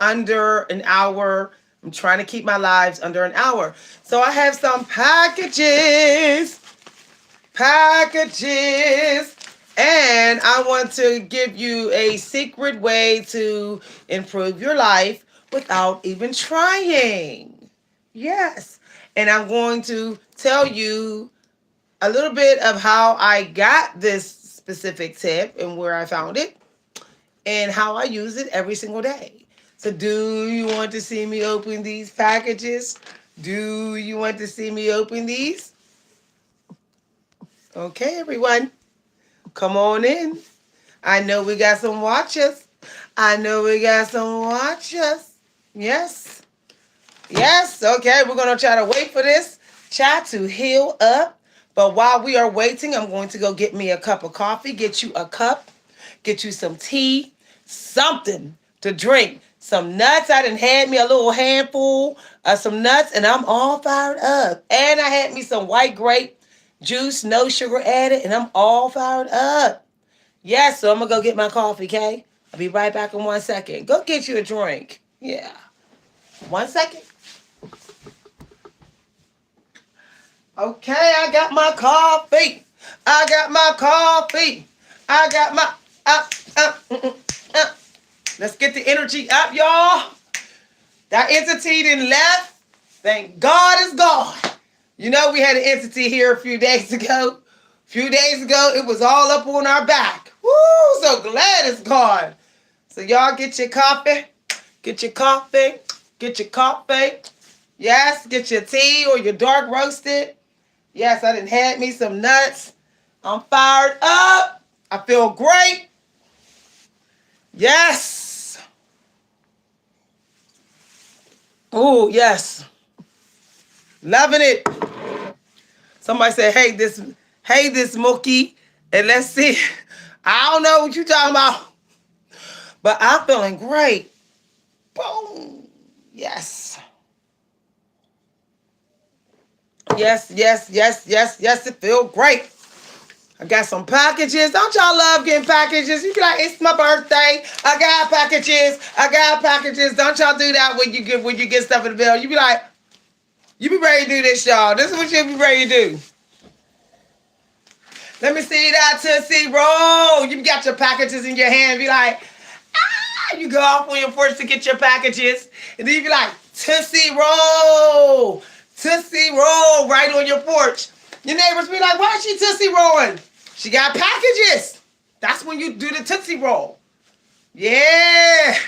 under an hour. I'm trying to keep my lives under an hour. So I have some packages, and I want to give you a secret way to improve your life without even trying. Yes. And I'm going to tell you a little bit of how I got this specific tip and where I found it and how I use it every single day. So, do you want to see me open these packages? Do you want to see me open these? Okay, everyone, come on in. I know we got some watchers. I know we got some watchers. Yes. Yes. Okay, we're going to try to wait for this chat to heal up. But while we are waiting, I'm going to go get me a cup of coffee, get you a cup, get you some tea, something to drink, some nuts. I done had me a little handful of some nuts, and I'm all fired up. And I had me some white grape juice, no sugar added, and I'm all fired up. Yes, so I'm going to go get my coffee, okay? I'll be right back in 1 second. Go get you a drink. Yeah. 1 second. Okay, I got my coffee. I got my coffee. I got my Let's get the energy up, y'all. That entity didn't left. Thank God it's gone. You know, we had an entity here a few days ago. It was all up on our back. Woo, so glad it's gone. So y'all get your coffee. Get your coffee. Get your coffee. Yes, get your tea or your dark roasted. Yes, I done had me some nuts. I'm fired up. I feel great. Yes. Oh, yes. Loving it. Somebody said, hey, this Mookie. And let's see. I don't know what you're talking about. But I'm feeling great. Boom. Yes. Yes. It feels great. I got some packages. Don't y'all love getting packages? You be like, it's my birthday. I got packages. Don't y'all do that when you get stuff in the mail? You be like, you be ready to do this, y'all. This is what you be ready to do. Let me see that Tootsie Roll. You got your packages in your hand. Be like, ah! You go off on your porch to get your packages. And then you be like, Tootsie Roll. Tootsie Roll right on your porch. Your neighbors be like, why is she Tootsie Rolling? She got packages. That's when you do the Tootsie Roll. Yeah.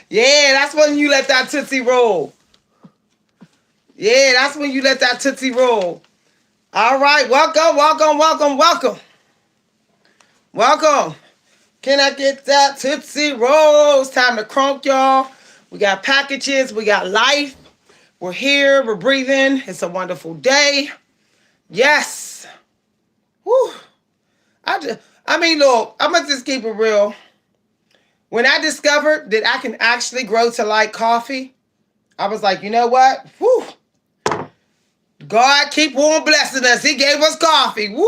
Yeah, that's when you let that Tootsie roll. Yeah, that's when you let that Tootsie roll. All right, welcome. Can I get that Tootsie Roll? It's time to crunk, y'all. We got packages, we got life. We're here, we're breathing. It's a wonderful day. Yes. Whew. Look, I'm gonna just keep it real. When I discovered that I can actually grow to like coffee, I was like, you know what? Whew. God keep on blessing us. He gave us coffee. Woo!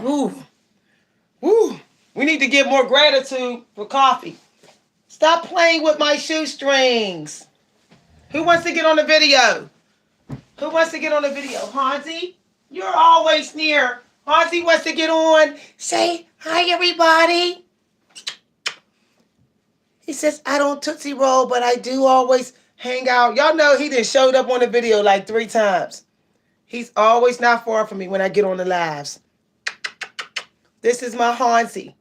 Woo. Woo. We need to give more gratitude for coffee. Stop playing with my shoestrings. Who wants to get on the video? Hansi, you're always near. Hansi wants to get on. Say hi, everybody. He says, I don't Tootsie Roll, but I do always hang out. Y'all know he done showed up on the video like 3 times. He's always not far from me when I get on the lives. This is my Hansi.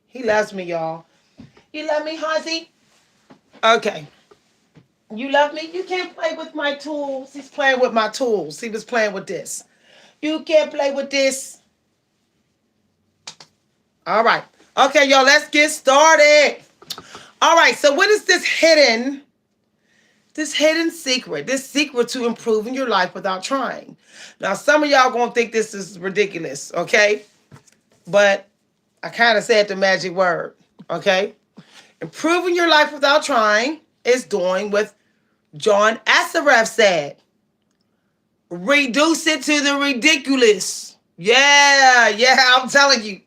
He loves me, y'all. You love me, Hansi? Okay. You love me? You can't play with my tools. He's playing with my tools. He was playing with this. You can't play with this. All right. Okay, y'all, let's get started. All right, so what is this hidden secret? This secret to improving your life without trying. Now, some of y'all gonna think this is ridiculous, okay? But I kind of said the magic word, okay? Improving your life without trying is doing what John Assaraf said. Reduce it to the ridiculous. Yeah, yeah, I'm telling you.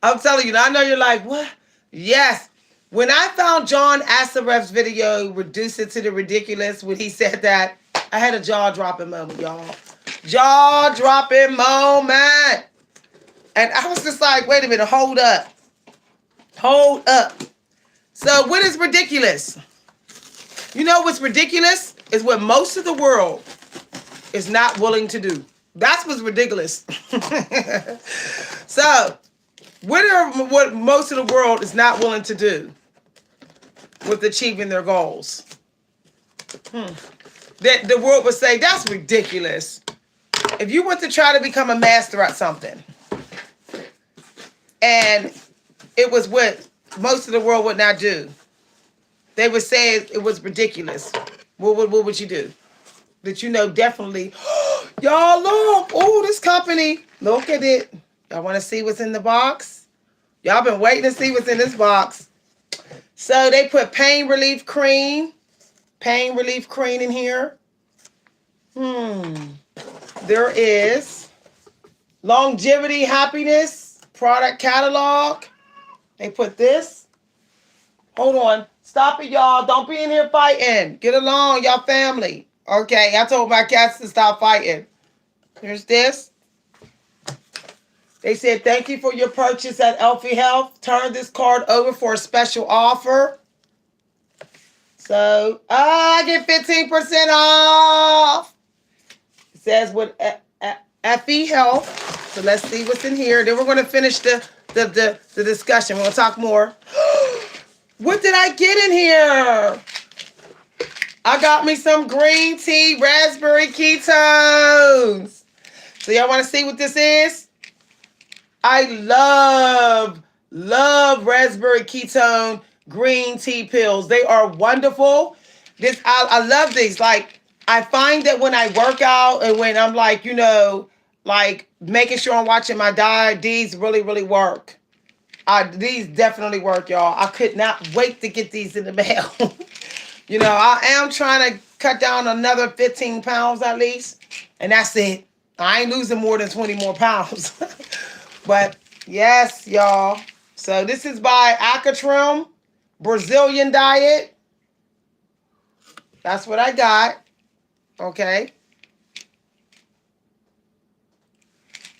I'm telling you. I know you're like, what? Yes. When I found John Assareff's video, Reduce It to the Ridiculous, when he said that, I had a jaw dropping moment, y'all. Jaw dropping moment. And I was just like, wait a minute, hold up. Hold up. So, what is ridiculous? You know what's ridiculous? Is what most of the world is not willing to do. That's what's ridiculous. So, what most of the world is not willing to do with achieving their goals? That the world would say, that's ridiculous. If you want to try to become a master at something, and it was what most of the world would not do, they would say it was ridiculous. What would you do? That you know definitely, y'all look, oh, this company, look at it. Y'all want to see what's in the box? Y'all been waiting to see what's in this box. So they put pain relief cream in here. There is longevity happiness product catalog. They put this. Hold on. Stop it, y'all. Don't be in here fighting. Get along, y'all family. Okay, I told my cats to stop fighting. Here's this. They said, thank you for your purchase at Elfie Health. Turn this card over for a special offer. So, I get 15% off. It says with Effie Health. So let's see what's in here. Then we're going to finish the discussion. We're going to talk more. What did I get in here? I got me some green tea, raspberry ketones. So y'all want to see what this is? I love raspberry ketone green tea pills. They are wonderful. I love these. Like, I find that when I work out and when I'm like, like making sure I'm watching my diet, these really, really work. These definitely work, y'all. I could not wait to get these in the mail. I am trying to cut down another 15 pounds at least. And that's it. I ain't losing more than 20 more pounds. But yes, y'all. So this is by Acatrim, Brazilian diet. That's what I got. Okay.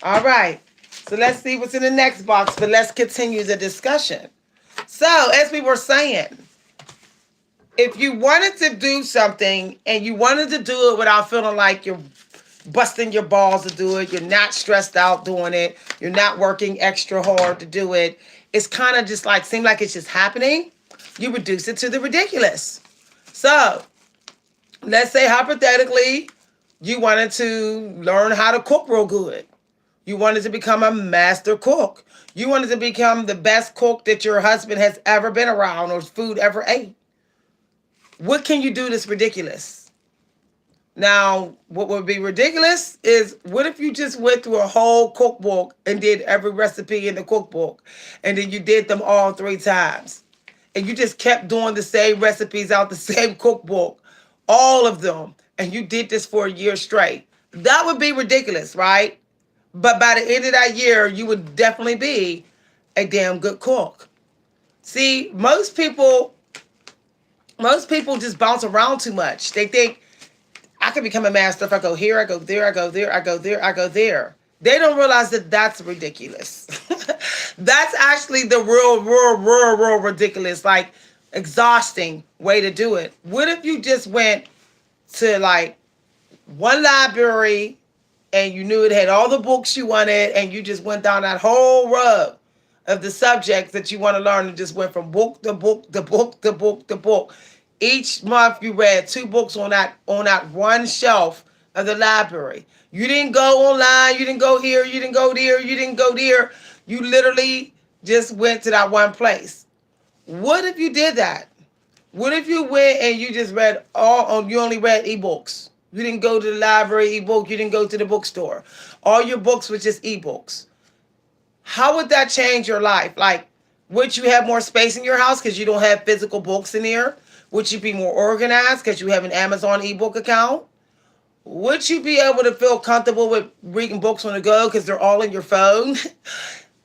All right. So let's see what's in the next box, but let's continue the discussion. So as we were saying, if you wanted to do something and you wanted to do it without feeling like you're busting your balls to do it, you're not stressed out doing it, you're not working extra hard to do it, it's kind of just like, seem like it's just happening, you reduce it to the ridiculous. So let's say hypothetically, you wanted to learn how to cook real good. You wanted to become a master cook. You wanted to become the best cook that your husband has ever been around or food ever ate. What can you do that's ridiculous? Now, what would be ridiculous is, what if you just went through a whole cookbook and did every recipe in the cookbook, and then you did them all 3 times, and you just kept doing the same recipes out the same cookbook, all of them, and you did this for a year straight? That would be ridiculous, right? But by the end of that year, you would definitely be a damn good cook. See, most people just bounce around too much. They think, I can become a master if I go here, I go there, I go there, I go there, I go there. They don't realize that that's ridiculous. That's actually the real ridiculous, like exhausting way to do it. What if you just went to like one library and you knew it had all the books you wanted, and you just went down that whole row of the subjects that you want to learn and just went from book to book to book to book to book. Each month you read 2 books on that one shelf of the library. You didn't go online, you didn't go here, you didn't go there, you didn't go there. You literally just went to that one place. What if you did that? What if you went and you just read you only read ebooks? You didn't go to the library ebook, you didn't go to the bookstore. All your books were just ebooks. How would that change your life? Like, would you have more space in your house because you don't have physical books in here? Would you be more organized because you have an Amazon ebook account? Would you be able to feel comfortable with reading books on the go because they're all in your phone?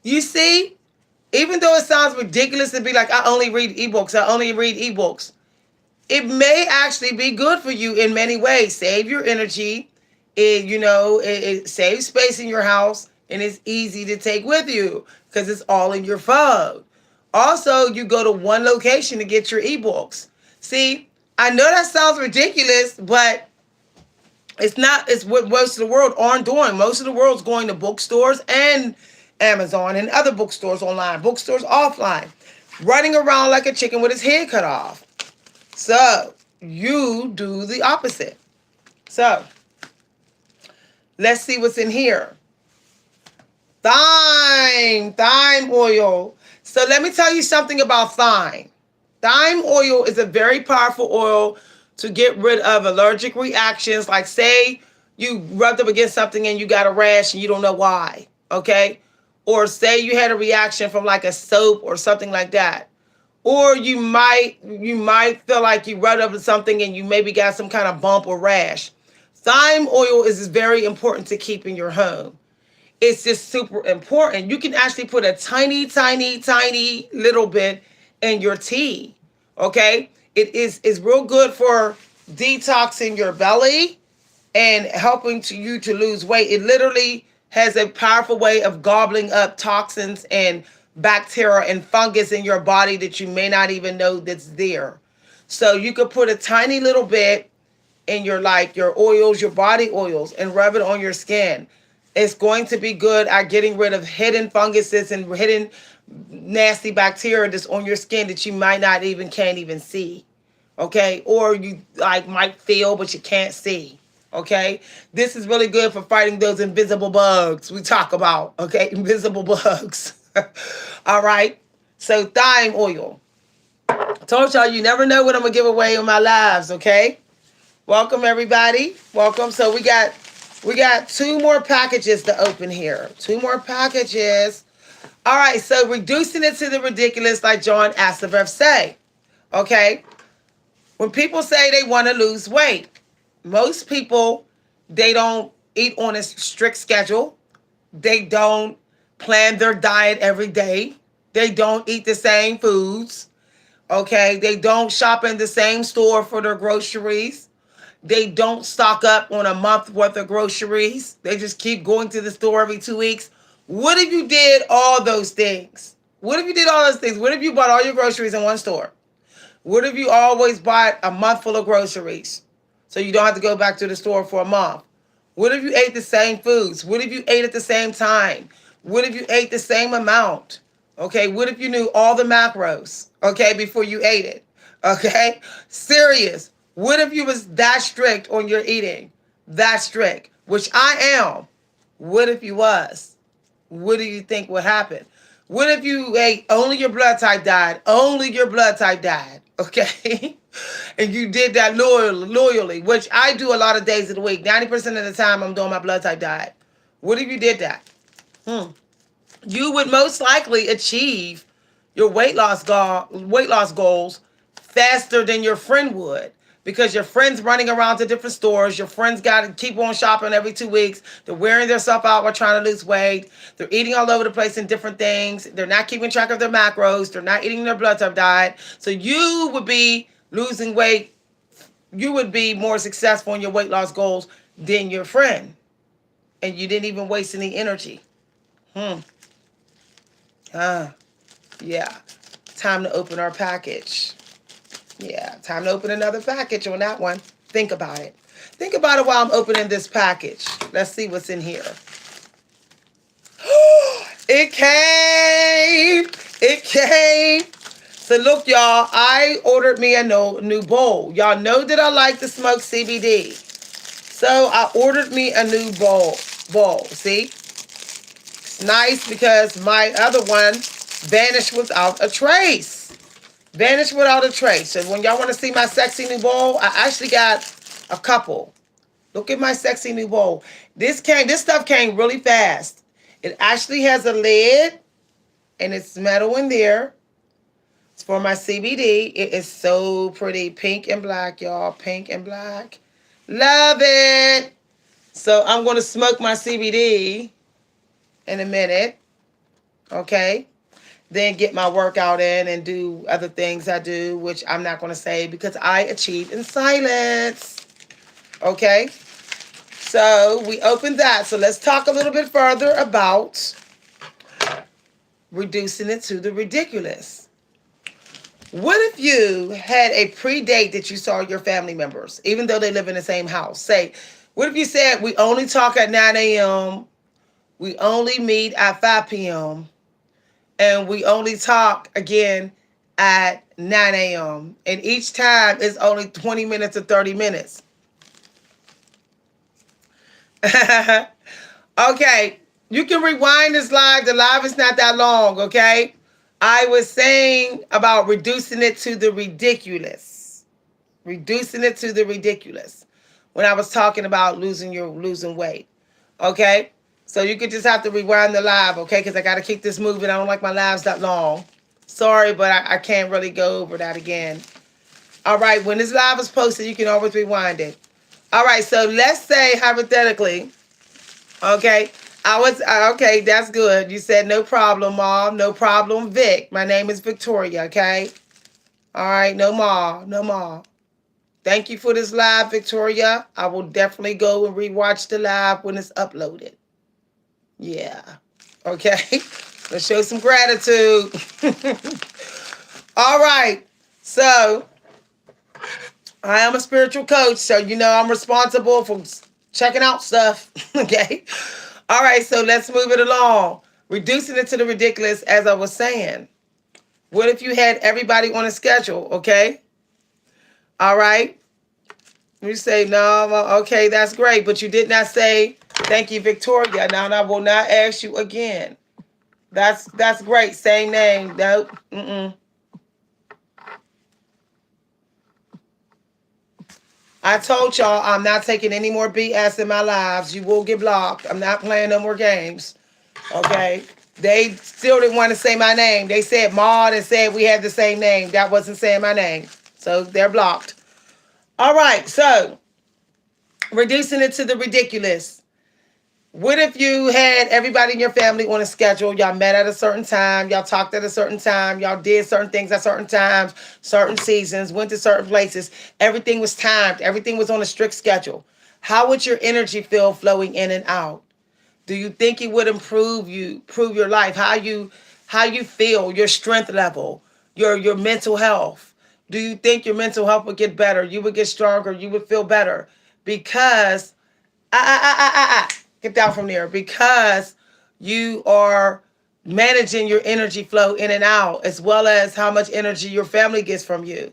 You see, even though it sounds ridiculous to be like, I only read ebooks, I only read ebooks, it may actually be good for you in many ways. Save your energy. It saves space in your house, and it's easy to take with you because it's all in your phone. Also, you go to one location to get your ebooks. See, I know that sounds ridiculous, but it's not. It's what most of the world aren't doing. Most of the world's going to bookstores and Amazon and other bookstores online, bookstores offline, running around like a chicken with his head cut off. So you do the opposite. So let's see what's in here. Thyme oil. So let me tell you something about thyme. Thyme oil is a very powerful oil to get rid of allergic reactions. Like, say you rubbed up against something and you got a rash and you don't know why. Okay. Or say you had a reaction from like a soap or something like that. Or you might feel like you rubbed up with something and you maybe got some kind of bump or rash. Thyme oil is very important to keep in your home. It's just super important. You can actually put a tiny, tiny, tiny little bit in your tea. Okay? It's real good for detoxing your belly and helping you to lose weight. It literally has a powerful way of gobbling up toxins and bacteria and fungus in your body that you may not even know that's there. So you could put a tiny little bit in your oils, your body oils, and rub it on your skin. It's going to be good at getting rid of hidden funguses and hidden nasty bacteria that's on your skin that you might not even can't even see. Okay? Or you like might feel but you can't see. Okay? This is really good for fighting those invisible bugs we talk about. Okay? Invisible bugs. All right? So thyme oil. I told y'all you never know what I'm gonna give away in my lives, okay? Welcome everybody. Welcome. So we got two more packages to open here. Two more packages. All right, so reducing it to the ridiculous, like John Assaraf say. Okay? When people say they want to lose weight, most people, they don't eat on a strict schedule. They don't plan their diet every day. They don't eat the same foods. Okay? They don't shop in the same store for their groceries. They don't stock up on a month worth of groceries. They just keep going to the store every 2 weeks. What if you did all those things? What if you did all those things? What if you bought all your groceries in one store? What if you always bought a month full of groceries so you don't have to go back to the store for a month? What if you ate the same foods? What if you ate at the same time? What if you ate the same amount? Okay, what if you knew all the macros, okay, before you ate it? Okay? Serious. What if you was that strict on your eating? That strict, which I am. What if you was? What do you think would happen? What if you ate only your blood type died? Only your blood type died, okay? And you did that loyally, which I do a lot of days of the week. 90% of the time I'm doing my blood type diet. What if you did that? You would most likely achieve your weight loss goals faster than your friend would, because your friend's running around to different stores. Your friends got to keep on shopping every 2 weeks. They're wearing themselves out while trying to lose weight. They're eating all over the place in different things. They're not keeping track of their macros. They're not eating their blood type diet. So you would be losing weight. You would be more successful in your weight loss goals than your friend, and you didn't even waste any energy. Ah, yeah. Time to open our package. Yeah, time to open another package on that one. Think about it. Think about it while I'm opening this package. Let's see what's in here. It came. It came. So look, y'all, I ordered me a new bowl. Y'all know that I like to smoke CBD. So I ordered me a new bowl. See? It's nice because my other one vanished without a trace. Vanished without a trace. So when y'all want to see my sexy new bowl, I actually got a couple. Look at my sexy new bowl. This stuff came really fast. It actually has a lid and it's metal in there. It's for my CBD. It is so pretty. Pink and black, y'all. Pink and black. Love it. So I'm going to smoke my CBD in a minute. Okay. Then get my workout in and do other things I do, which I'm not going to say because I achieve in silence. Okay. So we opened that. So let's talk a little bit further about reducing it to the ridiculous. What if you had a pre-date that you saw your family members, even though they live in the same house? Say, what if you said we only talk at 9 a.m., we only meet at 5 p.m., and we only talk again at 9 a.m., and each time is only 20 minutes or 30 minutes? Okay, you can rewind this live. The live is not that long, okay? I was saying about reducing it to the ridiculous. Reducing it to the ridiculous. When I was talking about losing weight. Okay? So you could just have to rewind the live, okay? Because I got to keep this moving. I don't like my lives that long. Sorry, but I can't really go over that again. All right, when this live is posted, you can always rewind it. All right, so let's say hypothetically, okay, okay, that's good. You said no problem, Mom. No problem, Vic. My name is Victoria, okay? All right, no more, no more. Thank you for this live, Victoria. I will definitely go and rewatch the live when it's uploaded. Yeah. Okay. Let's show some gratitude. All right. So I am a spiritual coach, so you know I'm responsible for checking out stuff. Okay. All right. So let's move it along. Reducing it to the ridiculous, as I was saying. What if you had everybody on a schedule? Okay. All right. You say, no, well, okay, that's great. But you did not say, thank you, Victoria. Now, I will not ask you again. That's great. Same name. Nope. Mm-mm. I told y'all I'm not taking any more BS in my lives. You will get blocked. I'm not playing no more games. Okay? They still didn't want to say my name. They said Maud and said we had the same name. That wasn't saying my name. So they're blocked. All right. So reducing it to the ridiculous. What if you had everybody in your family on a schedule? Y'all met at a certain time. Y'all talked at a certain time. Y'all did certain things at certain times, certain seasons, went to certain places. Everything was timed. Everything was on a strict schedule. How would your energy feel flowing in and out? Do you think it would improve your life? How you feel, your strength level, your mental health? Do you think your mental health would get better? You would get stronger. You would feel better because get down from there, because you are managing your energy flow in and out, as well as how much energy your family gets from you.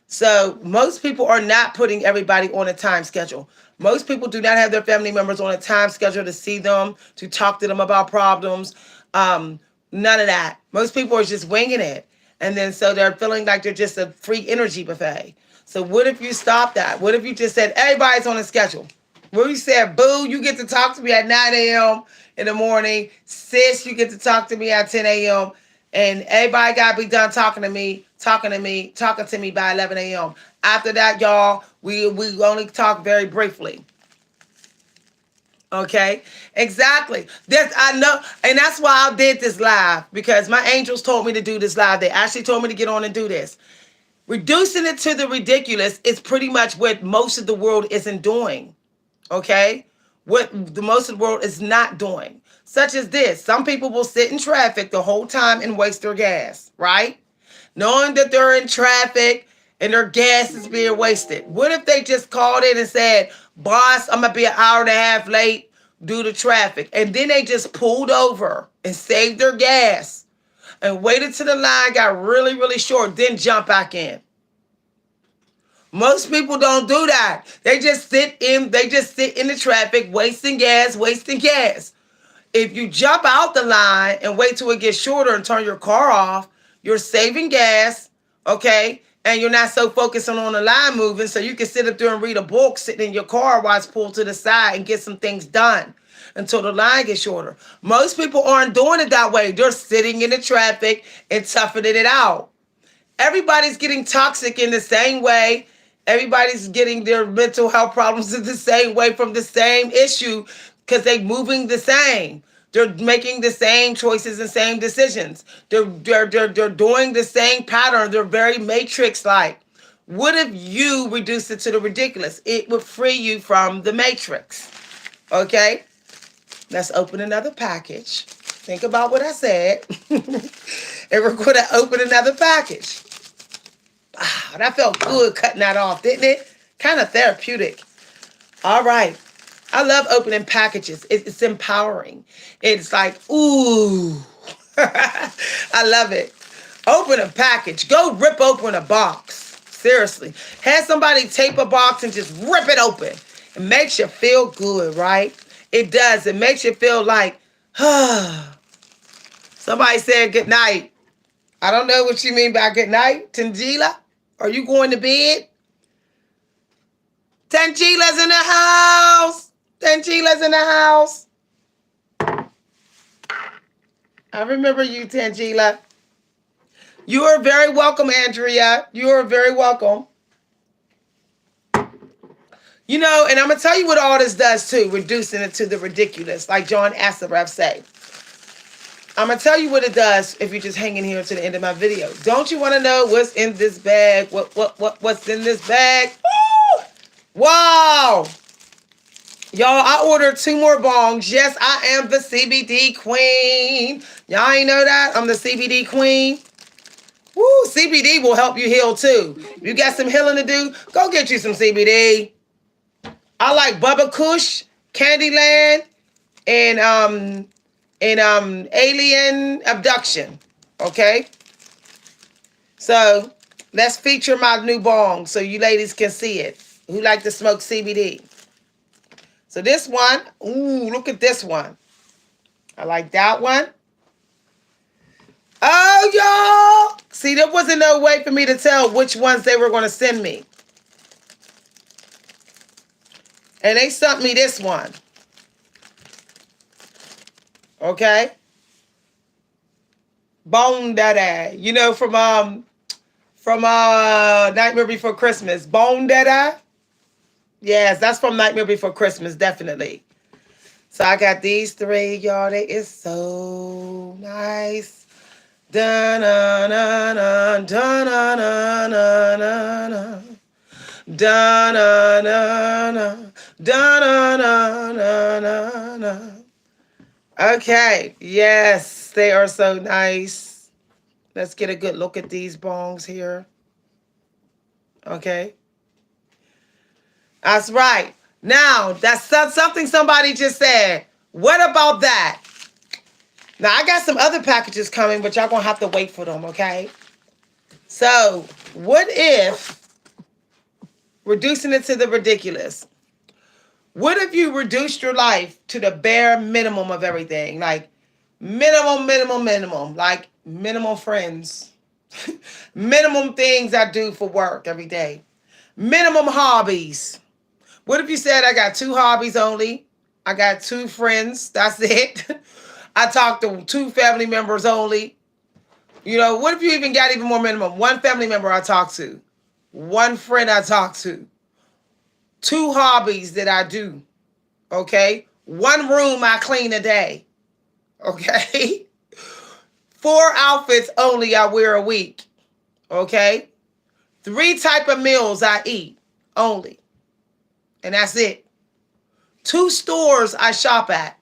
So most people are not putting everybody on a time schedule. Most people do not have their family members on a time schedule to see them, to talk to them about problems. None of that. Most people are just winging it. And then so they're feeling like they're just a free energy buffet. So what if you stop that? What if you just said everybody's on a schedule? What if you said, boo, you get to talk to me at 9 a.m. in the morning. Sis, you get to talk to me at 10 a.m. And everybody got to be done talking to me by 11 a.m. After that, y'all, we only talk very briefly. Okay, exactly. This I know, and that's why I did this live, because my angels told me to do this live. They actually told me to get on and do this. Reducing it to the ridiculous is pretty much what most of the world isn't doing. Okay, what the most of the world is not doing, such as this. Some people will sit in traffic the whole time and waste their gas, right? Knowing that they're in traffic and their gas is being wasted. What if they just called in and said, boss, I'm going to be an hour and a half late due to traffic. And then they just pulled over and saved their gas and waited till the line got really, really short, then jump back in. Most people don't do that. They just sit in the traffic, wasting gas, wasting gas. If you jump out the line and wait till it gets shorter and turn your car off, you're saving gas, okay? And you're not so focused on the line moving, so you can sit up there and read a book sitting in your car while it's pulled to the side and get some things done until the line gets shorter. Most people aren't doing it that way. They're sitting in the traffic and toughing it out. Everybody's getting toxic in the same way Everybody's getting their mental health problems in the same way from the same issue because they're moving the same. They're making the same choices and same decisions. They're doing the same pattern. They're very matrix like. What if you reduce it to the ridiculous? It would free you from the matrix. Okay? Let's open another package. Think about what I said. And we're going to open another package. Ah, that felt good cutting that off, didn't it? Kind of therapeutic. All right. I love opening packages. It's empowering. It's like, ooh. I love it. Open a package. Go rip open a box. Seriously. Have somebody tape a box and just rip it open. It makes you feel good, right? It does. It makes you feel like, somebody said good night. I don't know what you mean by good night. Tangela, are you going to bed? Tangela's in the house. Tangela's in the house. I remember you, Tangela. You are very welcome, Andrea. You are very welcome. You know, and I'm going to tell you what all this does too, reducing it to the ridiculous, like John Assaraf say. I'm going to tell you what it does if you're just hanging here to the end of my video. Don't you want to know what's in this bag? What's in this bag? Woo! Wow. Y'all, I ordered 2 more bongs. Yes, I am the CBD queen. Y'all ain't know that? I'm the CBD queen. Woo, CBD will help you heal too. If you got some healing to do, go get you some CBD. I like Bubba Kush, Candyland, and Alien Abduction. Okay? So let's feature my new bong so you ladies can see it. Who like to smoke CBD? So this one, ooh, look at this one. I like that one. Oh, y'all. See, there wasn't no way for me to tell which ones they were going to send me. And they sent me this one. Okay? Bone Daddy. You know, from Nightmare Before Christmas. Bone Daddy. Yes, that's from Nightmare Before Christmas, definitely. So I got these 3, y'all. They is so nice. Da-na-na-na, da-na-na-na-na-na. Da-na-na-na, da-na-na-na-na-na. Okay, yes, they are so nice. Let's get a good look at these bongs here. Okay. That's right. Now, that's something somebody just said. What about that? Now, I got some other packages coming, but y'all going to have to wait for them, okay? So, what if, reducing it to the ridiculous, what if you reduced your life to the bare minimum of everything? Like, minimum. Like, minimum friends. Minimum things I do for work every day. Minimum hobbies. What if you said I got 2 hobbies only? I got 2 friends. That's it. I talk to 2 family members only. You know, what if you even got even more minimum? 1 family member I talk to. 1 friend I talk to. 2 hobbies that I do. Okay? 1 room I clean a day. Okay? 4 outfits only I wear a week. Okay? 3 type of meals I eat only. And that's it. 2 stores I shop at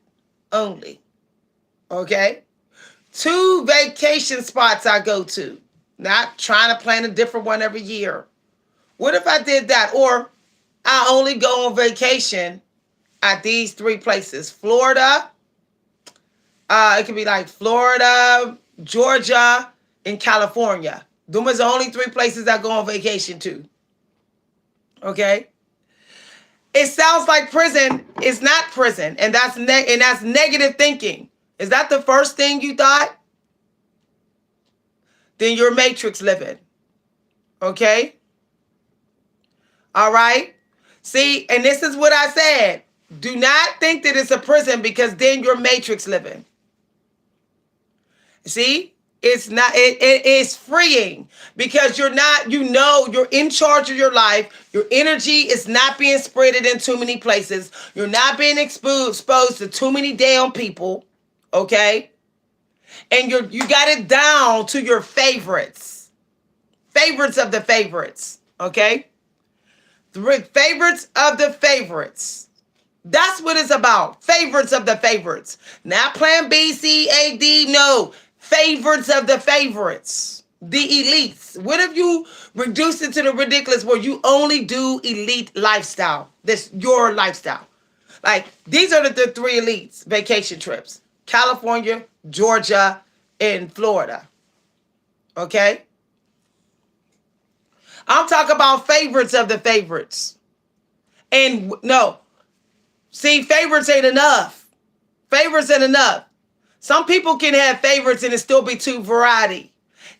only. Okay? 2 vacation spots I go to. Not trying to plan a different one every year. What if I did that? Or I only go on vacation at these 3 places. Florida. It could be like Florida, Georgia, and California. Them is the only 3 places I go on vacation to. Okay? It sounds like prison. It's not prison. And that's negative thinking. Is that the first thing you thought? Then you're matrix living. Okay? All right? See, and this is what I said. Do not think that it's a prison because then you're matrix living. See? It's not, it is freeing because you're not, you're in charge of your life. Your energy is not being spreaded in too many places. You're not being exposed to too many damn people. Okay. And you got it down to your favorites of the favorites. Okay. The favorites of the favorites. That's what it's about. Favorites of the favorites. Not plan B, C, A, D. No. Favorites of the favorites. The elites. What if you reduce it to the ridiculous where you only do elite lifestyle? This your lifestyle. Like, these are the three elites vacation trips. California, Georgia, and Florida. Okay? I'm talking about favorites of the favorites. And no, see, favorites ain't enough. Favorites ain't enough. Some people can have favorites and it still be too variety.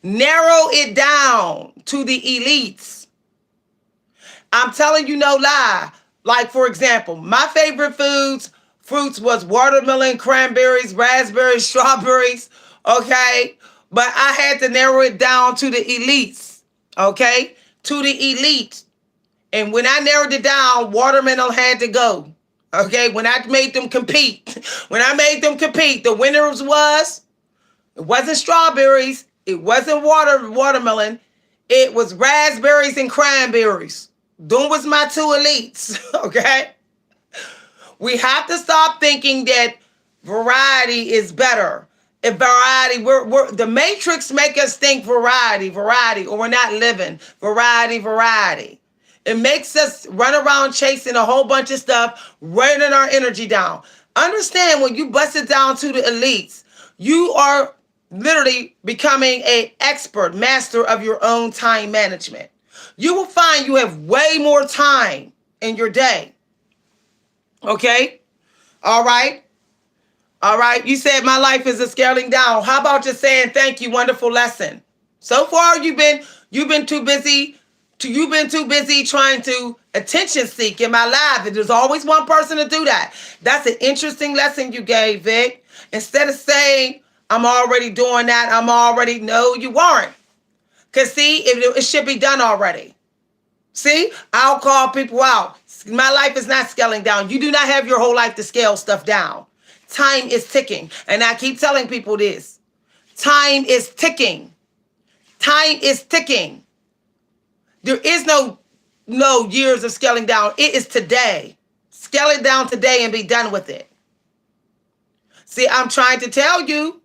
Narrow it down to the elites. I'm telling you no lie. Like, for example, my favorite fruits was watermelon, cranberries, raspberries, strawberries. Okay. But I had to narrow it down to the elites. Okay. To the elite. And when I narrowed it down, watermelon had to go. Okay, when I made them compete, the winners it wasn't strawberries, it wasn't watermelon, it was raspberries and cranberries. Them was my two elites, okay? We have to stop thinking that variety is better. If variety, the matrix make us think variety, or we're not living variety. It makes us run around chasing a whole bunch of stuff, running our energy down. Understand, when you bust it down to the elites, you are literally becoming an expert, master of your own time management. You will find you have way more time in your day. Okay? All right? All right? You said my life is a scaling down. How about just saying thank you, wonderful lesson? So far you've been too busy trying to attention seek in my life. And there's always one person to do that. That's an interesting lesson you gave, Vic. Instead of saying, I'm already doing that, no, you weren't. Because see, it should be done already. See, I'll call people out. My life is not scaling down. You do not have your whole life to scale stuff down. Time is ticking. And I keep telling people this. Time is ticking. Time is ticking. There is no years of scaling down. It is today. Scale it down today and be done with it. See, I'm trying to tell you.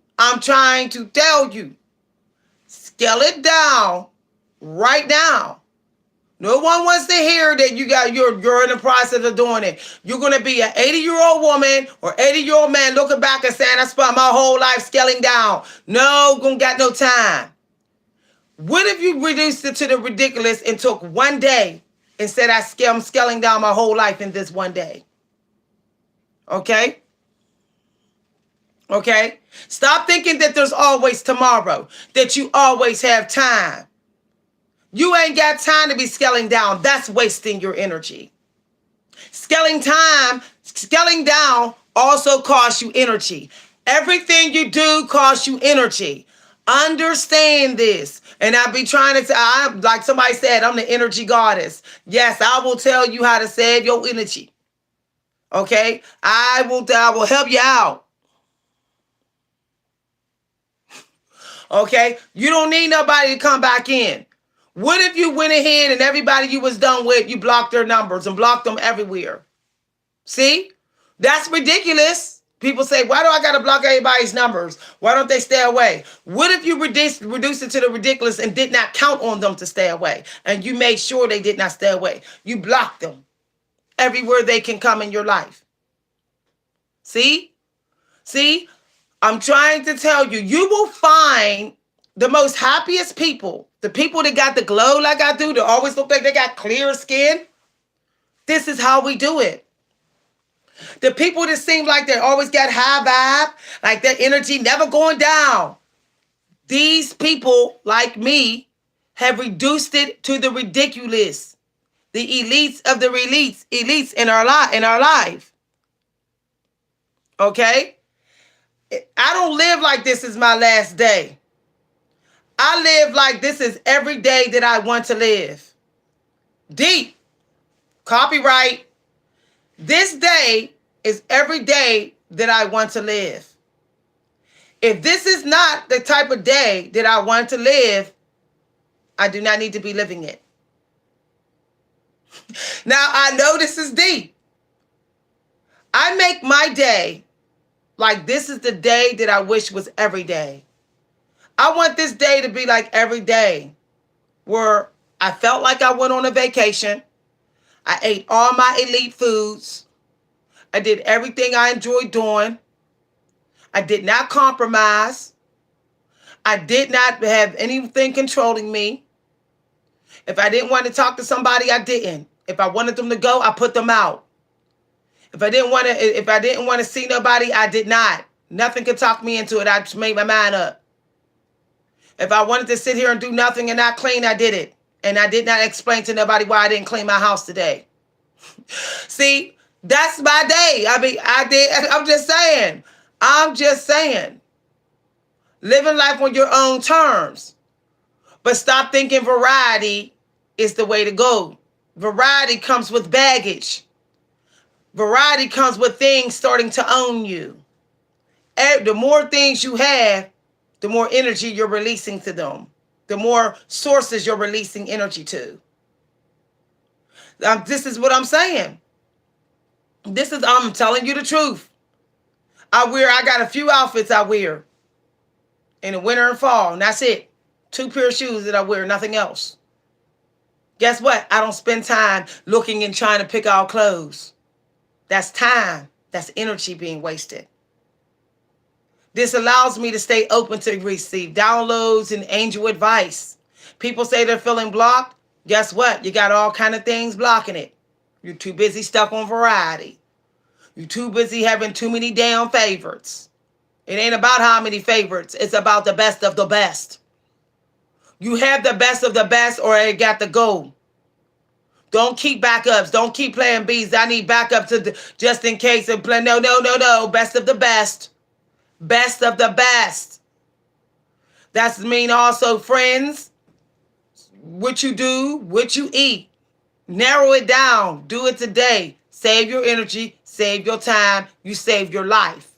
Scale it down right now. No one wants to hear that you're in the process of doing it. You're going to be an 80-year-old woman or 80-year-old man looking back and saying, I spent my whole life scaling down. No, gonna got no time. What if you reduced it to the ridiculous and took one day and said, I'm scaling down my whole life in this one day? Okay? Okay? Stop thinking that there's always tomorrow, that you always have time. You ain't got time to be scaling down. That's wasting your energy. Scaling down also costs you energy. Everything you do costs you energy. Understand this. And I be trying to like somebody said, I'm the energy goddess. Yes, I will tell you how to save your energy. Okay? I will help you out. Okay? You don't need nobody to come back in. What if you went ahead and everybody you was done with, you blocked their numbers and blocked them everywhere? See? That's ridiculous. People say, why do I got to block everybody's numbers? Why don't they stay away? What if you reduce it to the ridiculous and did not count on them to stay away? And you made sure they did not stay away. You blocked them everywhere they can come in your life. See? See? I'm trying to tell you, you will find the most happiest people, the people that got the glow like I do, that always look like they got clear skin. This is how we do it. The people that seem like they always got high vibe, like their energy never going down. These people, like me, have reduced it to the ridiculous. The elites of the elites in our life. Okay? I don't live like this is my last day. I live like this is every day that I want to live. Deep. Copyright. This day is every day that I want to live. If this is not the type of day that I want to live, I do not need to be living it. Now, I know this is deep. I make my day like this is the day that I wish was every day. I want this day to be like every day where I felt like I went on a vacation. I ate all my elite foods. I did everything I enjoyed doing. I did not compromise. I did not have anything controlling me. If I didn't want to talk to somebody, I didn't. If I wanted them to go, I put them out. If I didn't want to see nobody, I did not. Nothing could talk me into it. I just made my mind up. If I wanted to sit here and do nothing and not clean, I did it. And I did not explain to nobody why I didn't clean my house today. See, that's my day. I'm just saying. Living life on your own terms. But stop thinking variety is the way to go. Variety comes with baggage. Variety comes with things starting to own you. The more things you have, the more energy you're releasing to them. The more sources you're releasing energy to. This is what I'm saying. I'm telling you the truth. I got a few outfits I wear in the winter and fall, and that's it. 2 pair of shoes that I wear, nothing else. Guess what? I don't spend time looking and trying to pick out clothes. That's time. That's energy being wasted. This allows me to stay open to receive downloads and angel advice. People say they're feeling blocked. Guess what? You got all kind of things blocking it. You're too busy stuck on variety. You're too busy having too many damn favorites. It ain't about how many favorites. It's about the best of the best. You have the best of the best or it got to go. Don't keep backups. Don't keep playing B's. I need backups just in case. And play. No. Best of the best. Best of the best. That's mean also, friends. What you do, what you eat. Narrow it down. Do it today. Save your energy. Save your time. You save your life.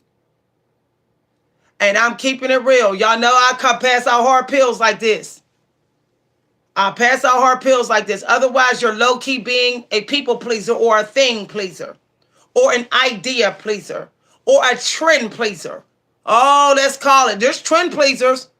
And I'm keeping it real. Y'all know I come pass out hard pills like this. I'll pass out hard pills like this. Otherwise, you're low-key being a people pleaser or a thing pleaser or an idea pleaser or a trend pleaser. Oh, let's call it. There's trend pleasers.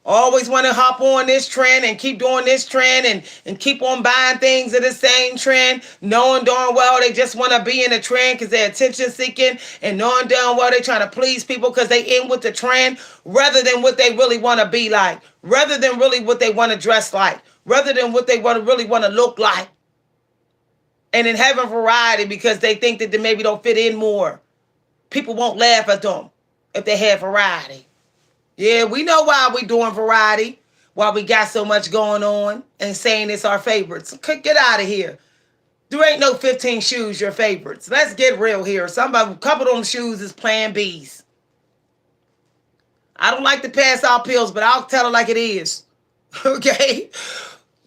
Always want to hop on this trend and keep doing this trend and keep on buying things of the same trend, knowing darn well they just want to be in a trend because they're attention seeking and knowing darn well they're trying to please people because they in with the trend rather than what they really want to be like, rather than really what they want to dress like, rather than what they really want to look like. And in having variety because they think that they maybe don't fit in more. People won't laugh at them if they have variety. Yeah, we know why we doing variety, why we got so much going on and saying it's our favorites. Get out of here. There ain't no 15 shoes your favorites. Let's get real here. A couple of them shoes is plan B's. I don't like to pass out pills, but I'll tell it like it is. Okay?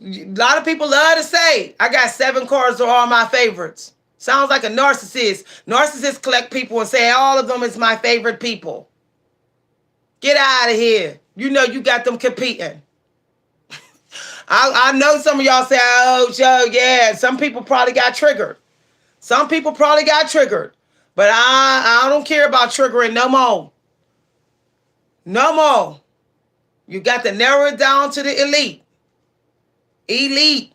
A lot of people love to say, I got 7 cars that are all my favorites. Sounds like a narcissist. Narcissists collect people and say all of them is my favorite people. Get out of here. You know you got them competing. I know some of y'all say, oh, Joe, yeah. Some people probably got triggered. But I don't care about triggering no more. No more. You got to narrow it down to the elite. Elite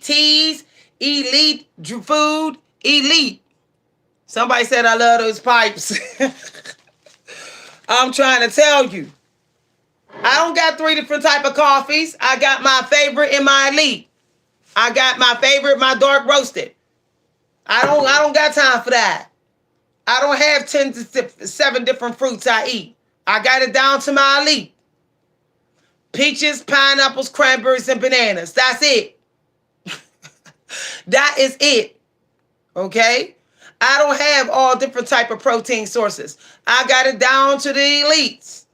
teas, elite food, elite. Somebody said I love those pipes. I'm trying to tell you. I don't got 3 different type of coffees. I got my favorite and my elite. I got my favorite, my dark roasted. I don't got time for that. I don't have 10 to 7 different fruits I eat. I got it down to my elite. Peaches, pineapples, cranberries, and bananas. That's it. That is it. Okay? I don't have all different type of protein sources. I got it down to the elites.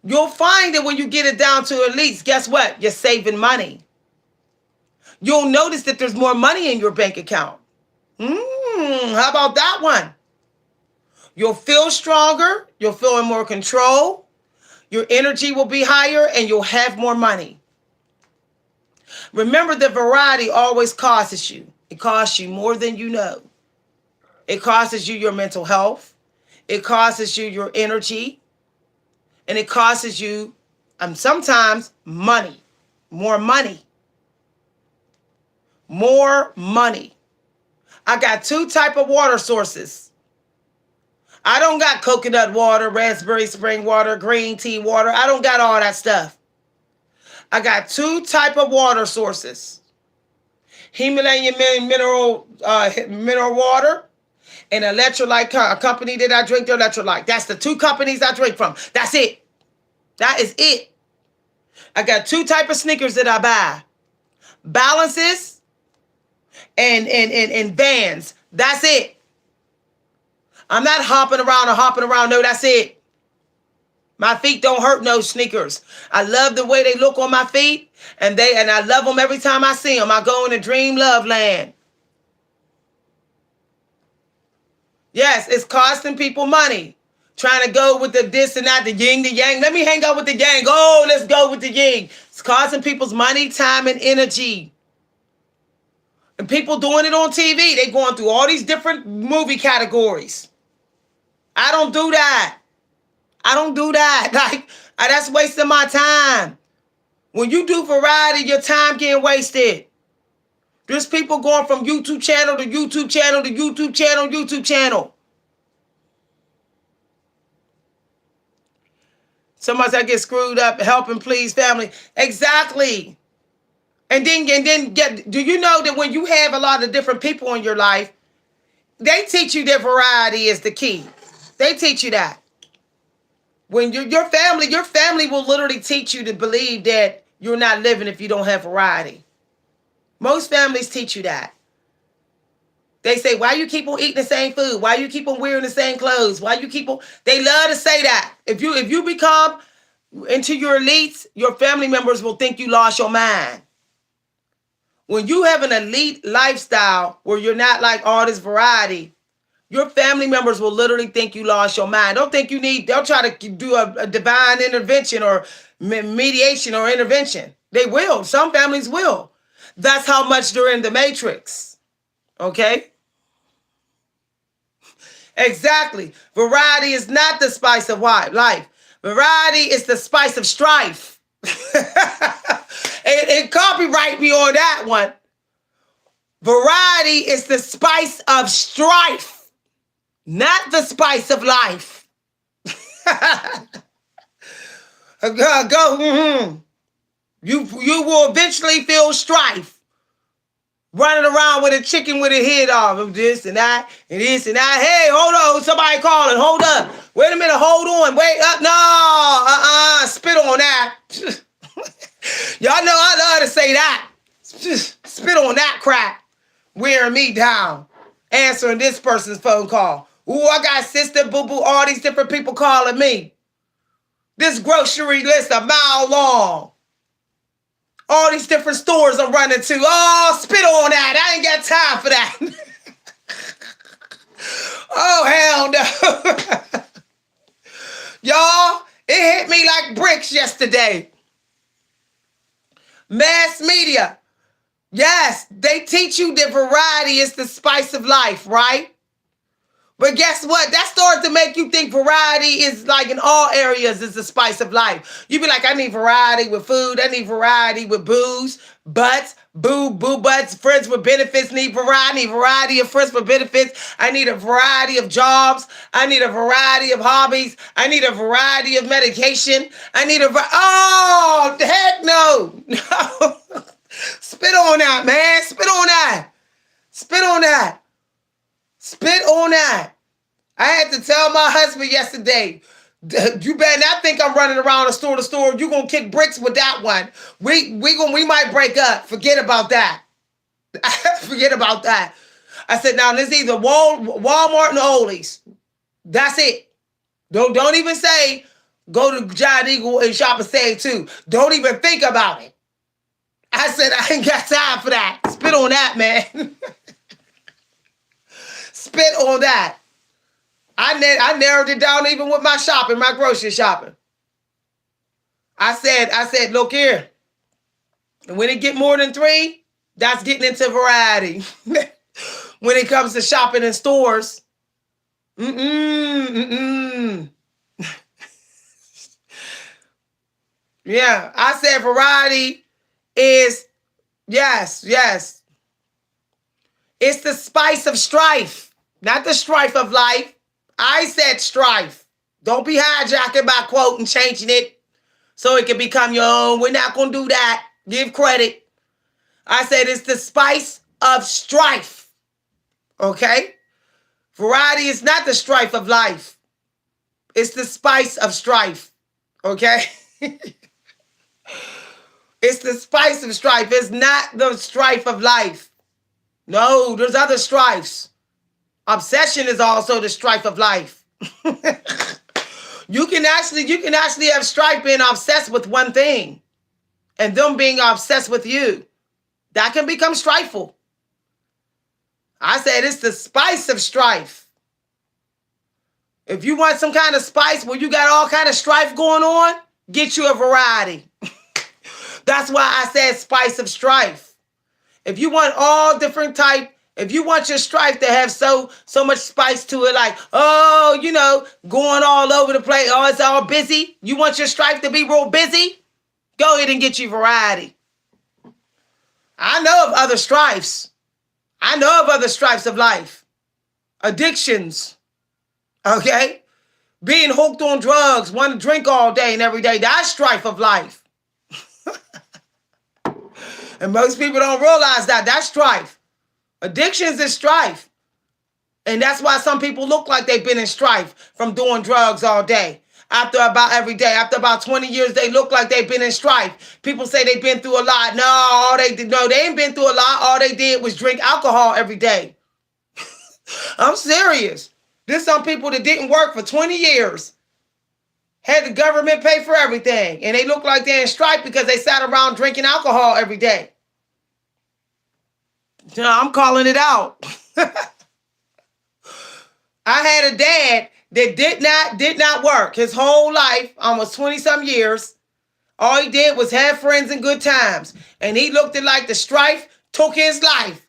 You'll find that when you get it down to elites, guess what? You're saving money. You'll notice that there's more money in your bank account. How about that one? You'll feel stronger. You'll feel in more control. Your energy will be higher and you'll have more money. Remember that variety always costs you. It costs you more than you know. It costs you your mental health. It costs you your energy. And it costs you sometimes money. More money. More money. I got two type of water sources. I don't got coconut water, raspberry spring water, green tea water. I don't got all that stuff. I got two type of water sources. Himalayan mineral water and electrolyte company that I drink the electrolyte. That's the two companies I drink from. That's it. That is it. I got two type of sneakers that I buy. Balances and Vans. That's it. I'm not hopping around. No, that's it. My feet don't hurt no sneakers. I love the way they look on my feet, and I love them every time I see them. I go into dream love land. Yes, it's costing people money. Trying to go with the this and that, the yin, the yang. Let me hang out with the yang. Oh, let's go with the yin. It's costing people's money, time, and energy. And people doing it on TV. They going through all these different movie categories. I don't do that. Like, that's wasting my time. When you do variety, your time getting wasted. There's people going from YouTube channel to YouTube channel to YouTube channel, YouTube channel. Sometimes I get screwed up, helping please family. Exactly. And then do you know that when you have a lot of different people in your life, they teach you that variety is the key. They teach you that. When your family will literally teach you to believe that you're not living if you don't have variety. Most families teach you that. They say, why you keep on eating the same food? Why you keep on wearing the same clothes? Why you keep on... They love to say that. If you become into your elites, your family members will think you lost your mind. When you have an elite lifestyle where you're not like all this variety, your family members will literally think you lost your mind. They'll try to do a divine intervention or mediation or intervention. They will. Some families will. That's how much they're in the matrix. Okay? Exactly. Variety is not the spice of life. Variety is the spice of strife. and copyright me on that one. Variety is the spice of strife, not the spice of life. You will eventually feel strife. Running around with a chicken with a head off of this and that and this and that. Hey, hold on. Somebody calling. Hold up. Wait a minute. Hold on. Wait up. No. Spit on that. Y'all know I love to say that. Spit on that crap. Wearing me down. Answering this person's phone call. Ooh, I got sister, boo-boo, all these different people calling me. This grocery list a mile long. All these different stores I'm running to. Oh, spit on that. I ain't got time for that. Oh, hell no. Y'all, it hit me like bricks yesterday. Mass media. Yes, they teach you that variety is the spice of life, right? But guess what? That starts to make you think variety is like in all areas is the spice of life. You be like, I need variety with food. I need variety with booze, butts, boo butts. Friends with benefits need variety. I need variety of friends with benefits. I need a variety of jobs. I need a variety of hobbies. I need a variety of medication. I need oh, heck no. No. Spit on that, man. Spit on that. Spit on that. Spit on that. I had to tell my husband yesterday, you better not think I'm running around store to store. You're going to kick bricks with that one. We might break up. Forget about that. Forget about that. I said, now this is either Walmart and Ollie's. That's it. Don't even say Go to Giant Eagle and shop and save too. Don't even think about it. I said, I ain't got time for that. Spit on that, man. Spit on that. I narrowed it down even with my shopping, my grocery shopping. I said, look here. When it get more than 3, that's getting into variety. When it comes to shopping in stores, yeah, I said variety is, yes. It's the spice of strife, not the strife of life. I said strife. Don't be hijacking my quote and changing it so it can become your own. We're not going to do that. Give credit. I said it's the spice of strife. Okay? Variety is not the strife of life. It's the spice of strife. Okay? It's the spice of strife. It's not the strife of life. No, there's other strifes. Obsession is also the strife of life. You can actually have strife being obsessed with one thing and them being obsessed with you. That can become strifeful. I said it's the spice of strife. If you want some kind of spice where you got all kind of strife going on, get you a variety. That's why I said spice of strife. If you want all different type, if you want your strife to have so much spice to it, like, oh, going all over the place, oh, it's all busy. You want your strife to be real busy? Go ahead and get you variety. I know of other strifes. I know of other strifes of life. Addictions. Okay? Being hooked on drugs, want to drink all day and every day. That's strife of life. And most people don't realize that. That's strife. Addictions is strife. And that's why some people look like they've been in strife from doing drugs all day. After about 20 years, they look like they've been in strife. People say they've been through a lot. No, they ain't been through a lot. All they did was drink alcohol every day. I'm serious. There's some people that didn't work for 20 years. Had the government pay for everything. And they look like they're in strife because they sat around drinking alcohol every day. I'm calling it out. I had a dad that did not work his whole life, almost 20-some years. All he did was have friends and good times. And he looked at like the strife took his life.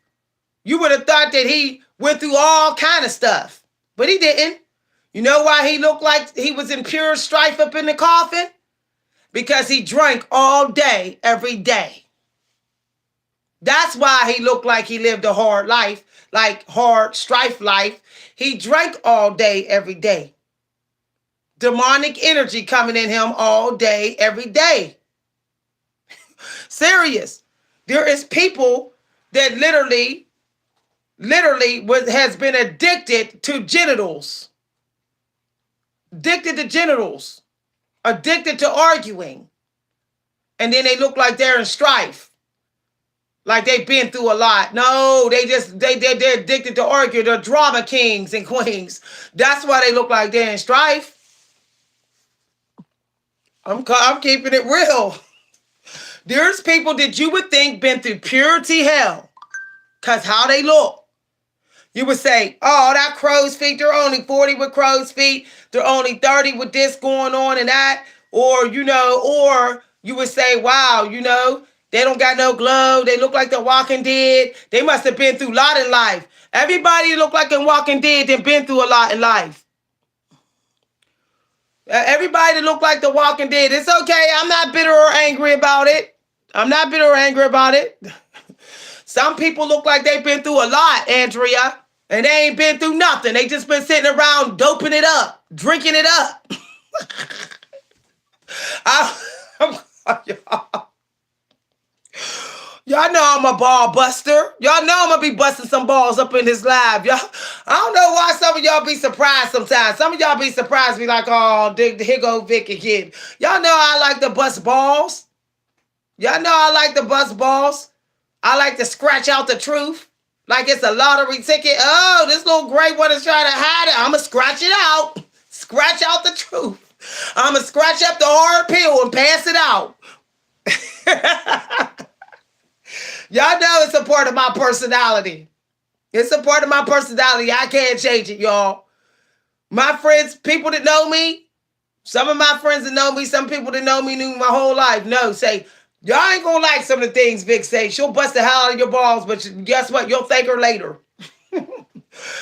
You would have thought that he went through all kind of stuff. But he didn't. You know why he looked like he was in pure strife up in the coffin? Because he drank all day, every day. That's why he looked like he lived a hard life, like hard strife life. He drank all day, every day. Demonic energy coming in him all day, every day. Serious. There is people that literally has been addicted to genitals. Addicted to genitals. Addicted to arguing. And then they look like they're in strife. Like they've been through a lot. No, they're addicted to argue. They're drama kings and queens. That's why they look like they're in strife. I'm keeping it real. There's people that you would think been through purity hell. Because how they look. You would say, oh, that crow's feet, they're only 40 with crow's feet. They're only 30 with this going on and that. Or you would say, wow, they don't got no glow. They look like they're Walking Dead. They must have been through a lot in life. Everybody look like in Walking Dead they've been through a lot in life. Everybody that look like the Walking Dead. It's okay. I'm not bitter or angry about it. Some people look like they've been through a lot, Andrea. And they ain't been through nothing. They just been sitting around doping it up, drinking it up. Y'all know I'm a ball buster. Y'all know I'm going to be busting some balls up in this live. Y'all, I don't know why some of y'all be surprised sometimes. Some of y'all be surprised, be like, oh, here go Vic again. Y'all know I like to bust balls. Y'all know I like to bust balls. I like to scratch out the truth. Like it's a lottery ticket. Oh, this little gray one is trying to hide it. I'm going to scratch it out. Scratch out the truth. I'm going to scratch up the hard pill and pass it out. Y'all know it's a part of my personality. It's a part of my personality. I can't change it, y'all. My friends, people that know me, some of my friends that know me, some people that know me knew my whole life, know, say, y'all ain't going to like some of the things Vic say. She'll bust the hell out of your balls, but guess what? You'll thank her later.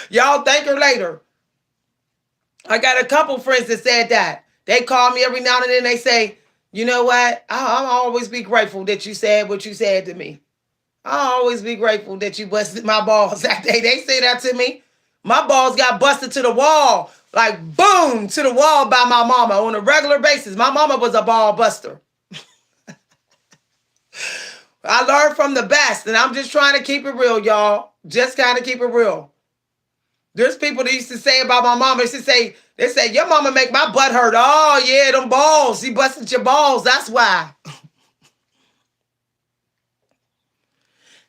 Y'all thank her later. I got a couple friends that said that. They call me every now and then. They say, you know what? I'll always be grateful that you said what you said to me. I'll always be grateful that you busted my balls that day. They say that to me. My balls got busted to the wall, like boom, to the wall by my mama on a regular basis. My mama was a ball buster. I learned from the best, and I'm just trying to keep it real, y'all. Just kind of keep it real. There's people that used to say about my mama, they say, your mama make my butt hurt. Oh, yeah, them balls. She busted your balls. That's why.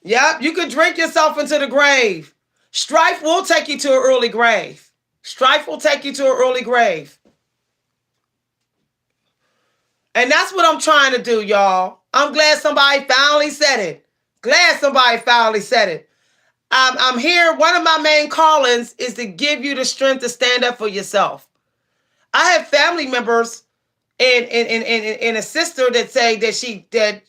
Yep, you could drink yourself into the grave. Strife will take you to an early grave. Strife will take you to an early grave. And that's what I'm trying to do, y'all. I'm glad somebody finally said it. Glad somebody finally said it. I'm here. One of my main callings is to give you the strength to stand up for yourself. I have family members and a sister that say that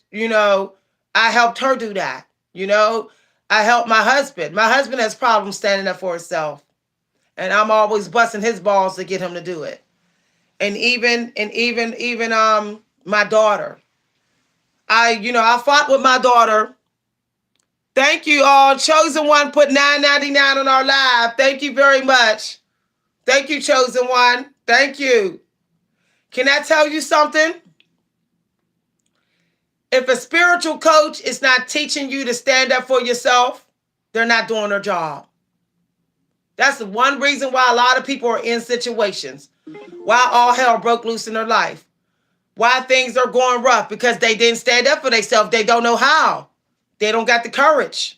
I helped her do that. I helped my husband. My husband has problems standing up for himself. And I'm always busting his balls to get him to do it. And even my daughter. I fought with my daughter. Thank you all. Chosen One put $9.99 on our live. Thank you very much. Thank you, Chosen One. Thank you. Can I tell you something? If a spiritual coach is not teaching you to stand up for yourself, they're not doing their job. That's the one reason why a lot of people are in situations. Why all hell broke loose in their life. Why things are going rough. Because they didn't stand up for themselves. They don't know how. They don't got the courage.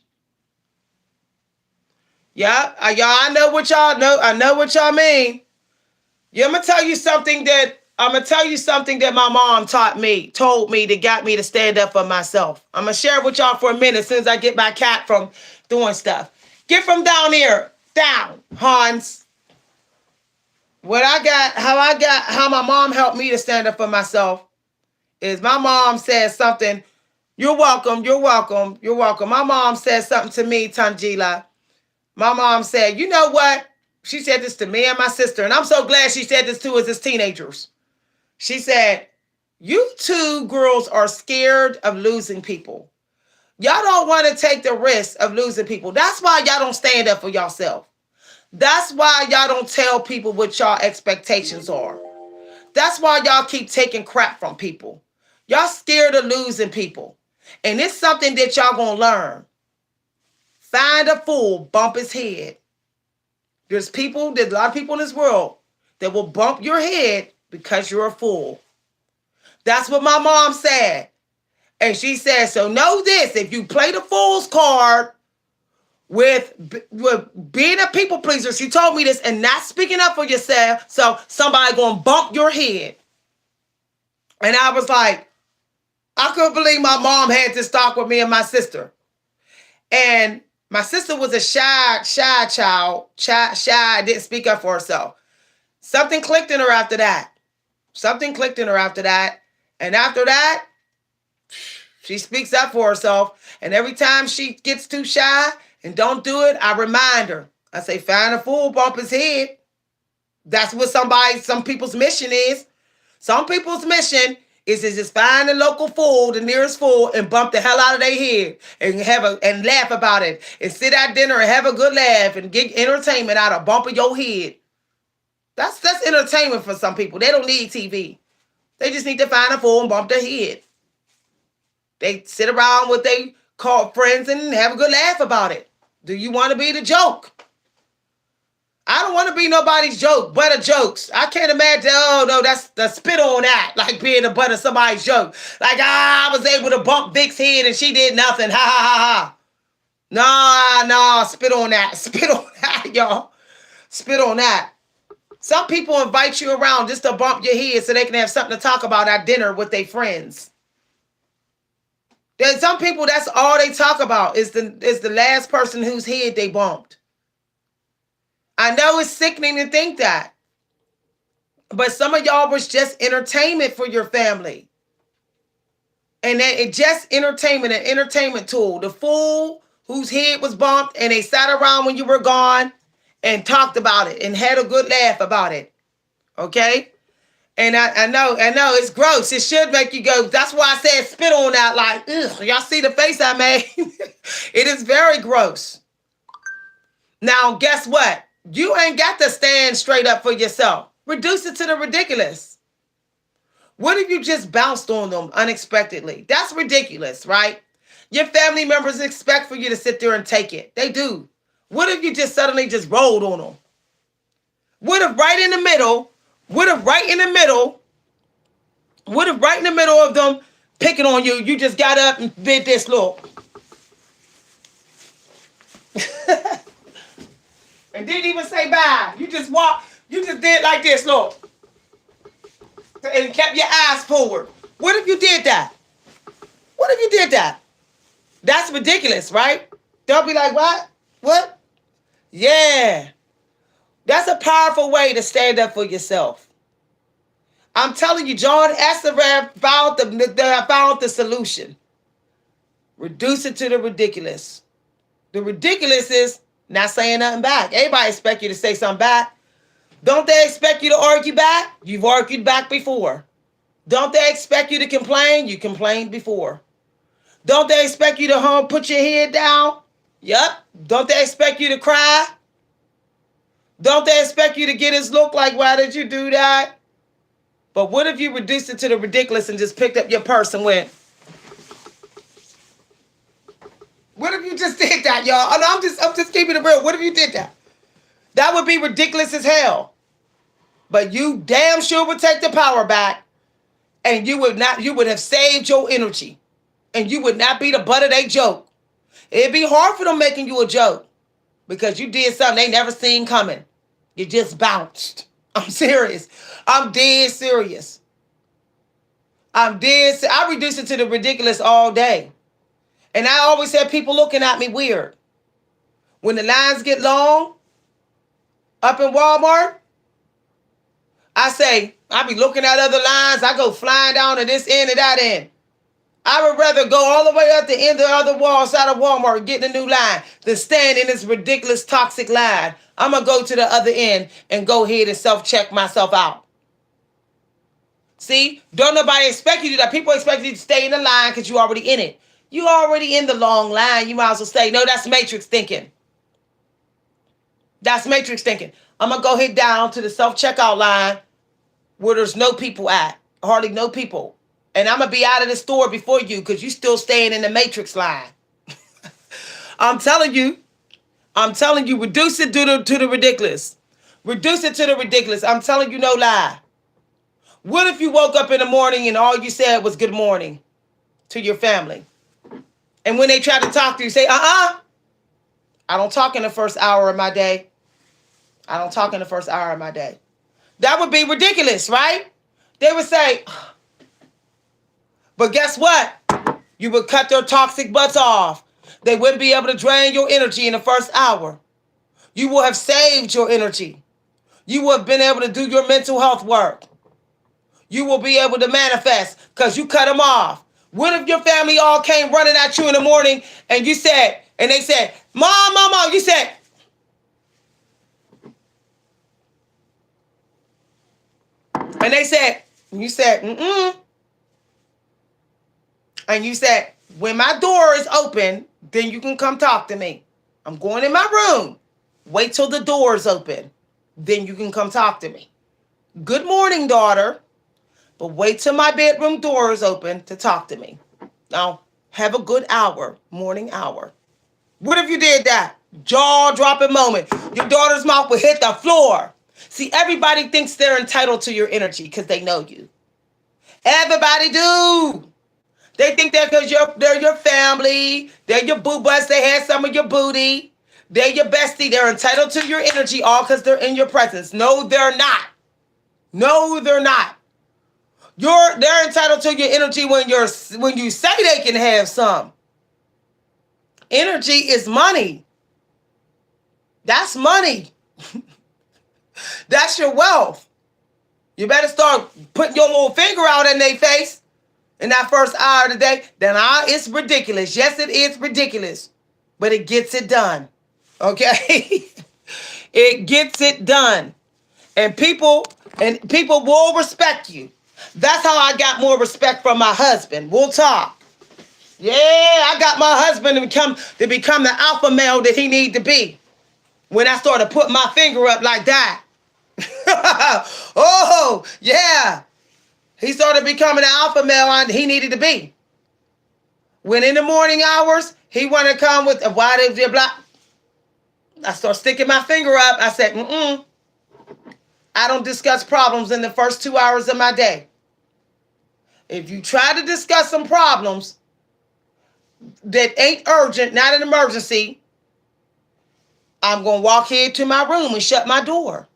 Yeah, y'all, I know what y'all know. I know what y'all mean. Yeah, I'm gonna tell you something that my mom told me that got me to stand up for myself. I'm gonna share it with y'all for a minute as soon as I get my cat from doing stuff. Get from down here, down, Hans. How my mom helped me to stand up for myself is my mom said something. You're welcome, you're welcome, you're welcome. My mom said something to me, Tangela. My mom said, you know what? She said this to me and my sister, and I'm so glad she said this to us as teenagers. She said, you two girls are scared of losing people. Y'all don't want to take the risk of losing people. That's why y'all don't stand up for yourself. That's why y'all don't tell people what y'all expectations are. That's why y'all keep taking crap from people. Y'all scared of losing people. And it's something that y'all gonna learn. Find a fool, bump his head. There's a lot of people in this world that will bump your head because you're a fool. That's what my mom said. And she said, so know this, if you play the fool's card with being a people pleaser, she told me this, and not speaking up for yourself, so somebody gonna bump your head. And I was like, I couldn't believe my mom had this talk with me and my sister. And my sister was a shy child, shy, didn't speak up for herself. Something clicked in her after that. And after that, she speaks up for herself. And every time she gets too shy and don't do it, I remind her. I say, find a fool, bump his head. That's what some people's mission is. Some people's mission is to just find the local fool, the nearest fool, and bump the hell out of their head and laugh about it. And sit at dinner and have a good laugh and get entertainment out of bumping your head. That's entertainment for some people. They don't need TV. They just need to find a fool and bump their head. They sit around with they call friends and have a good laugh about it. Do you want to be the joke? I don't want to be nobody's joke, but a jokes. I can't imagine, oh no, that's the spit on that, like being the butt of somebody's joke. Like, I was able to bump Vic's head and she did nothing. Ha ha ha ha. No, spit on that. Spit on that, y'all. Spit on that. Some people invite you around just to bump your head so they can have something to talk about at dinner with their friends. There's some people that's all they talk about is the last person whose head they bumped. I know it's sickening to think that, but some of y'all was just entertainment for your family. And then it just entertainment, an entertainment tool. The fool whose head was bumped and they sat around when you were gone and talked about it and had a good laugh about it. Okay? And I know, it's gross. It should make you go. That's why I said spit on that. Like, ugh, y'all see the face I made? It is very gross. Now, guess what? You ain't got to stand straight up for yourself. Reduce it to the ridiculous. What if you just bounced on them unexpectedly? That's ridiculous, right? Your family members expect for you to sit there and take it. They do. What if you just suddenly just rolled on them? What if right in the middle, what if right in the middle of them picking on you, you just got up and did this, look. And didn't even say bye. You just walked, you just did like this, look. And kept your eyes forward. What if you did that? What if you did that? That's ridiculous, right? They'll be like, what? What? Yeah. That's a powerful way to stand up for yourself. I'm telling you, John Esseraf found the solution. Reduce it to the ridiculous. The ridiculous is not saying nothing back. Everybody expect you to say something back. Don't they expect you to argue back? You've argued back before. Don't they expect you to complain? You complained before. Don't they expect you to put your head down? Yep. Don't they expect you to cry? Don't they expect you to get his look like, why did you do that? But what if you reduced it to the ridiculous and just picked up your purse and went? What if you just did that, y'all? I'm just keeping it real. What if you did that? That would be ridiculous as hell. But you damn sure would take the power back, and you would have saved your energy. And you would not be the butt of their joke. It'd be hard for them making you a joke because you did something they never seen coming. You just bounced. I'm serious. I'm dead serious. I reduce it to the ridiculous all day. And I always have people looking at me weird. When the lines get long up in Walmart, I be looking at other lines. I go flying down to this end and that end. I would rather go all the way up the end of the other wall side of Walmart getting a new line than stand in this ridiculous toxic line. I'm going to go to the other end and go ahead and self-check myself out. See? Don't nobody expect you to do that. People expect you to stay in the line because you're already in it. You already in the long line. You might as well say, no, that's matrix thinking. That's matrix thinking. I'm going to go head down to the self-checkout line where there's no people at. Hardly no people. And I'm going to be out of the store before you because you still staying in the matrix line. I'm telling you, reduce it to the ridiculous. Reduce it to the ridiculous. I'm telling you, no lie. What if you woke up in the morning and all you said was good morning to your family? And when they try to talk to you, say, I don't talk in the first hour of my day. I don't talk in the first hour of my day. That would be ridiculous, right? They would say, but guess what? You would cut their toxic butts off. They wouldn't be able to drain your energy in the first hour. You will have saved your energy. You will have been able to do your mental health work. You will be able to manifest because you cut them off. What if your family all came running at you in the morning and they said, Mom, you said, and they said, you said, and you said, when my door is open, then you can come talk to me. I'm going in my room. Wait till the door is open. Then you can come talk to me. Good morning, daughter. But wait till my bedroom door is open to talk to me. Now, have a good hour, morning hour. What if you did that? Jaw-dropping moment. Your daughter's mouth will hit the floor. See, everybody thinks they're entitled to your energy because they know you. Everybody do. They think that because they're your family, they're your boo butts, they had some of your booty. They're your bestie. They're entitled to your energy all because they're in your presence. No, they're not. No, they're not. They're entitled to your energy when you say they can have some. Energy is money. That's money. That's your wealth. You better start putting your little finger out in their face in that first hour of the day. Then it's ridiculous. Yes, it is ridiculous. But it gets it done. Okay? It gets it done. And people will respect you. That's how I got more respect from my husband. We'll talk. Yeah, I got my husband to become the alpha male that he need to be. When I started putting my finger up like that. Oh, yeah. He started becoming the alpha male he needed to be. When in the morning hours, he wanted to come with why did you blah. I started sticking my finger up. I said, I don't discuss problems in the first 2 hours of my day. If you try to discuss some problems that ain't urgent, not an emergency, I'm going to walk here to my room and shut my door.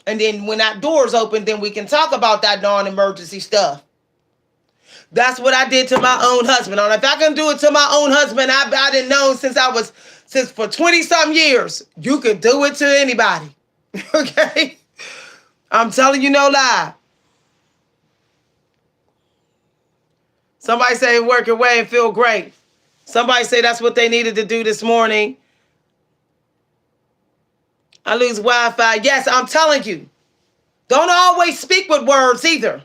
And then when that door's open, then we can talk about that non-emergency stuff. That's what I did to my own husband. And if I can do it to my own husband, I didn't know since for 20-something years, you could do it to anybody. Okay? I'm telling you no lie. Somebody say work away and feel great. Somebody say that's what they needed to do this morning. I lose Wi-Fi. Yes, I'm telling you. Don't always speak with words either.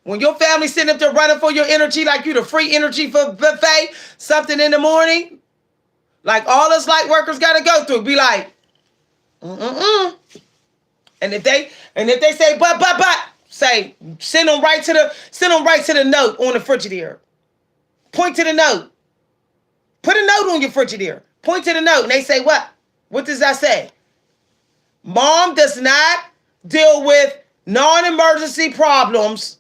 When your family's sitting up there running for your energy like you the free energy for buffet, something in the morning, like all us light workers got to go through, be like, And if they say but, say send them right to the note on the Frigidaire. Point to the note. Put a note on your Frigidaire. Point to the note, and they say what? What does that say? Mom does not deal with non-emergency problems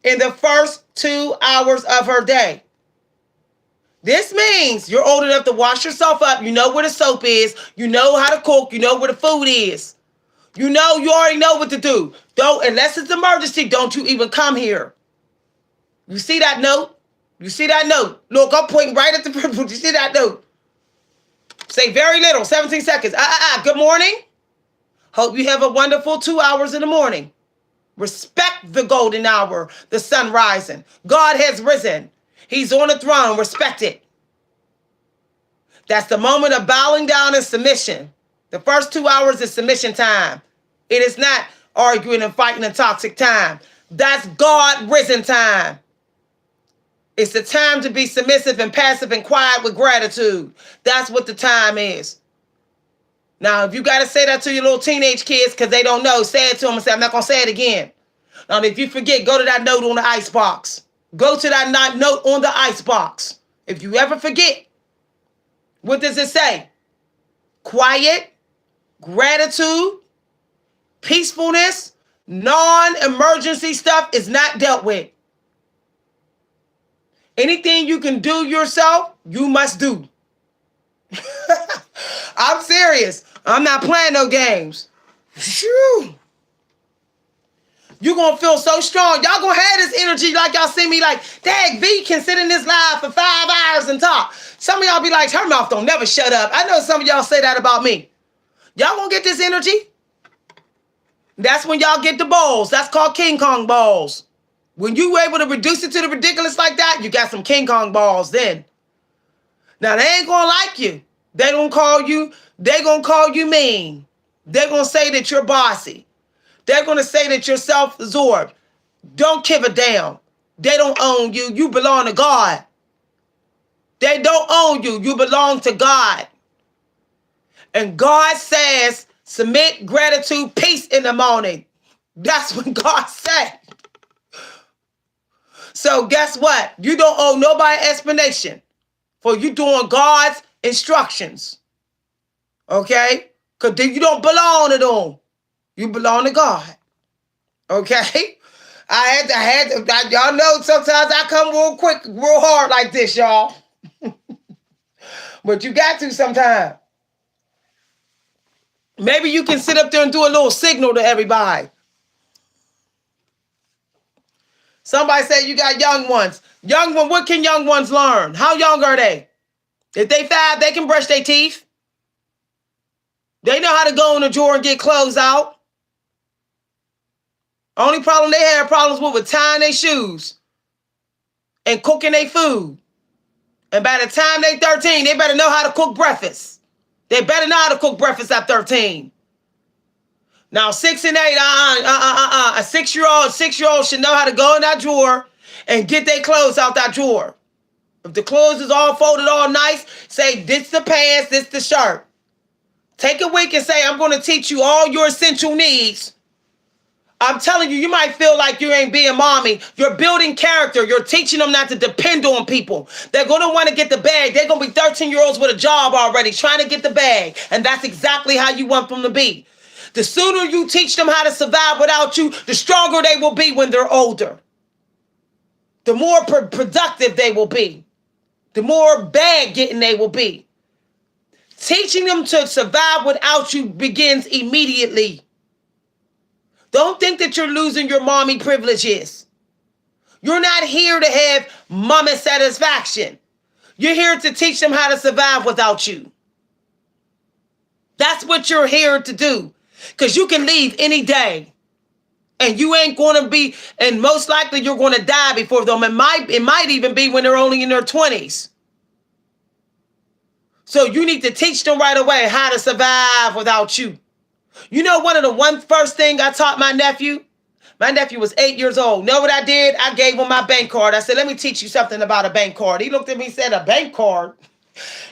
in the first 2 hours of her day. This means you're old enough to wash yourself up. You know where the soap is. You know how to cook. You know where the food is. You already know what to do. Don't, unless it's emergency, don't you even come here. You see that note? You see that note? Look, I'm pointing right at the people. You see that note? Say very little, 17 seconds. Good morning. Hope you have a wonderful 2 hours in the morning. Respect the golden hour, the sun rising. God has risen. He's on the throne. Respect it. That's the moment of bowing down and submission. The first 2 hours is submission time. It is not arguing and fighting and toxic time. That's God risen time. It's the time to be submissive and passive and quiet with gratitude. That's what the time is. Now, if you got to say that to your little teenage kids because they don't know, say it to them and say, I'm not going to say it again. Now, if you forget, go to that note on the icebox. Go to that note on the icebox. If you ever forget, what does it say? Quiet, gratitude, peacefulness, non-emergency stuff is not dealt with. Anything you can do yourself, you must do. I'm serious. I'm not playing no games. Shoo. You're going to feel so strong. Y'all going to have this energy like y'all see me like, dang, V can sit in this live for 5 hours and talk. Some of y'all be like, her mouth don't never shut up. I know some of y'all say that about me. Y'all going to get this energy? That's when y'all get the balls. That's called King Kong balls. When you able to reduce it to the ridiculous like that, you got some King Kong balls then. Now, they ain't going to like you. They going to call you mean. They're going to say that you're bossy. They're going to say that you're self-absorbed. Don't give a damn. They don't own you. You belong to God. They don't own you. You belong to God. And God says, submit, gratitude, peace in the morning. That's what God said. So guess what? You don't owe nobody explanation for you doing God's instructions. Okay? Because you don't belong to them. You belong to God. Okay? Y'all know sometimes I come real quick, real hard like this, y'all. But you got to sometime. Maybe you can sit up there and do a little signal to everybody. Somebody said you got young ones. Young one, what can young ones learn? How young are they? If they 5, they can brush their teeth. They know how to go in the drawer and get clothes out. Only problem they have problems with tying their shoes and cooking their food. And by the time they 13, they better know how to cook breakfast. They better know how to cook breakfast at 13. Now 6 and 8, a 6-year-old should know how to go in that drawer and get their clothes out that drawer. If the clothes is all folded all nice, say this the pants, this the shirt. Take a week and say, I'm going to teach you all your essential needs. I'm telling you, you might feel like you ain't being mommy. You're building character. You're teaching them not to depend on people. They're going to want to get the bag. They're going to be 13-year-olds with a job already trying to get the bag. And that's exactly how you want them to be. The sooner you teach them how to survive without you, the stronger they will be when they're older. The more productive they will be. The more bag getting they will be. Teaching them to survive without you begins immediately. Don't think that you're losing your mommy privileges. You're not here to have mama satisfaction. You're here to teach them how to survive without you. That's what you're here to do. Because you can leave any day. And you ain't going to be, and most likely you're going to die before them. It might even be when they're only in their 20s. So you need to teach them right away how to survive without you. You know, one of the first thing I taught my nephew? My nephew was 8 years old. Know what I did? I gave him my bank card. I said, let me teach you something about a bank card. He looked at me and said, a bank card?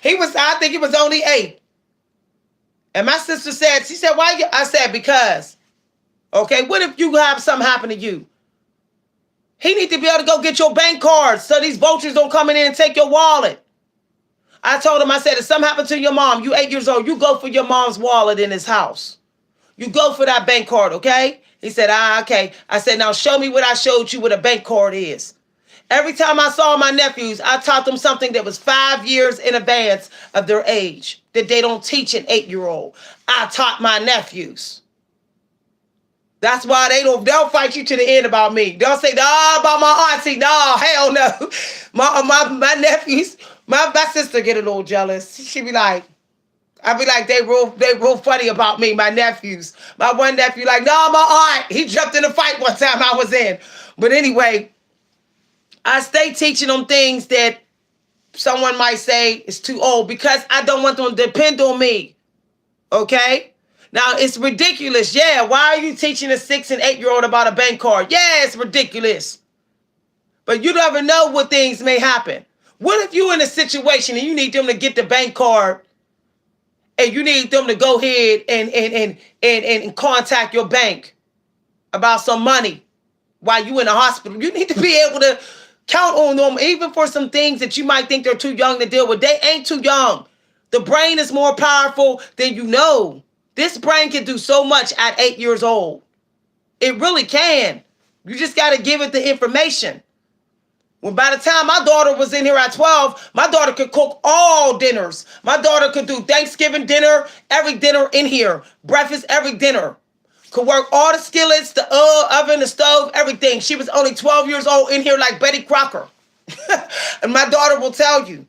I think he was only 8. And my sister said, she said, why? I said, because. Okay, what if you have something happen to you? He need to be able to go get your bank card so these vultures don't come in and take your wallet. I told him, I said, if something happened to your mom, you 8 years old, you go for your mom's wallet in his house. You go for that bank card, okay? He said, okay. I said, now show me what I showed you what a bank card is. Every time I saw my nephews, I taught them something that was 5 years in advance of their age that they don't teach an 8-year-old. I taught my nephews. That's why they'll fight you to the end about me. They'll say, no, about my auntie. No, hell no. My nephews, my sister get a little jealous. She be like, I be like, they real funny about me, my nephews. My one nephew like, no, my aunt. He jumped in a fight one time I was in. But anyway, I stay teaching them things that someone might say is too old because I don't want them to depend on me. Okay? Now, it's ridiculous. Yeah, why are you teaching a 6 and 8-year-old about a bank card? Yeah, it's ridiculous. But you never know what things may happen. What if you're in a situation and you need them to get the bank card and you need them to go ahead and contact your bank about some money while you in the hospital? You need to be able to count on them even for some things that you might think they're too young to deal with. They ain't too young. The brain is more powerful than you know. This brain can do so much at 8 years old. It really can. You just got to give it the information. When by the time my daughter was in here at 12, my daughter could cook all dinners. My daughter could do Thanksgiving dinner, every dinner in here. Breakfast, every dinner. Could work all the skillets, the oven, the stove, everything. She was only 12 years old in here like Betty Crocker. And my daughter will tell you.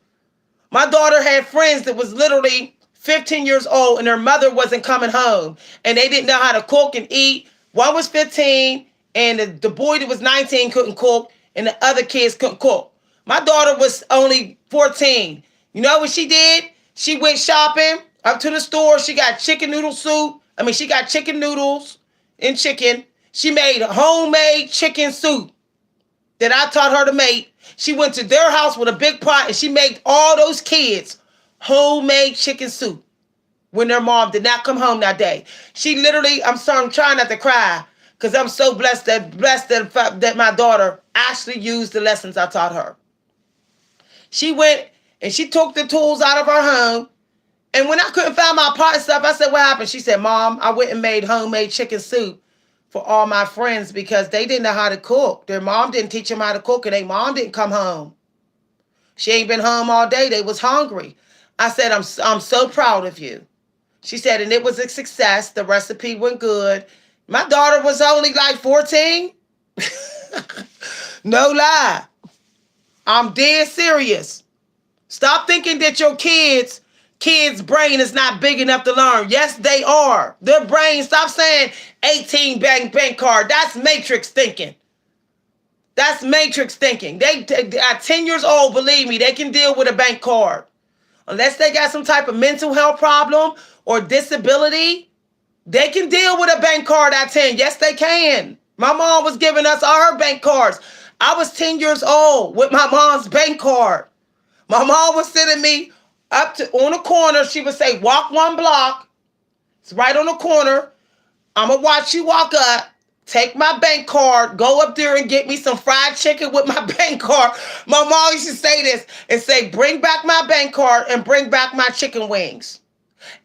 My daughter had friends that was literally 15 years old and her mother wasn't coming home and they didn't know how to cook and eat. One was 15 and the boy that was 19 couldn't cook and the other kids couldn't cook. My daughter was only 14. You know what she did? She went shopping up to the store. She got chicken noodle soup. She got chicken noodles and chicken. She made homemade chicken soup that I taught her to make. She went to their house with a big pot and she made all those kids homemade chicken soup when their mom did not come home that day. She literally, I'm trying not to cry because I'm so blessed that my daughter actually used the lessons I taught her. She went and she took the tools out of her home. And when I couldn't find my pot and stuff, I said, what happened? She said, Mom, I went and made homemade chicken soup for all my friends because they didn't know how to cook. Their mom didn't teach them how to cook and their mom didn't come home. She ain't been home all day. They was hungry. I said, I'm so proud of you. She said, and it was a success. The recipe went good. My daughter was only like 14. No lie. I'm dead serious. Stop thinking that your kids' brain is not big enough to learn. Yes, they are. Their brain, stop saying 18 bank card. That's matrix thinking. That's matrix thinking. They at 10 years old, believe me, they can deal with a bank card. Unless they got some type of mental health problem or disability, they can deal with a bank card at 10. Yes, they can. My mom was giving us all her bank cards. I was 10 years old with my mom's bank card. My mom was sending me up to on a corner. She would say, walk 1 block. It's right on the corner. I'm going to watch you walk up. Take my bank card. Go up there and get me some fried chicken with my bank card. My mom used to say this and say, bring back my bank card and bring back my chicken wings.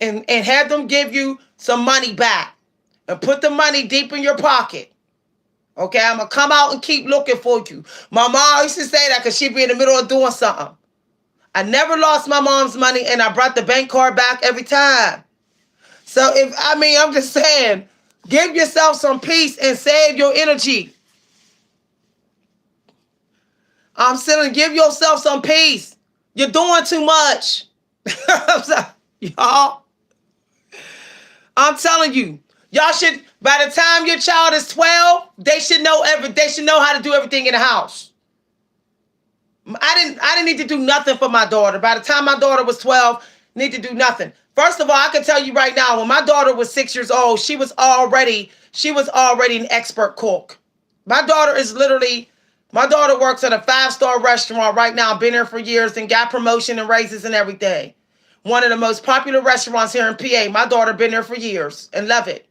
And have them give you some money back. And put the money deep in your pocket. Okay, I'm going to come out and keep looking for you. My mom used to say that because she'd be in the middle of doing something. I never lost my mom's money, and I brought the bank card back every time. So I'm just saying, give yourself some peace and save your energy. I'm saying, give yourself some peace. You're doing too much. Y'all, I'm telling you, y'all should, by the time your child is 12, they should know how to do everything in the house. I didn't need to do nothing for my daughter. By the time my daughter was 12, need to do nothing. First of all, I can tell you right now, when my daughter was 6 years old, she was already an expert cook. My daughter works at a 5-star restaurant right now, been there for years and got promotion and raises and everything. One of the most popular restaurants here in PA. My daughter been there for years and love it.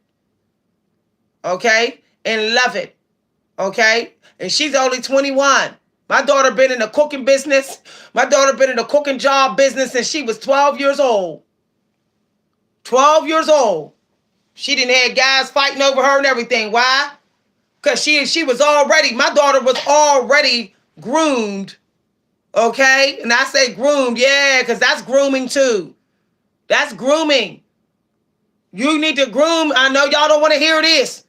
Okay? And love it. Okay? And she's only 21. My daughter been in the cooking business. My daughter been in the cooking job business since she was 12 years old. 12 years old. She didn't have guys fighting over her and everything. Why? Because my daughter was already groomed. Okay? And I say groomed, yeah, because that's grooming too. That's grooming. You need to groom. I know y'all don't want to hear this.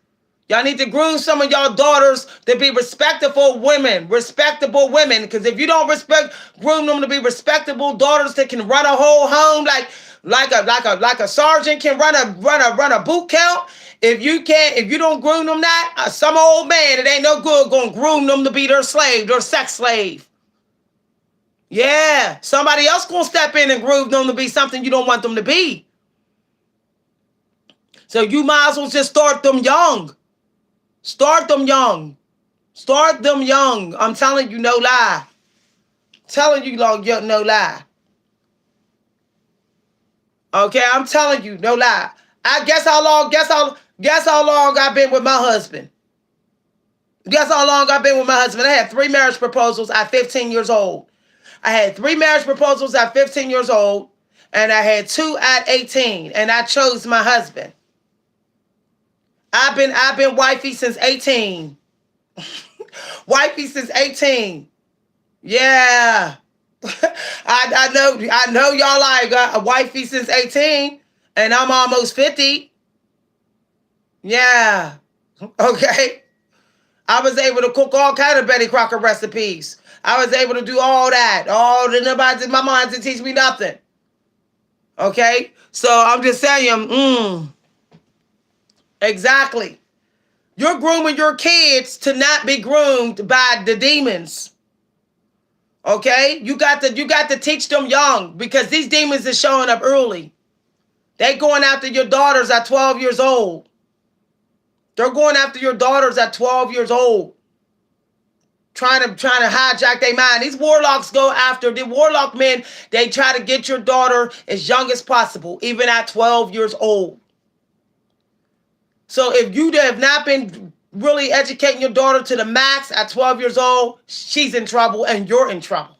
Y'all need to groom some of y'all daughters to be respectable women. Because if you don't groom them to be respectable daughters that can run a whole home like a sergeant can run a boot camp. If you don't groom them some old man that ain't no good gonna groom them to be their slave, their sex slave. Yeah, somebody else gonna step in and groom them to be something you don't want them to be. So you might as well just start them young. Start them young. Start them young. I'm telling you, no lie. Telling you, no lie. Okay, I'm telling you, no lie. Guess how long I've been with my husband. Guess how long I've been with my husband. I had 3 marriage proposals at 15 years old. I had 3 marriage proposals at 15 years old, and I had 2 at 18, and I chose my husband. I've been wifey since 18. Wifey since 18. Yeah. I know y'all like a wifey since 18, and I'm almost 50. Yeah. Okay. I was able to cook all kind of Betty Crocker recipes. I was able to do all that. My mom didn't teach me nothing. Okay? So I'm just saying, exactly. You're grooming your kids to not be groomed by the demons. Okay? You got to teach them young, because these demons are showing up early. They going after your daughters at 12 years old. They're going after your daughters at 12 years old. Trying to hijack their mind. These warlocks go after the warlock men. They try to get your daughter as young as possible, even at 12 years old. So if you have not been really educating your daughter to the max at 12 years old, she's in trouble and you're in trouble.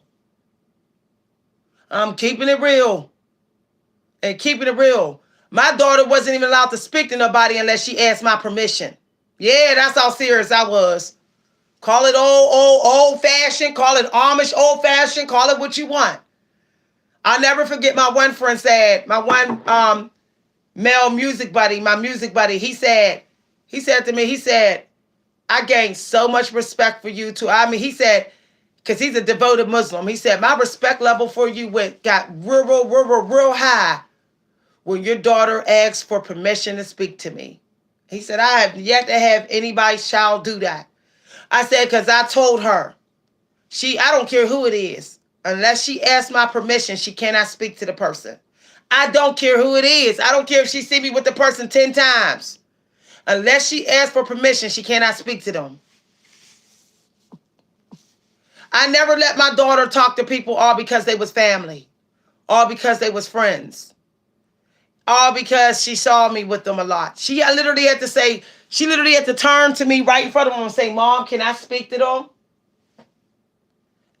I'm keeping it real. And keeping it real. My daughter wasn't even allowed to speak to nobody unless she asked my permission. Yeah, that's how serious I was. Call it old fashioned, call it Amish old fashioned, call it what you want. I'll never forget my one friend said, my one male music buddy, my music buddy, he said to me, he said, I gained so much respect for you too. I mean, he said, because he's a devoted Muslim, he said, my respect level for you got real high when your daughter asked for permission to speak to me. He said, I have yet to have anybody's child do that. I said, because I told her, I don't care who it is, unless she asks my permission, she cannot speak to the person. I don't care who it is. I don't care if she see me with the person 10 times. Unless she asks for permission, she cannot speak to them. I never let my daughter talk to people all because they was family, all because they was friends, all because she saw me with them a lot. She literally had to turn to me right in front of them and say, Mom, can I speak to them?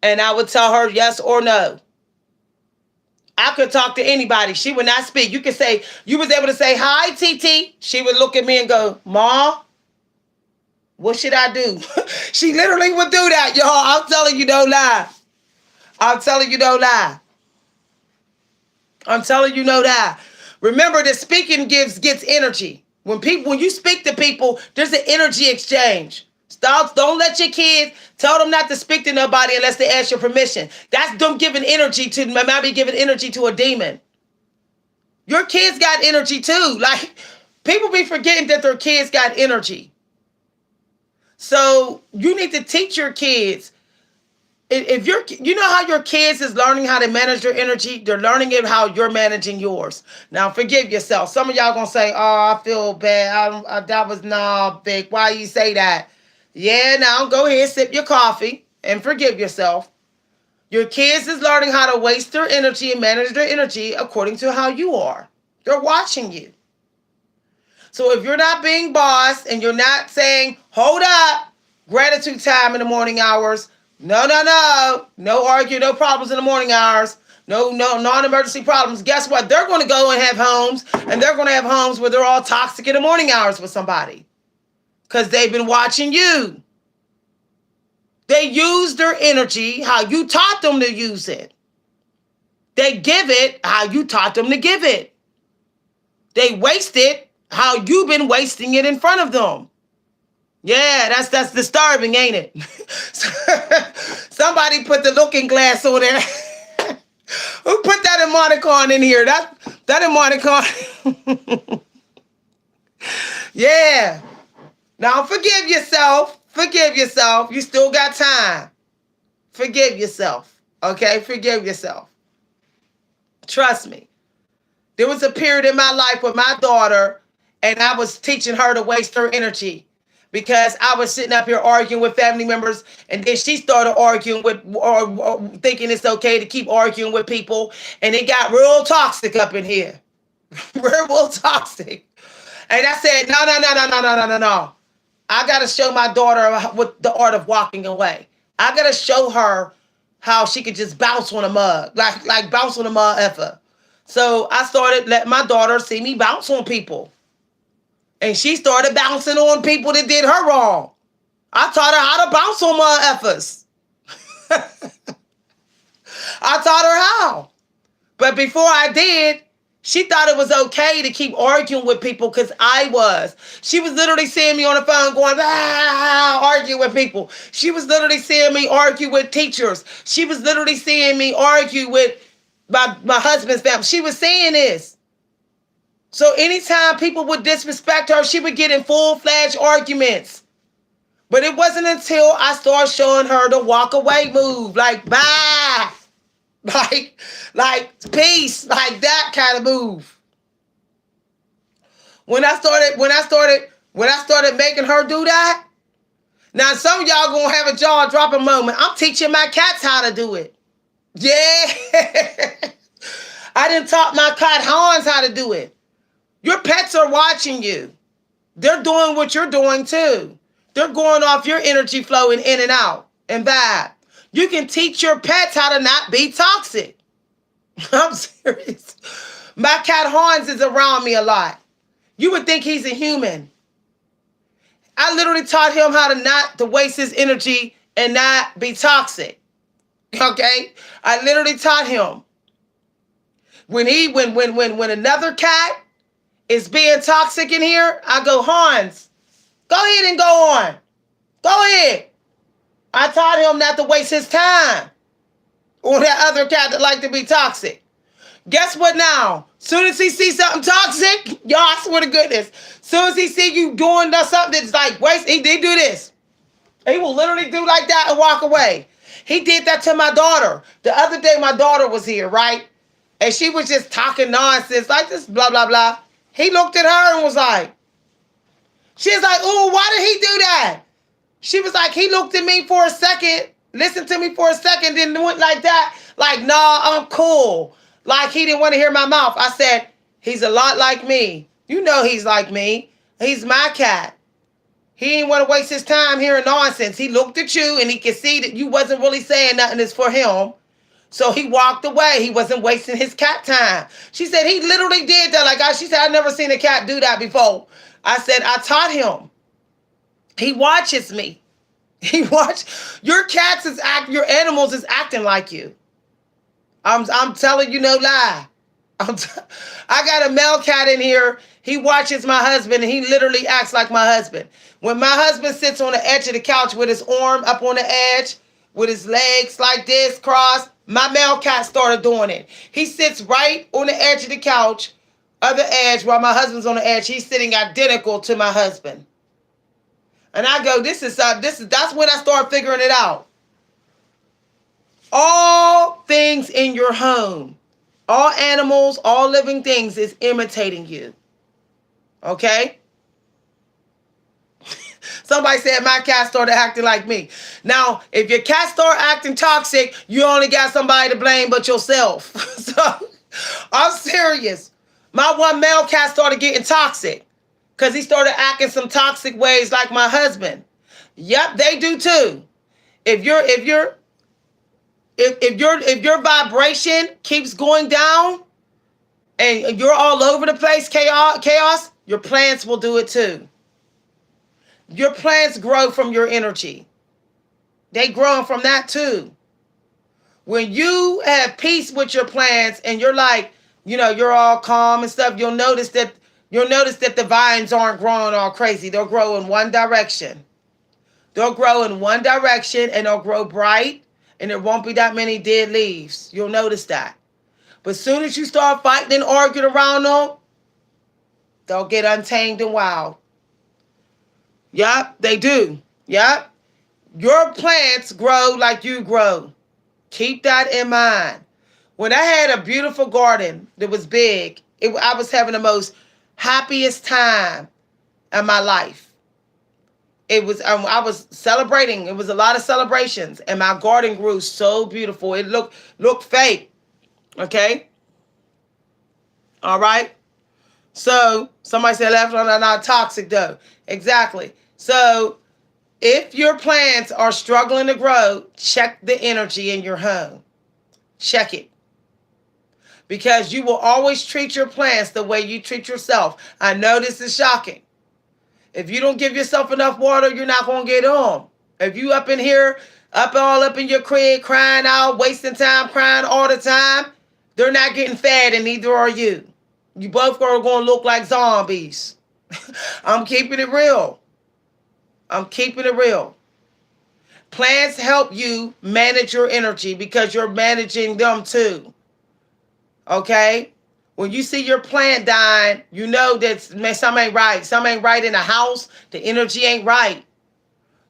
And I would tell her yes or no. I could talk to anybody. She would not speak. You was able to say, hi, TT. She would look at me and go, Ma, what should I do? She literally would do that, y'all. I'm telling you, no lie. I'm telling you, no lie. I'm telling you, no lie. Remember that speaking gets energy. When you speak to people, there's an energy exchange. Don't let your kids tell them not to speak to nobody unless they ask your permission. That's them giving energy to, might be giving energy to a demon. Your kids got energy too. Like, people be forgetting that their kids got energy. So you need to teach your kids. If you know how your kids is learning how to manage their energy, they're learning it how you're managing yours. Now, forgive yourself. Some of y'all gonna say, "Oh, I feel bad. That was nah, big. Why you say that?" Yeah, now go ahead, sip your coffee, and forgive yourself. Your kids is learning how to waste their energy and manage their energy according to how you are. They're watching you. So if you're not being boss and you're not saying, hold up, gratitude time in the morning hours, no arguing, no problems in the morning hours, no non-emergency problems, guess what? They're going to go and have homes, and they're going to have homes where they're all toxic in the morning hours with somebody because they've been watching you. They use their energy how you taught them to use it. They give it how you taught them to give it. They waste it how you've been wasting it in front of them. Yeah, that's disturbing, ain't it? Somebody put the looking glass on there. Who put that emoticon in here? That emoticon. Yeah. Now forgive yourself. Forgive yourself. You still got time. Forgive yourself. Okay? Forgive yourself. Trust me. There was a period in my life with my daughter, and I was teaching her to waste her energy because I was sitting up here arguing with family members, and then she started arguing with, or thinking it's okay to keep arguing with people, and it got real toxic up in here. Real toxic. And I said, no. I got to show my daughter what the art of walking away. I got to show her how she could just bounce on a mug, like bounce on a mug effer. So I started letting my daughter see me bounce on people. And she started bouncing on people that did her wrong. I taught her how to bounce on mud effers. I taught her how. But before I did, she thought it was okay to keep arguing with people because I was. She was literally seeing me on the phone going, argue with people. She was literally seeing me argue with teachers. She was literally seeing me argue with my husband's family. She was saying this. So anytime people would disrespect her, she would get in full-fledged arguments. But it wasn't until I started showing her the walk away move, like bye. Like peace, like that kind of move. When I started making her do that, now some of y'all gonna have a jaw dropping moment. I'm teaching my cats how to do it. Yeah. I done taught my cat Hans how to do it. Your pets are watching you. They're doing what you're doing too. They're going off your energy flowing in and out and vibe. You can teach your pets how to not be toxic. I'm serious. My cat Hans is around me a lot. You would think he's a human. I literally taught him how to not to waste his energy and not be toxic. Okay? I literally taught him. When another cat is being toxic in here, I go, Hans, go ahead and go on. Go ahead. I taught him not to waste his time on that other cat that like to be toxic. Guess what now? Soon as he sees something toxic, y'all, I swear to goodness, soon as he see you doing something that's like waste, he did do this. He will literally do like that and walk away. He did that to my daughter. The other day my daughter was here, right? And she was just talking nonsense, like this blah, blah, blah. He looked at her and was like, she was like, ooh, why did he do that? She was like, he looked at me for a second, listened to me for a second, then went like that. Like, nah, I'm cool. Like, he didn't want to hear my mouth. I said, he's a lot like me. You know he's like me. He's my cat. He didn't want to waste his time hearing nonsense. He looked at you and he could see that you wasn't really saying nothing that's for him. So he walked away. He wasn't wasting his cat time. She said he literally did that. Like, she said, I've never seen a cat do that before. I said, I taught him. He watches me. Your cats your animals is acting like you. I'm telling you no lie. I got a male cat in here. He watches my husband and he literally acts like my husband. When my husband sits on the edge of the couch with his arm up on the edge, with his legs like this crossed, my male cat started doing it. He sits right on the edge of the couch, other edge, while my husband's on the edge. He's sitting identical to my husband. And I go, that's when I start figuring it out. All things in your home, all animals, all living things is imitating you. Okay? Somebody said my cat started acting like me. Now, if your cat start acting toxic, you only got somebody to blame but yourself. So, I'm serious. My one male cat started getting toxic because he started acting some toxic ways like my husband. Yep, they do too. If your vibration keeps going down and you're all over the place, chaos, your plants will do it too. Your plants grow from your energy. They grow from that too. When you have peace with your plants and you're like, you're all calm and stuff, you'll notice that the vines aren't growing all crazy. They'll grow in one direction. They'll grow in one direction and they'll grow bright and there won't be that many dead leaves. You'll notice that. But as soon as you start fighting and arguing around them, they'll get untamed and wild. Yup, they do. Yup. Your plants grow like you grow. Keep that in mind. When I had a beautiful garden that was big, I was having the most happiest time in my life. It was I was celebrating. It was a lot of celebrations, and my garden grew so beautiful. It looked fake. Okay. All right. So somebody said left on not toxic though. Exactly. So if your plants are struggling to grow, check the energy in your home. Check it. Because you will always treat your plants the way you treat yourself. I know this is shocking. If you don't give yourself enough water, you're not going to get on. If you up in here, all up in your crib, crying out, wasting time, crying all the time, they're not getting fed and neither are you. You both are going to look like zombies. I'm keeping it real. I'm keeping it real. Plants help you manage your energy because you're managing them too. Okay? When you see your plant dying, you know that something ain't right. Something ain't right in the house. The energy ain't right.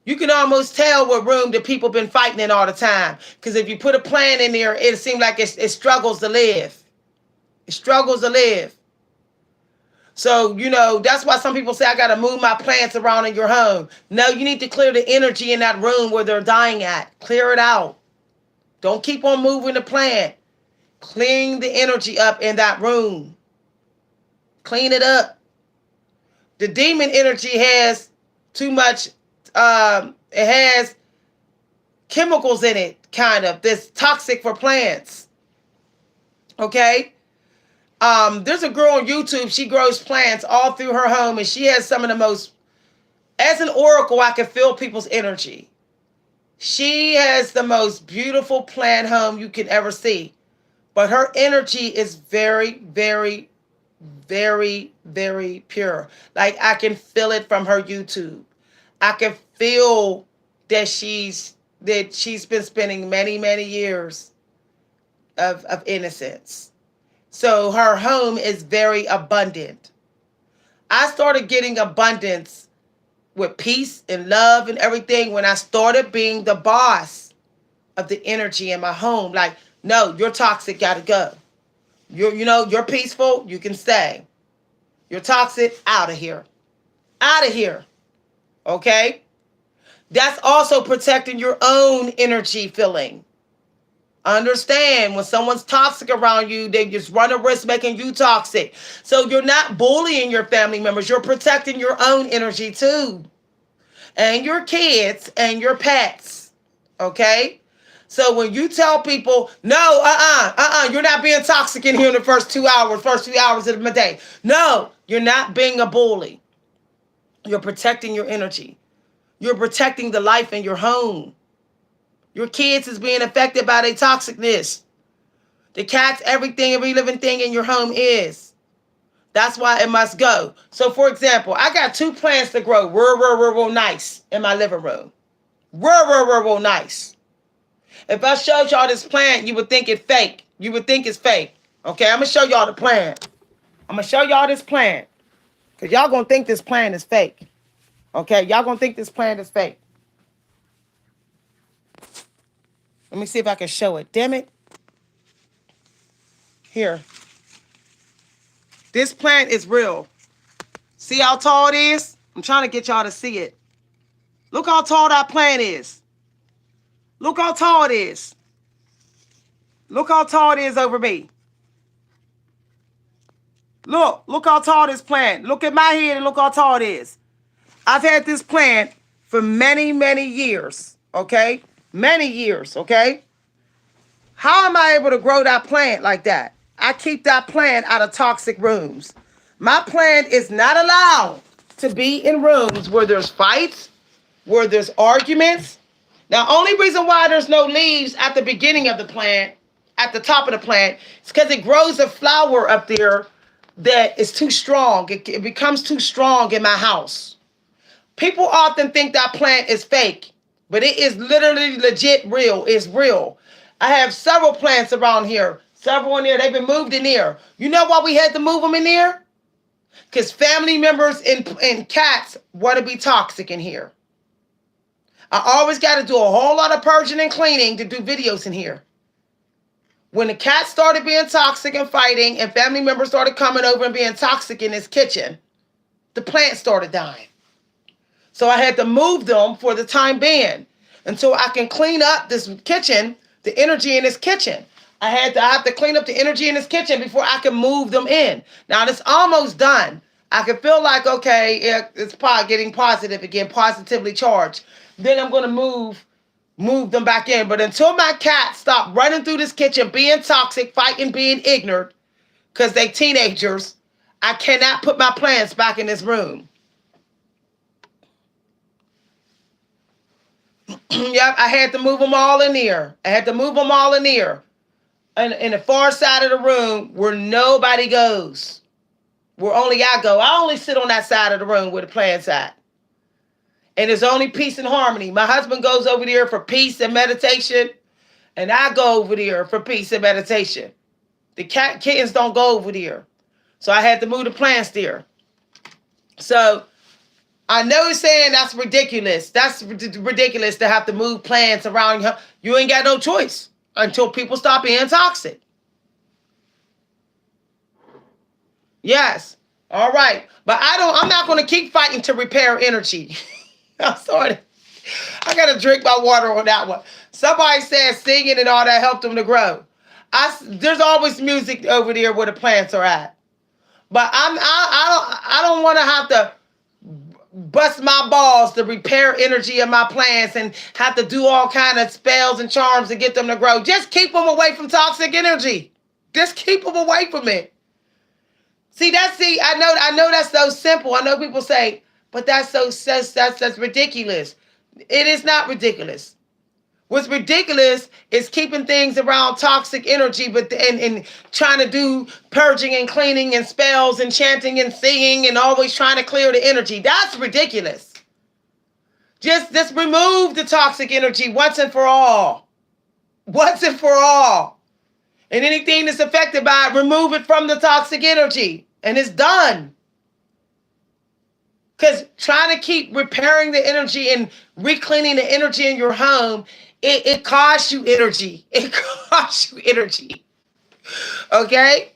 You can almost tell what room the people been fighting in all the time. Because if you put a plant in there, it seems like it struggles to live. It struggles to live. So, that's why some people say, I got to move my plants around in your home. No, you need to clear the energy in that room where they're dying at. Clear it out. Don't keep on moving the plant. Clean the energy up in that room. Clean it up. The demon energy has too much, it has chemicals in it, kind of, that's toxic for plants. Okay? There's a girl on YouTube, she grows plants all through her home, and she has some of the most, as an oracle, I can feel people's energy. She has the most beautiful plant home you can ever see. but her energy is very, very, very, very pure. Like I can feel it from her YouTube. I can feel that she's been spending many, many years of innocence. So her home is very abundant. I started getting abundance with peace and love and everything when I started being the boss of the energy in my home. Like, no, you're toxic, gotta go. You're peaceful, you can stay. You're toxic, out of here. Out of here. Okay? That's also protecting your own energy feeling. Understand when someone's toxic around you, they just run a risk making you toxic. So you're not bullying your family members, you're protecting your own energy too. And your kids and your pets. Okay? So when you tell people, no, you're not being toxic in here in the first 2 hours of the day. No, you're not being a bully. You're protecting your energy. You're protecting the life in your home. Your kids is being affected by their toxicness. The cats, everything, every living thing in your home is. That's why it must go. So, for example, I got 2 plants to grow real nice in my living room. Real nice. If I showed y'all this plant, you would think it's fake. You would think it's fake. Okay, I'm going to show y'all the plant. I'm going to show y'all this plant. Because y'all going to think this plant is fake. Okay, y'all going to think this plant is fake. Let me see if I can show it. Damn it. Here. This plant is real. See how tall it is? I'm trying to get y'all to see it. Look how tall that plant is. Look how tall it is. Look how tall it is over me. Look how tall this plant. Look at my head and look how tall it is. I've had this plant for many, many years. Okay? Many years. Okay? How am I able to grow that plant like that? I keep that plant out of toxic rooms. My plant is not allowed to be in rooms where there's fights, where there's arguments. Now, only reason why there's no leaves at the beginning of the plant, at the top of the plant, is because it grows a flower up there that is too strong. It becomes too strong in my house. People often think that plant is fake, but it is literally legit real. It's real. I have several plants around here. Several in there. They've been moved in there. You know why we had to move them in there? Because family members and cats want to be toxic in here. I always got to do a whole lot of purging and cleaning to do videos in here. When the cat started being toxic and fighting and family members started coming over and being toxic in this kitchen, the plant started dying. So I had to move them for the time being until I can clean up this kitchen, the energy in this kitchen. I have to clean up the energy in this kitchen before I can move them in. Now it's almost done. I can feel like, okay, it's getting positive again, positively charged. Then I'm going to move them back in. But until my cats stop running through this kitchen, being toxic, fighting, being ignorant, because they teenagers, I cannot put my plants back in this room. Yep, I had to move them all in here. And in the far side of the room where nobody goes. Where only I go. I only sit on that side of the room where the plants at. And there's only peace and harmony. My husband goes over there for peace and meditation. And I go over there for peace and meditation. The kittens don't go over there. So I had to move the plants there. So I know you're saying that's ridiculous. That's ridiculous to have to move plants around. You ain't got no choice until people stop being toxic. Yes. All right. But I'm not going to keep fighting to repair energy. I'm sorry. I got to drink my water on that one. Somebody said singing and all that helped them to grow. There's always music over there where the plants are at. But I don't want to have to bust my balls to repair energy in my plants and have to do all kind of spells and charms to get them to grow. Just keep them away from toxic energy. Just keep them away from it. I know that's so simple. I know people say, but that's ridiculous. It is not ridiculous. What's ridiculous is keeping things around toxic energy, but and trying to do purging and cleaning and spells and chanting and singing and always trying to clear the energy. That's ridiculous. Just remove the toxic energy once and for all. Once and for all. And anything that's affected by it, remove it from the toxic energy. And it's done. Because trying to keep repairing the energy and recleaning the energy in your home, it costs you energy. It costs you energy. Okay?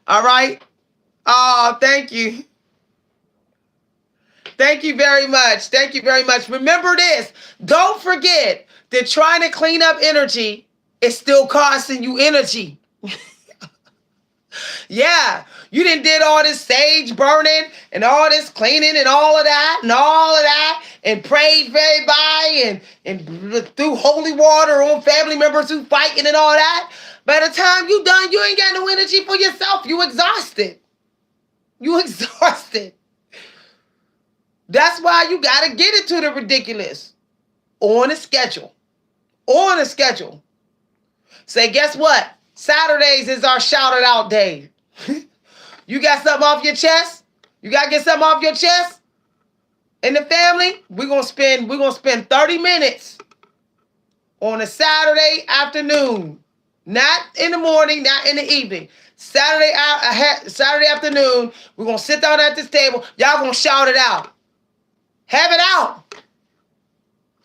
All right? Oh, thank you. Thank you very much. Thank you very much. Remember this. Don't forget that trying to clean up energy is still costing you energy. Yeah, you did all this sage burning and all this cleaning and all of that and prayed for everybody and threw holy water on family members who fighting and all that. By the time you done, you ain't got no energy for yourself. You exhausted. You exhausted. That's why you got to get it to the ridiculous on a schedule. On a schedule. Say, guess what? Saturdays is our shout it out day. You got something off your chest? You got to get something off your chest? In the family, we're going to spend 30 minutes on a Saturday afternoon. Not in the morning, not in the evening. Saturday afternoon, we're going to sit down at this table. Y'all going to shout it out. Have it out.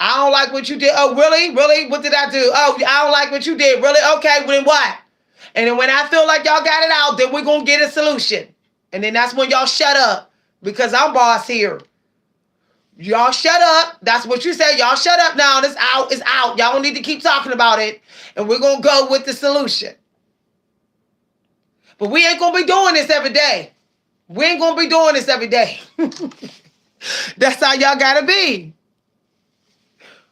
I don't like what you did. Oh, really? Really? What did I do? Oh, I don't like what you did. Really? Okay, well, then what? And then when I feel like y'all got it out, then we're going to get a solution. And then that's when y'all shut up because I'm boss here. Y'all shut up. That's what you say. Y'all shut up now. It's out. It's out. Y'all don't need to keep talking about it. And we're going to go with the solution. But we ain't going to be doing this every day. We ain't going to be doing this every day. That's how y'all got to be.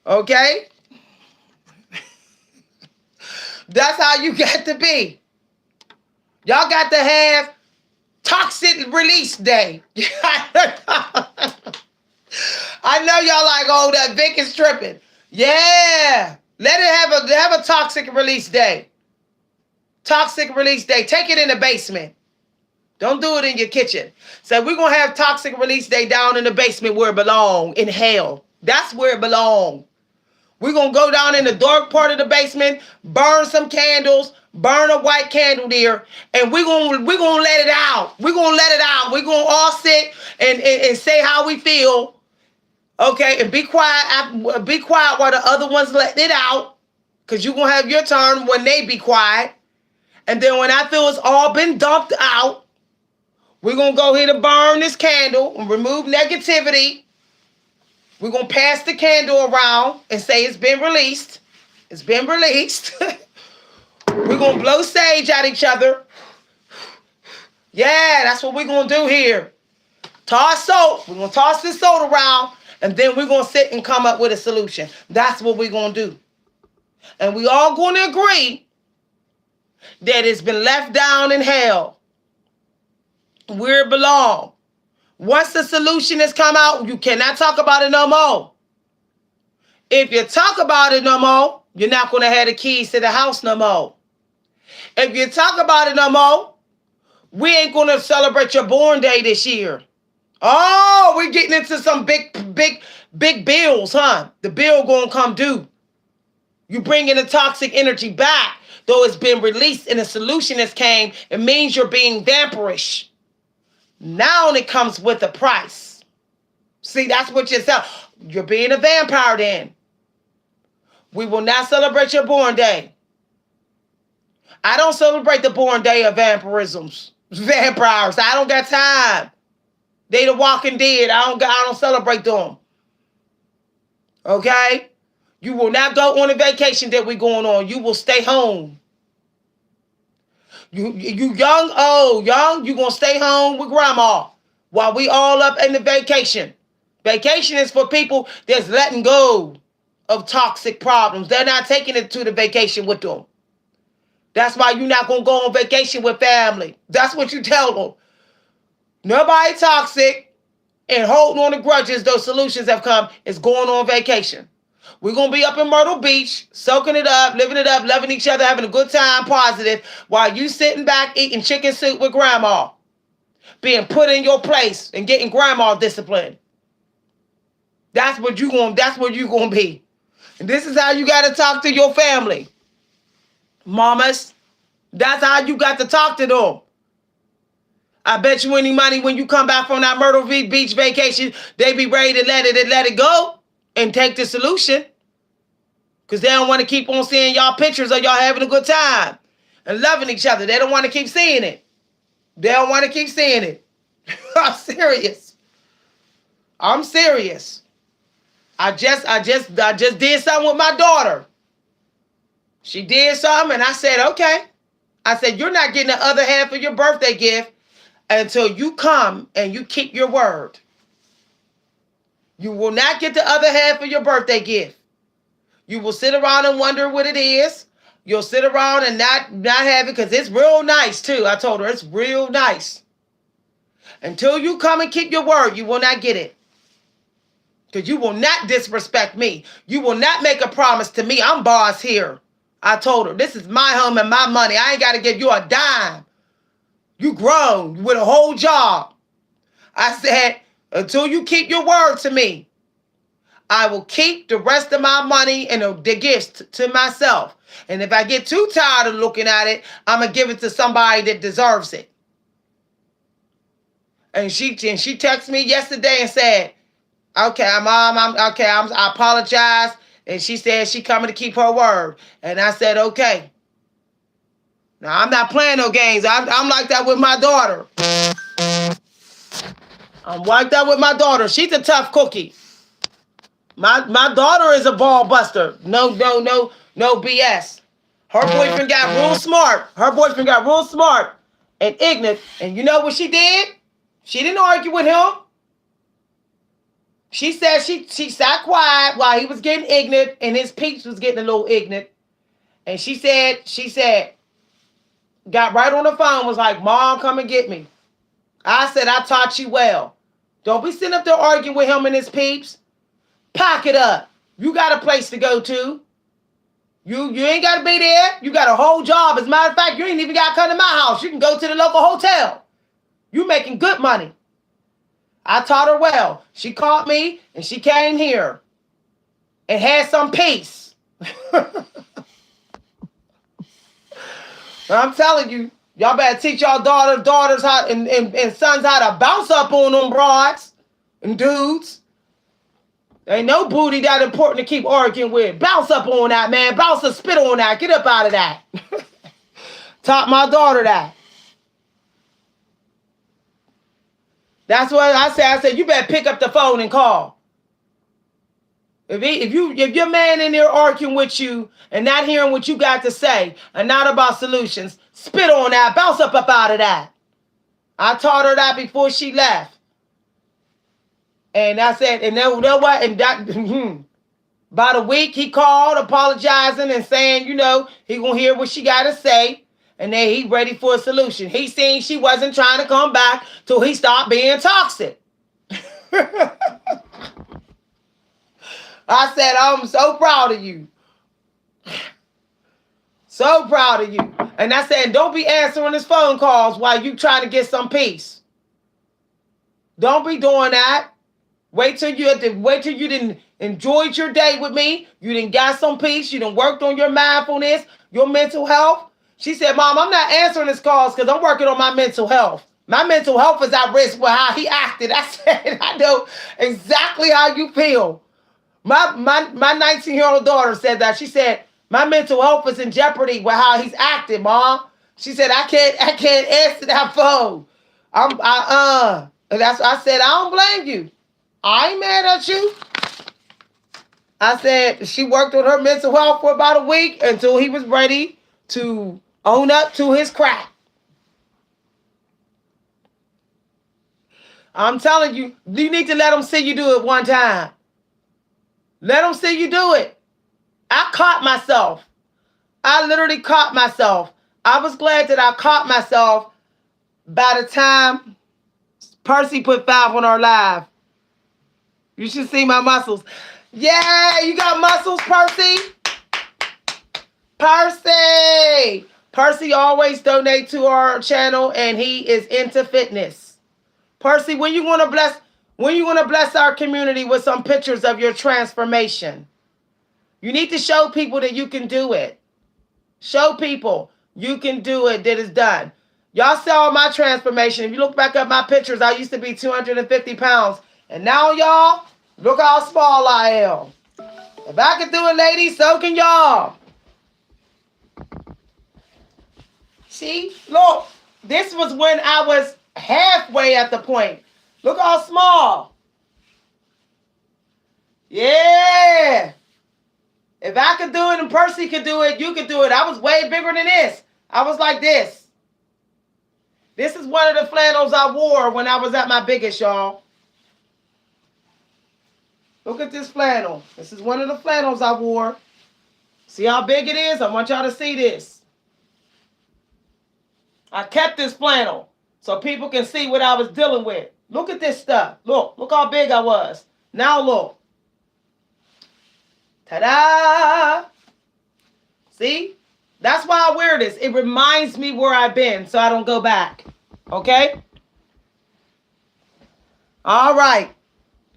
Okay? That's how you got to be. Y'all got to have toxic release day. I know y'all like, oh, that Vic is tripping. Yeah. Let it have a toxic release day. Toxic release day. Take it in the basement. Don't do it in your kitchen. So we're going to have toxic release day down in the basement where it belongs, in hell. That's where it belongs. We're going to go down in the dark part of the basement, burn some candles, burn a white candle there, and we're going to let it out. We're going to let it out. We're going to all sit and say how we feel. Okay, and be quiet. Be quiet while the other ones letting it out, because you're going to have your turn when they be quiet. And then when I feel it's all been dumped out, we're going to go ahead and burn this candle and remove negativity. We're going to pass the candle around and say it's been released. It's been released. We're going to blow sage at each other. Yeah, that's what we're going to do here. Toss soap. We're going to toss this soap around, and then we're going to sit and come up with a solution. That's what we're going to do. And we all going to agree that it's been left down in hell where it belongs. Once the solution has come out, you cannot talk about it no more. If you talk about it no more, you're not going to have the keys to the house no more. If you talk about it no more, we ain't going to celebrate your born day this year. Oh, we're getting into some big bills, huh? The bill going to come due. You bringing the toxic energy back. Though it's been released and a solution has came, it means you're being vampirish. Now it comes with a price. See, that's what you're being a vampire then. We will not celebrate your born day. I don't celebrate the born day of vampirisms. Vampires. I don't got time. They the walking dead. I don't celebrate them. Okay? You will not go on a vacation that we're going on. You will stay home. You young, you going to stay home with grandma while we all up in the vacation. Vacation is for people that's letting go of toxic problems. They're not taking it to the vacation with them. That's why you're not going to go on vacation with family. That's what you tell them. Nobody toxic. and holding on to grudges, those solutions have come, is going on vacation. We're going to be up in Myrtle Beach, soaking it up, living it up, loving each other, having a good time, positive, while you sitting back eating chicken soup with grandma, being put in your place and getting grandma disciplined. That's what you going to be. And this is how you got to talk to your family. Mamas, that's how you got to talk to them. I bet you any money when you come back from that Myrtle Beach vacation, they be ready to let it go and take the solution. Because they don't want to keep on seeing y'all pictures of y'all having a good time and loving each other. They don't want to keep seeing it. They don't want to keep seeing it. I'm serious. I'm serious. I just did something with my daughter. She did something and I said, okay. I said, you're not getting the other half of your birthday gift until you come and you keep your word. You will not get the other half of your birthday gift. You will sit around and wonder what it is. You'll sit around and not have it because it's real nice too. I told her it's real nice. Until you come and keep your word, you will not get it. Because you will not disrespect me. You will not make a promise to me. I'm boss here. I told her, this is my home and my money. I ain't got to give you a dime. You grown with a whole job. I said, until you keep your word to me, I will keep the rest of my money and the gifts to myself. And if I get too tired of looking at it, I'm going to give it to somebody that deserves it. And she texted me yesterday and said, okay, Mom, I apologize. And she said she coming to keep her word. And I said, okay. Now, I'm not playing no games. I'm like that with my daughter. I'm like that with my daughter. She's a tough cookie. My daughter is a ball buster. No BS. Her boyfriend got real smart. And ignorant. And you know what she did? She didn't argue with him. She said she sat quiet while he was getting ignorant and his peeps was getting a little ignorant. And she said, got right on the phone, was like, Mom, come and get me. I said, I taught you well. Don't be sitting up there arguing with him and his peeps. Pack it up. You got a place to go to. You ain't got to be there. You got a whole job. As a matter of fact, you ain't even got to come to my house. You can go to the local hotel. You making good money. I taught her well. She called me and she came here and had some peace. I'm telling you, y'all better teach y'all daughters how and sons how to bounce up on them broads and dudes. Ain't no booty that important to keep arguing with. Bounce up on that, man. Bounce and spit on that. Get up out of that. Taught my daughter that. That's what I said. I said, you better pick up the phone and call. If your man in there arguing with you and not hearing what you got to say and not about solutions, spit on that. Bounce up out of that. I taught her that before she left. And I said, and you know what? And that, about a week, he called apologizing and saying, he gonna hear what she got to say. And then he ready for a solution. He seen she wasn't trying to come back till he stopped being toxic. I said, I'm so proud of you. So proud of you. And I said, don't be answering his phone calls while you trying to get some peace. Don't be doing that. Wait till you didn't enjoyed your day with me. You didn't got some peace. You done worked on your mindfulness, your mental health. She said, Mom, I'm not answering his calls because I'm working on my mental health. My mental health is at risk with how he acted. I said, I know exactly how you feel. My 19-year-old daughter said that. She said, my mental health is in jeopardy with how he's acting, Mom. She said, I can't answer that phone. And I said, I don't blame you. I ain't mad at you. I said she worked on her mental health for about a week until he was ready to own up to his crap. I'm telling you, you need to let him see you do it one time. Let him see you do it. I caught myself. I literally caught myself. I was glad that I caught myself by the time Percy put 5 on our live. You should see my muscles. Yeah, you got muscles, Percy. Percy. Percy always donate to our channel, and he is into fitness. Percy, when you want to bless our community with some pictures of your transformation? You need to show people that you can do it. Show people you can do it, that it's done. Y'all saw my transformation. If you look back at my pictures, I used to be 250 pounds. And now, y'all, look how small I am. If I can do it, ladies, so can y'all. See? Look, this was when I was halfway at the point. Look how small. Yeah. If I could do it and Percy could do it, you could do it. I was way bigger than this. I was like this. This is one of the flannels I wore when I was at my biggest, y'all. Look at this flannel. This is one of the flannels I wore. See how big it is? I want y'all to see this. I kept this flannel so people can see what I was dealing with. Look at this stuff. Look how big I was. Now look. Ta-da! See? That's why I wear this. It reminds me where I've been so I don't go back. Okay? All right.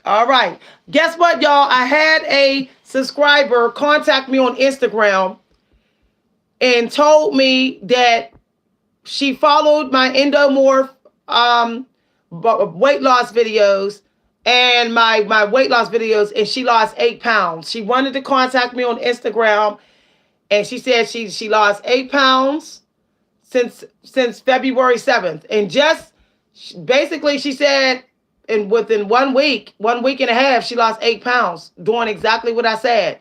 All right. Guess what, y'all? I had a subscriber contact me on Instagram and told me that she followed my endomorph weight loss videos and my weight loss videos, and she lost 8 pounds. She wanted to contact me on Instagram, and she said she lost 8 pounds since February 7th. And just basically she said within 1 week and a half, she lost 8 pounds, doing exactly what I said.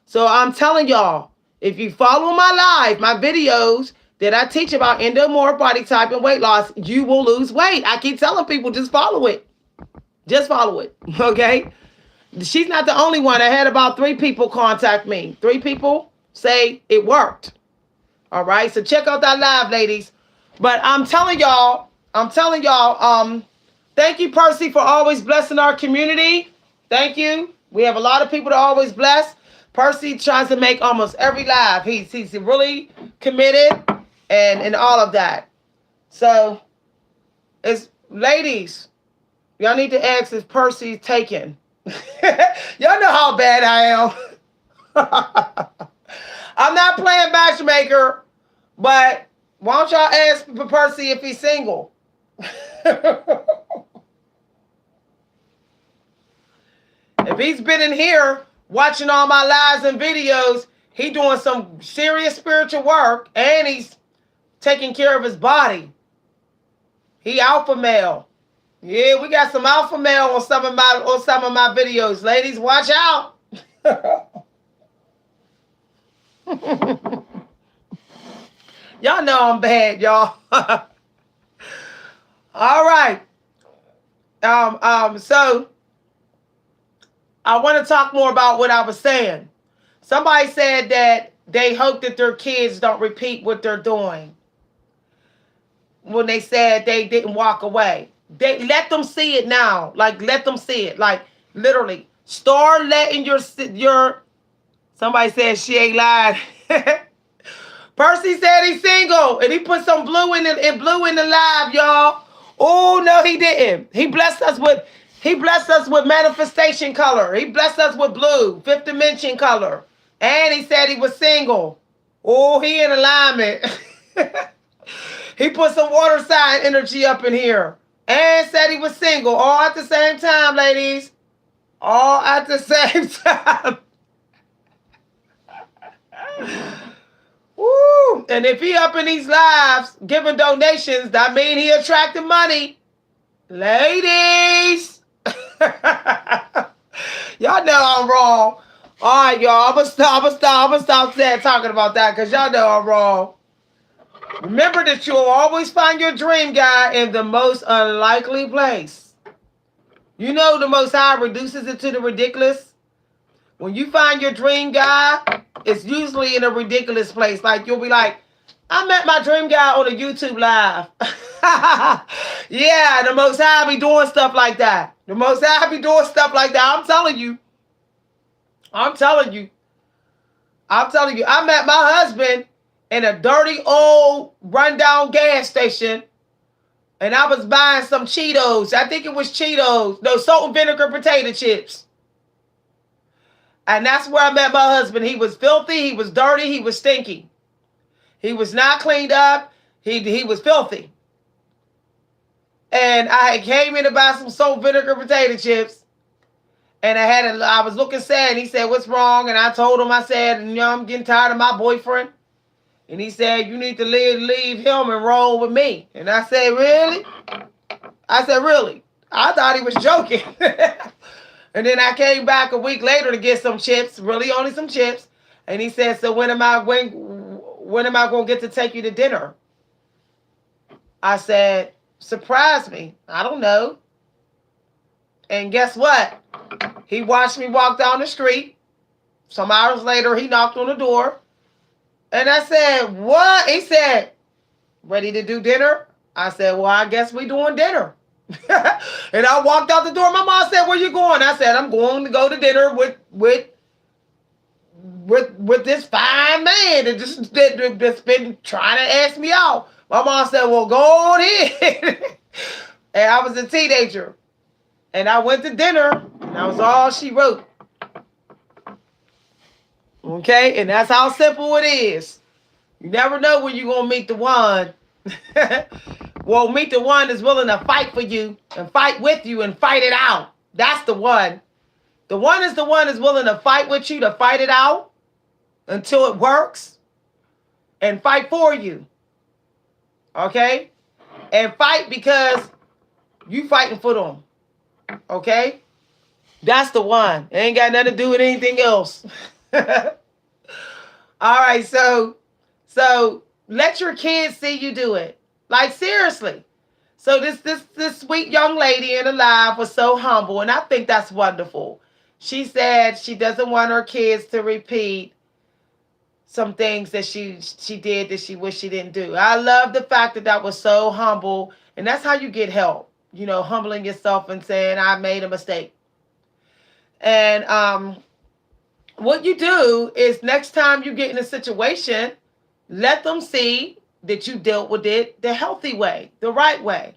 So I'm telling y'all, if you follow my videos that I teach about endomorph body type and weight loss, you will lose weight. I keep telling people, just follow it. Just follow it, okay? She's not the only one. I had about 3 people contact me. 3 people say it worked. All right, so check out that live, ladies. But I'm telling y'all, thank you, Percy, for always blessing our community. Thank you. We have a lot of people to always bless. Percy tries to make almost every live. He's really committed and all of that. So, it's ladies, y'all need to ask if Percy's taken. Y'all know how bad I am. I'm not playing matchmaker, but why don't y'all ask for Percy if he's single? If he's been in here watching all my lives and videos, he doing some serious spiritual work, and he's taking care of his body. He alpha male. Yeah, we got some alpha male on some of my videos. Ladies, watch out. Y'all know I'm bad, y'all. All right. So I want to talk more about what I was saying. Somebody said that they hope that their kids don't repeat what they're doing. When they said they didn't walk away. They let them see it now. Like, let them see it. Like, literally. Start letting your somebody said she ain't lied. Percy said he's single, and he put some blue in the live, y'all. Oh no, he didn't. He blessed us with manifestation color. He blessed us with blue, 5th dimension color. And he said he was single. Oh, he in alignment. He put some water sign energy up in here. And said he was single. All at the same time, ladies. All at the same time. Woo! And if he up in these lives giving donations, that mean he attracting money. Ladies. Y'all know I'm wrong. All right, y'all. I'm gonna stop talking about that because y'all know I'm wrong. Remember that you'll always find your dream guy in the most unlikely place. You know the Most High reduces it to the ridiculous. When you find your dream guy, it's usually in a ridiculous place. Like, you'll be like, I met my dream guy on a YouTube live. Yeah, the Most High be doing stuff like that. The Most High be doing stuff like that. I'm telling you. I'm telling you. I'm telling you. I met my husband in a dirty old rundown gas station, and I was buying some Cheetos. I think it was Cheetos. No, salt and vinegar potato chips. And that's where I met my husband. He was filthy. He was dirty. He was stinky. He was not cleaned up. He was filthy. And I came in to buy some salt vinegar potato chips. And I was looking sad. And he said, "What's wrong?" And I told him, I said, "I'm getting tired of my boyfriend." And he said, "You need to leave him and roll with me." And I said, "Really?" I said, "Really?" I thought he was joking. And then I came back a week later to get some chips, really only some chips. And he said, "So when am I going to get to take you to dinner?" I said, "Surprise me. I don't know." And guess what? He watched me walk down the street. Some hours later, he knocked on the door. And I said, "What?" He said, "Ready to do dinner?" I said, "Well, I guess we doing dinner." And I walked out the door. My mom said, "Where you going?" I said, "I'm going to go to dinner with this fine man that's been trying to ask me out." My mom said, "Well, go on in." And I was a teenager. And I went to dinner, and that was all she wrote. Okay? And that's how simple it is. You never know when you're going to meet the one. Well, meet the one that's willing to fight for you and fight with you and fight it out. That's the one. The one is the one that's willing to fight with you, to fight it out until it works and fight for you. Okay? And fight because you fighting for them. Okay? That's the one. It ain't got nothing to do with anything else. All right, so let your kids see you do it. Like, seriously. So this sweet young lady in the live was so humble, and I think that's wonderful. She said she doesn't want her kids to repeat some things that she did that she wished she didn't do. I love the fact that that was so humble, and that's how you get help. You know, humbling yourself and saying, "I made a mistake." And what you do is next time you get in a situation, let them see that you dealt with it the healthy way, the right way.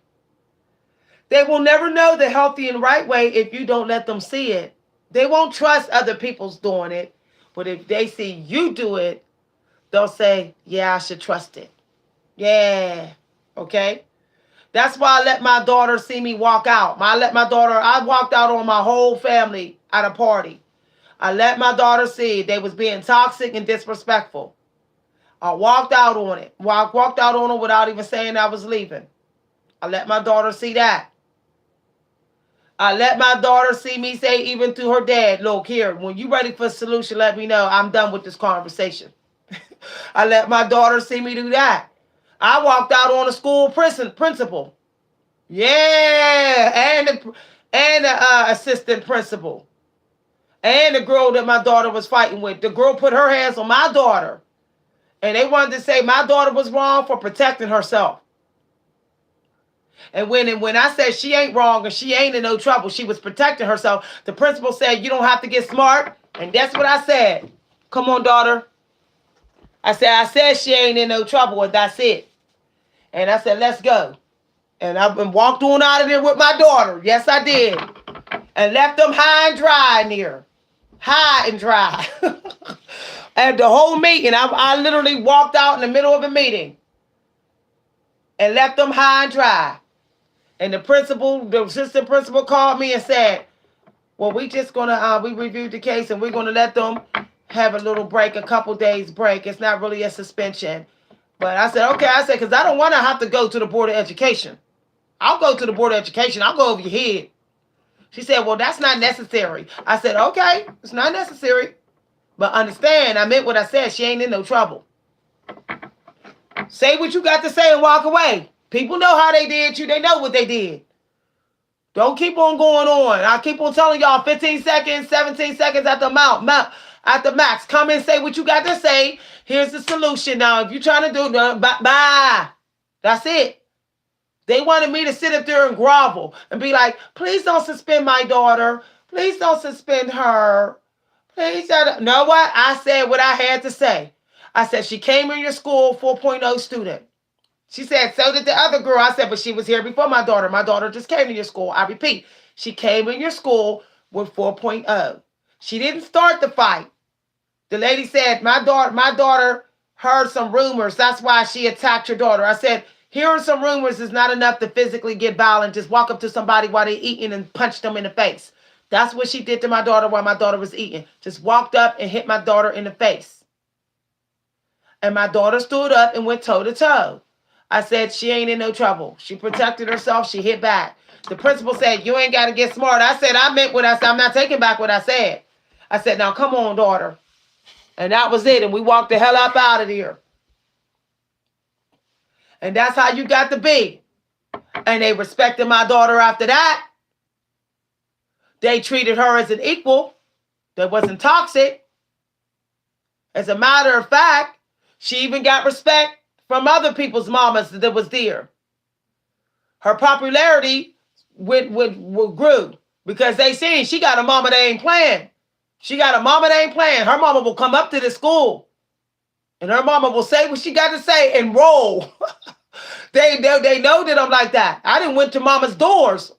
They will never know the healthy and right way if you don't let them see it. They won't trust other people's doing it. But if they see you do it, they'll say, "Yeah, I should trust it." Yeah. Okay. That's why I let my daughter see me walk out. I walked out on my whole family at a party. I let my daughter see they was being toxic and disrespectful. I walked out on it. Walked out on it without even saying I was leaving. I let my daughter see that. I let my daughter see me say even to her dad, "Look here, when you ready for a solution, let me know. I'm done with this conversation." I let my daughter see me do that. I walked out on a school principal. Yeah, and the assistant principal. And the girl that my daughter was fighting with. The girl put her hands on my daughter. And they wanted to say my daughter was wrong for protecting herself. And when I said she ain't wrong and she ain't in no trouble, she was protecting herself, the principal said, "You don't have to get smart." And that's what I said. "Come on, daughter." I said she ain't in no trouble, and that's it. And I said, "Let's go." And I walked on out of there with my daughter. Yes, I did. And left them high and dry in there. High and dry. And the whole meeting, I literally walked out in the middle of a meeting and left them high and dry. And the assistant principal called me and said, "Well, we just gonna we reviewed the case and we're gonna let them have a little break, a couple days break. It's not really a suspension." But I said, "Okay." I said, "Because I don't want to have to go to the Board of Education. I'll go to the Board of Education. I'll go over your head." She said, "Well, that's not necessary." I said, "Okay, it's not necessary. But understand, I meant what I said. She ain't in no trouble. Say what you got to say and walk away. People know how they did you. They know what they did. Don't keep on going on. I keep on telling y'all 15 seconds, 17 seconds at the at the max. Come and say what you got to say. Here's the solution. Now, if you're trying to do bye. That's it. They wanted me to sit up there and grovel and be like, please don't suspend my daughter. Please don't suspend her. Please don't. Know what? I said what I had to say. I said, she came in your school 4.0 student. She said, so did the other girl. I said, but she was here before my daughter. My daughter just came to your school. I repeat, she came in your school with 4.0. She didn't start the fight. The lady said, my daughter heard some rumors. That's why she attacked your daughter. I said, hearing some rumors is not enough to physically get violent. Just walk up to somebody while they're eating and punch them in the face. That's what she did to my daughter while my daughter was eating. Just walked up and hit my daughter in the face. And my daughter stood up and went toe to toe. I said, she ain't in no trouble. She protected herself. She hit back. The principal said, you ain't got to get smart. I said, I meant what I said. I'm not taking back what I said. I said, now come on, daughter. And that was it. And we walked the hell up out of here. And that's how you got to be. And they respected my daughter after that. They treated her as an equal. That wasn't toxic. As a matter of fact, she even got respect from other people's mamas that was there. Her popularity grew because they seen she got a mama that ain't playing. She got a mama that ain't playing. Her mama will come up to the school and her mama will say what she got to say and roll. They know that I'm like that. I didn't went to mama's doors.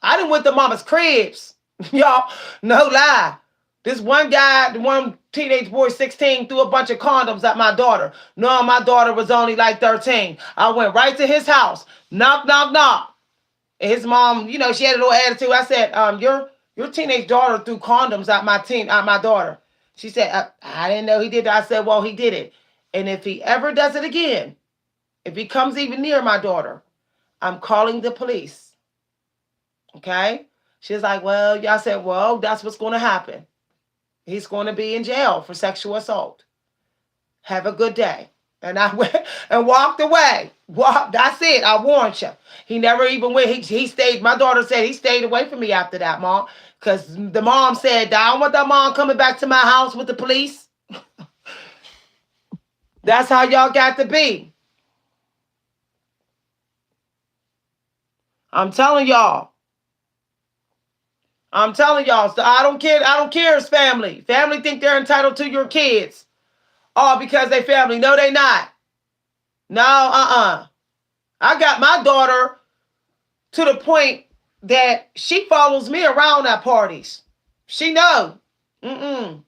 I didn't went to mama's cribs. Y'all, no lie. This one guy, the one teenage boy, 16, threw a bunch of condoms at my daughter. No, my daughter was only like 13. I went right to his house. Knock, knock, knock. And his mom, she had a little attitude. I said, your teenage daughter threw condoms at my daughter. She said, I didn't know he did that. I said, well, he did it. And if he ever does it again, if he comes even near my daughter, I'm calling the police. Okay? She's like, well, y'all said, well, that's what's going to happen. He's going to be in jail for sexual assault. Have a good day. And I went and walked away. That's it. I warned you. He never even went. He stayed. My daughter said he stayed away from me after that, Mom. Because the mom said, I don't want that mom coming back to my house with the police. That's how y'all got to be. I'm telling y'all. So I don't care it's family. Family think they're entitled to your kids. All because they family. No, they not. No, I got my daughter to the point that she follows me around at parties. She know. When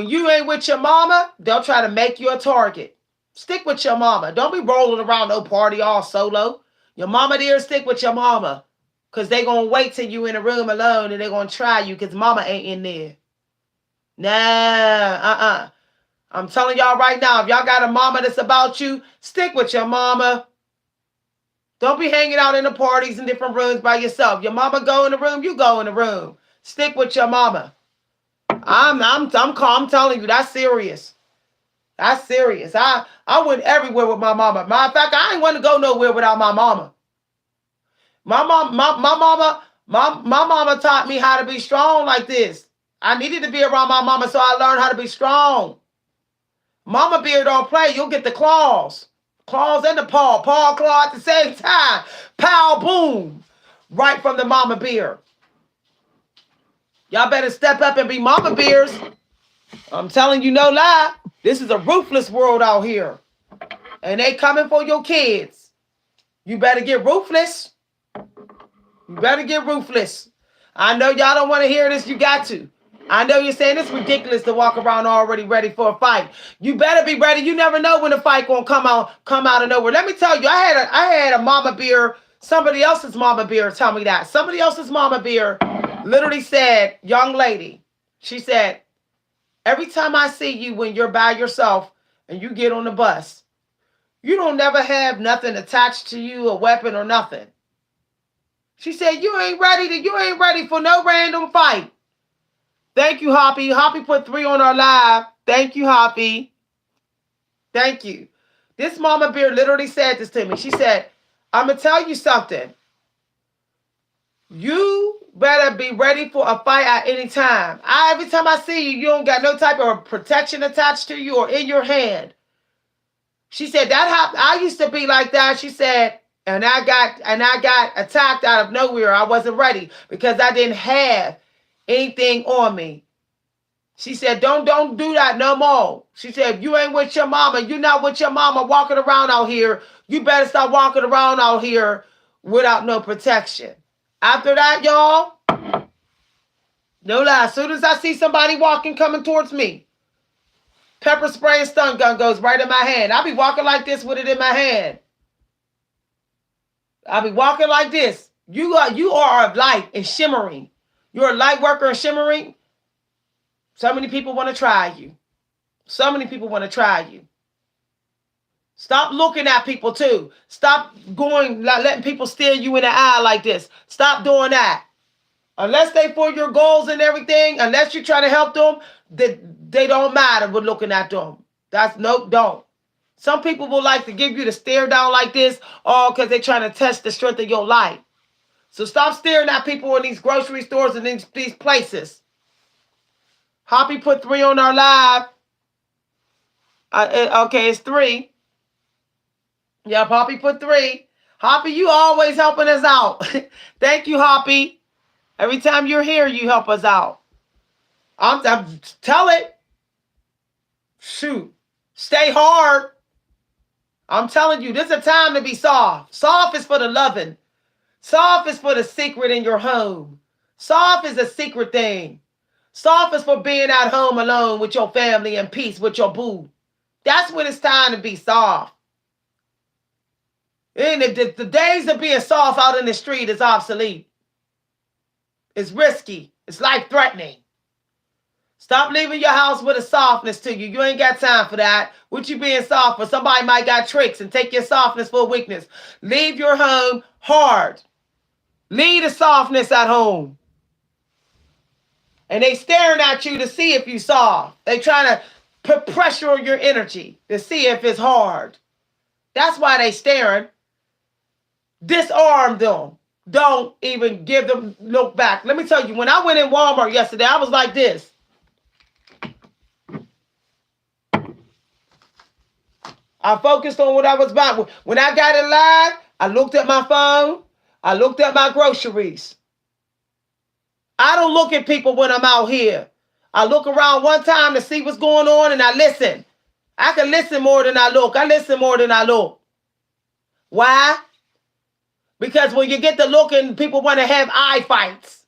you ain't with your mama, they'll try to make you a target. Stick with your mama. Don't be rolling around no party all solo. Your mama there, stick with your mama. Because they going to wait till you in a room alone and they going to try you because mama ain't in there. Nah, I'm telling y'all right now, if y'all got a mama that's about you, stick with your mama. Don't be hanging out in the parties in different rooms by yourself. Your mama go in the room, you go in the room. Stick with your mama. I'm telling you, that's serious. That's serious. I went everywhere with my mama. Matter of fact, I ain't want to go nowhere without my mama. My mama taught me how to be strong like this. I needed to be around my mama, so I learned how to be strong. Mama bear don't play. You'll get the claws. Claws and the paw. Paw, claw at the same time. Pow, boom. Right from the mama bear. Y'all better step up and be mama bears. I'm telling you no lie. This is a ruthless world out here. And they coming for your kids. You better get ruthless. You better get ruthless. I know y'all don't want to hear this. You got to. I know you're saying it's ridiculous to walk around already ready for a fight. You better be ready. You never know when the fight gonna come out of nowhere. Let me tell you, I had a mama bear, somebody else's mama bear tell me that. Somebody else's mama bear literally said, young lady, she said, every time I see you when you're by yourself and you get on the bus, you don't never have nothing attached to you, a weapon or nothing. She said, you ain't ready for no random fight. Thank you, Hoppy. Hoppy put 3 on our live. Thank you, Hoppy. Thank you. This mama bear literally said this to me. She said, I'm going to tell you something. You better be ready for a fight at any time. Every time I see you, you don't got no type of protection attached to you or in your hand. She said that happened. I used to be like that. She said, and I got attacked out of nowhere. I wasn't ready because I didn't have anything on me. She said, don't do that no more. She said, if you ain't with your mama, you're not with your mama walking around out here, you better stop walking around out here without no protection. After that, y'all, no lie, as soon as I see somebody walking coming towards me, pepper spray and stun gun goes right in my hand. I'll be walking like this with it in my hand. I'll be walking like this. You are of light and shimmering. You're a light worker and shimmering. So many people want to try you. So many people want to try you. Stop looking at people too. Stop going, letting people stare you in the eye like this. Stop doing that. Unless they for your goals and everything, unless you're trying to help them, they don't matter with looking at them. That's nope, don't. Some people will like to give you the stare down like this, all because they're trying to test the strength of your life. So stop staring at people in these grocery stores and these places. Hoppy put 3 on our live. Okay, it's 3. Yeah, Hoppy put 3. Hoppy, you always helping us out. Thank you, Hoppy. Every time you're here, you help us out. I'm tell it. Shoot. Stay hard. I'm telling you, this is a time to be soft. Soft is for the loving. Soft is for the secret in your home. Soft is a secret thing. Soft is for being at home alone with your family and peace with your boo. That's when it's time to be soft. And the days of being soft out in the street is obsolete. It's risky. It's life-threatening. Stop leaving your house with a softness to you. You ain't got time for that. What you being soft for? Somebody might got tricks and take your softness for weakness. Leave your home hard. Leave the softness at home. And they staring at you to see if you soft. They trying to put pressure on your energy to see if it's hard. That's why they staring. Disarm them. Don't even give them look back. Let me tell you, when I went in Walmart yesterday, I was like this. I focused on what I was buying. When I got in line, I looked at my phone. I looked at my groceries. I don't look at people when I'm out here. I look around one time to see what's going on and I listen. I can listen more than I look. I listen more than I look. Why? Because when you get to looking, people want to have eye fights.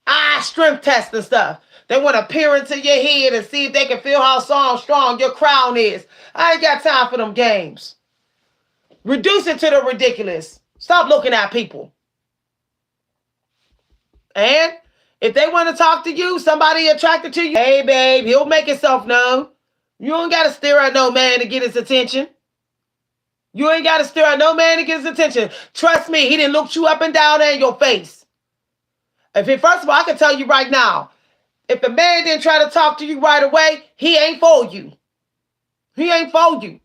Eye strength tests and stuff. They want to peer into your head and see if they can feel how strong your crown is. I ain't got time for them games. Reduce it to the ridiculous. Stop looking at people. And if they want to talk to you, somebody attracted to you, hey, babe, he'll make himself known. You don't got to stare at no man to get his attention. You ain't got to stare at no man to get his attention. Trust me, he didn't look you up and down in your face. First of all, I can tell you right now, if a man didn't try to talk to you right away, he ain't for you. He ain't for you.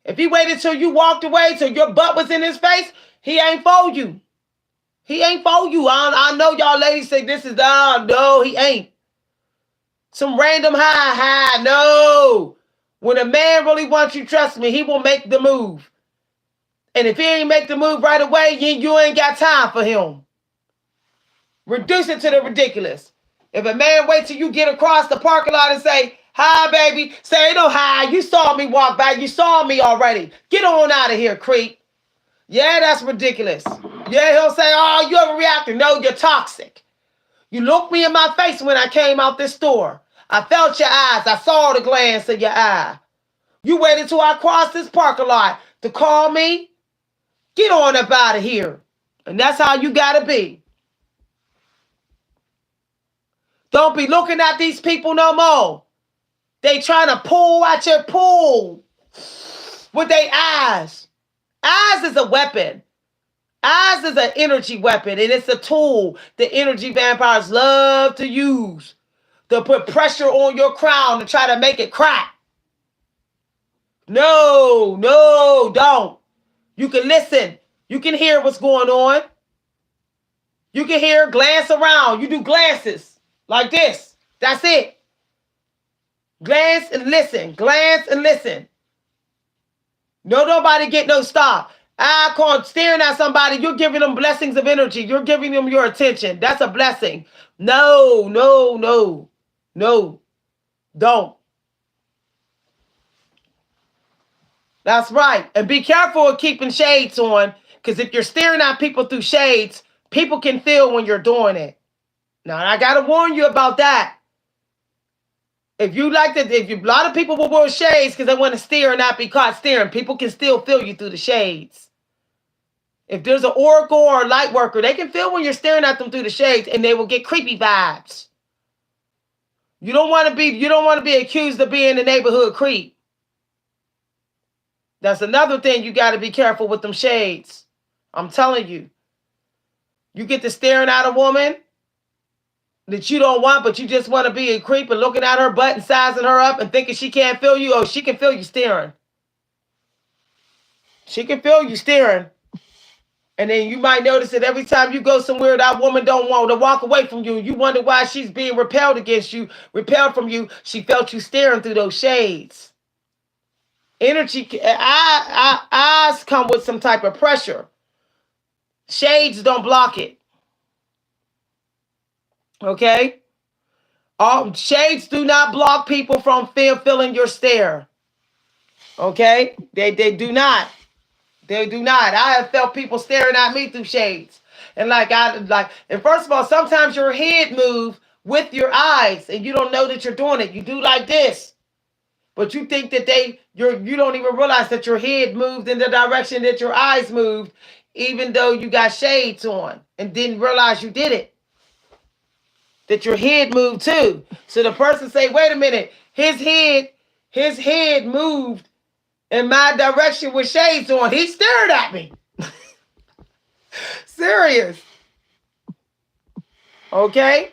If he waited till you walked away, till your butt was in his face, he ain't for you. He ain't for you. I know y'all ladies say this is, no, he ain't. Some random high, no. When a man really wants you, trust me, he will make the move. And if he ain't make the move right away, you ain't got time for him. Reduce it to the ridiculous. If a man waits till you get across the parking lot and say, hi, baby, say no hi. You saw me walk by. You saw me already. Get on out of here, creep. Yeah, that's ridiculous. Yeah, he'll say, oh, you overreacting. No, you're toxic. You looked me in my face when I came out this store. I felt your eyes. I saw the glance of your eye. You waited till I crossed this parking lot to call me? Get on up out of here. And that's how you got to be. Don't be looking at these people no more. They trying to pull at your pool with their eyes. Eyes is a weapon. Eyes is an energy weapon, and it's a tool the energy vampires love to use to put pressure on your crown to try to make it crack. No, don't. You can listen. You can hear what's going on. You can hear, glance around. You do glances like this. That's it. Glance and listen. Glance and listen. No, nobody get no stop. I call staring at somebody. You're giving them blessings of energy. You're giving them your attention. That's a blessing. No, no, no, no. Don't. That's right. And be careful of keeping shades on, because if you're staring at people through shades, people can feel when you're doing it. Now, I gotta warn you about that. If you like to, if you, a lot of people will wear shades because they want to stare and not be caught staring. People can still feel you through the shades. If there's an oracle or a light worker, they can feel when you're staring at them through the shades, and they will get creepy vibes. You don't want to be accused of being a neighborhood creep. That's another thing you got to be careful with them shades. I'm telling you. You get to staring at a woman that you don't want, but you just want to be a creep and looking at her butt and sizing her up and thinking she can't feel you. Oh, she can feel you staring. She can feel you staring. And then you might notice that every time you go somewhere, that woman don't want to walk away from you. You wonder why she's being repelled against you, repelled from you. She felt you staring through those shades. Energy, eyes come with some type of pressure. Shades don't block it. Okay? All shades do not block people from feeling your stare. Okay? They do not. They do not. I have felt people staring at me through shades. And and first of all, sometimes your head moves with your eyes and you don't know that you're doing it. You do like this. But you think that you don't even realize that your head moved in the direction that your eyes moved, even though you got shades on and didn't realize you did it. That your head moved too. So the person say, wait a minute, his head moved in my direction with shades on. He stared at me. Serious. Okay?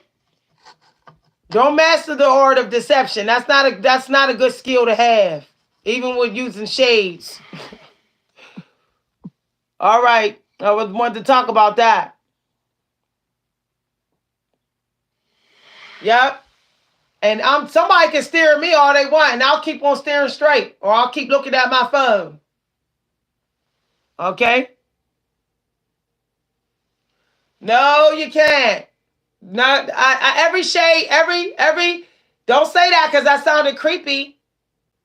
Don't master the art of deception. That's not a good skill to have, even with using shades. All right. I wanted to talk about that. Yep. And somebody can stare at me all they want, and I'll keep on staring straight, or I'll keep looking at my phone. Okay? No, you can't. Not every shade, every. Don't say that because that sounded creepy.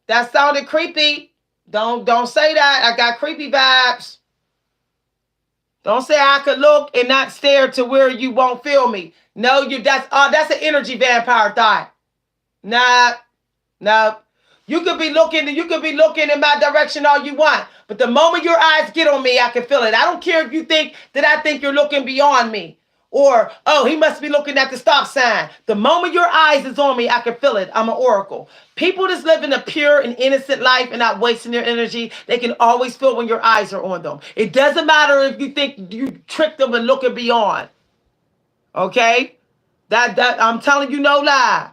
That sounded creepy. Don't say that. I got creepy vibes. Don't say I could look and not stare to where you won't feel me. No, that's an energy vampire thought. Nah, no. You could be looking in my direction all you want. But the moment your eyes get on me, I can feel it. I don't care if you think that I think you're looking beyond me. Or, oh, he must be looking at the stop sign. The moment your eyes is on me, I can feel it. I'm an oracle. People that's living a pure and innocent life and not wasting their energy, they can always feel when your eyes are on them. It doesn't matter if you think you tricked them and looking beyond. Okay? That I'm telling you no lie.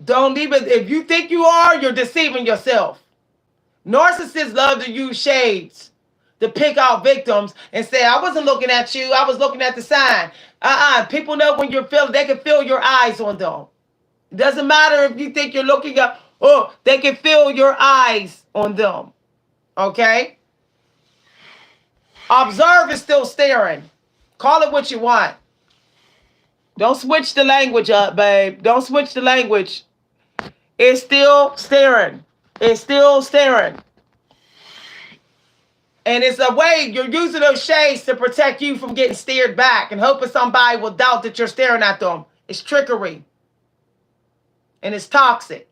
Don't even, if you think you are, you're deceiving yourself. Narcissists love to use shades to pick out victims and say, I wasn't looking at you, I was looking at the sign. People know when they can feel your eyes on them. It doesn't matter if you think you're looking at, they can feel your eyes on them. Okay? Observe is still staring. Call it what you want. Don't switch the language up, babe. Don't switch the language. It's still staring. It's still staring. And it's a way you're using those shades to protect you from getting stared back and hoping somebody will doubt that you're staring at them. It's trickery. And it's toxic.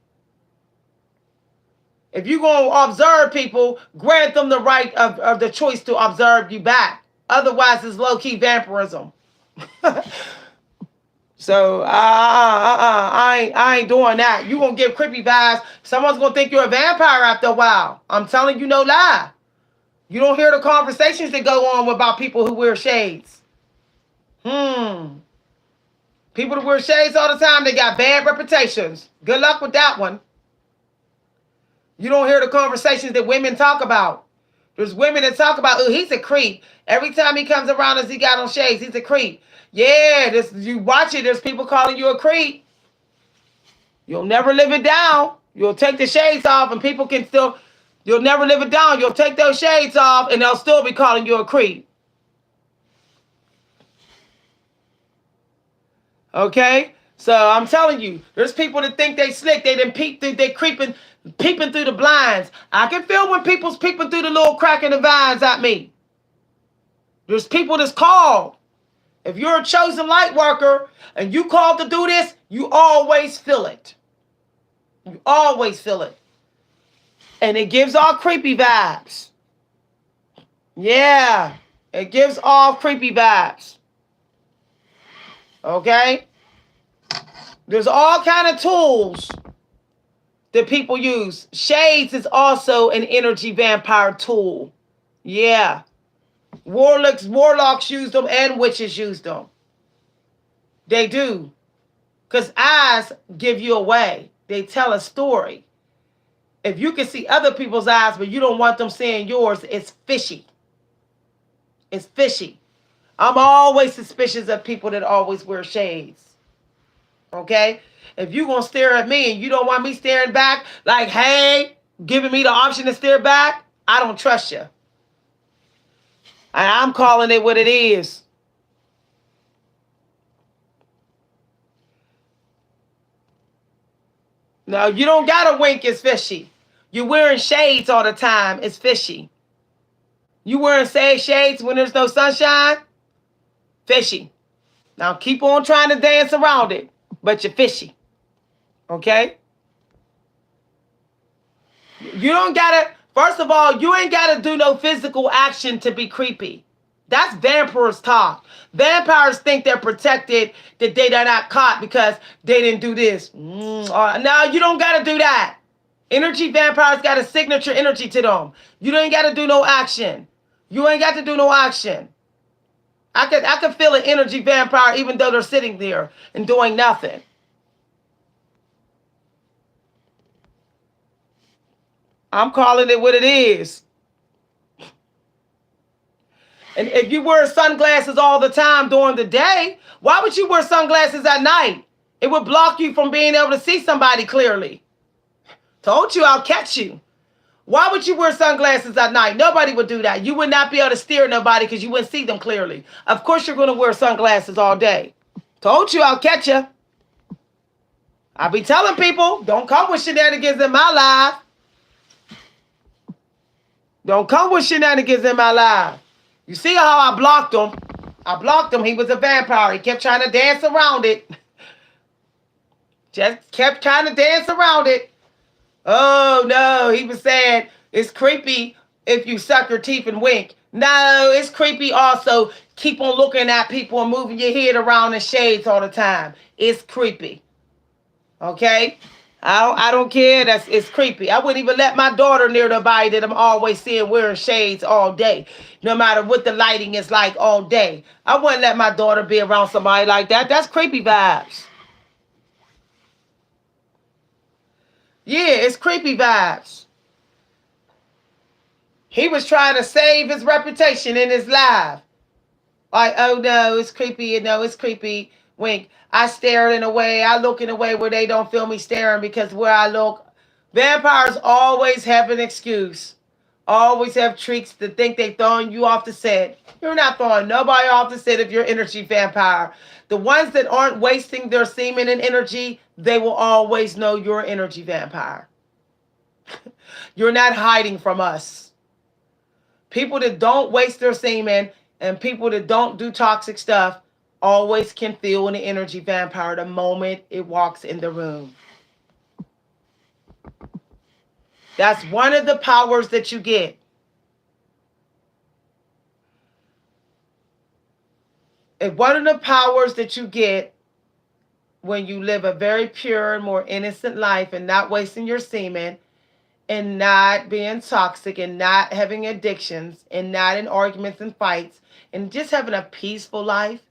If you're going to observe people, grant them the right of the choice to observe you back. Otherwise, it's low-key vampirism. So, I ain't doing that. You gonna give creepy vibes. Someone's gonna think you're a vampire after a while. I'm telling you no lie. You don't hear the conversations that go on about people who wear shades. People that wear shades all the time, they got bad reputations. Good luck with that one. You don't hear the conversations that women talk about. There's women that talk about, oh, he's a creep. Every time he comes around us, he got on shades. He's a creep. Yeah, you watch it. There's people calling you a creep. You'll never live it down. You'll take the shades off and people can still You'll never live it down. You'll take those shades off and they'll still be calling you a creep. Okay? So I'm telling you, there's people that think they slick. They done peek through, they peeping through the blinds. I can feel when people's peeping through the little crack in the vines at me. There's people that's called. If you're a chosen light worker and you called to do this, you always feel it. You always feel it. And it gives off creepy vibes. Yeah. It gives off creepy vibes. Okay? There's all kind of tools that people use. Shades is also an energy vampire tool. Yeah. Warlocks use them and witches use them. They do. Because eyes give you away. They tell a story. If you can see other people's eyes, but you don't want them seeing yours, it's fishy. It's fishy. I'm always suspicious of people that always wear shades. Okay? If you're going to stare at me and you don't want me staring back, like, hey, giving me the option to stare back, I don't trust you. And I'm calling it what it is. No, you don't got to wink. It's fishy. You're wearing shades all the time. It's fishy. You wearing shades when there's no sunshine? Fishy. Now keep on trying to dance around it, but you're fishy. Okay? You don't gotta, first of all, you ain't gotta do no physical action to be creepy. That's vampires talk. Vampires think they're protected, that they are not caught because they didn't do this. No, you don't gotta do that. Energy vampires got a signature energy to them. You ain't gotta do no action. You ain't got to do no action. I could feel an energy vampire even though they're sitting there and doing nothing. I'm calling it what it is. And if you wear sunglasses all the time during the day, why would you wear sunglasses at night? It would block you from being able to see somebody clearly. Told you I'll catch you. Why would you wear sunglasses at night? Nobody would do that. You would not be able to steer nobody because you wouldn't see them clearly. Of course you're going to wear sunglasses all day. Told you I'll catch you. I be telling people, don't come with shenanigans in my life. Don't come with shenanigans in my life. You see how I blocked him? I blocked him. He was a vampire. He kept trying to dance around it. Just kept trying to dance around it. Oh, no. He was saying it's creepy if you suck your teeth and wink. No, it's creepy also. Keep on looking at people and moving your head around in shades all the time. It's creepy. Okay? I don't care. It's creepy. I wouldn't even let my daughter near nobody that I'm always seeing wearing shades all day. No matter what the lighting is like all day. I wouldn't let my daughter be around somebody like that. That's creepy vibes. Yeah, it's creepy vibes. He was trying to save his reputation in his life. Like, oh no, it's creepy, it's creepy. Wink. I stare in a way, I look in a way where they don't feel me staring because where I look, vampires always have an excuse. Always have tricks to think they throwing you off the set. You're not throwing nobody off the set if you're energy vampire. The ones that aren't wasting their semen and energy, they will always know you're an energy vampire. You're not hiding from us. People that don't waste their semen and people that don't do toxic stuff always can feel an energy vampire the moment it walks in the room. That's one of the powers that you get. And one of the powers that you get when you live a very pure and more innocent life and not wasting your semen and not being toxic and not having addictions and not in arguments and fights and just having a peaceful life,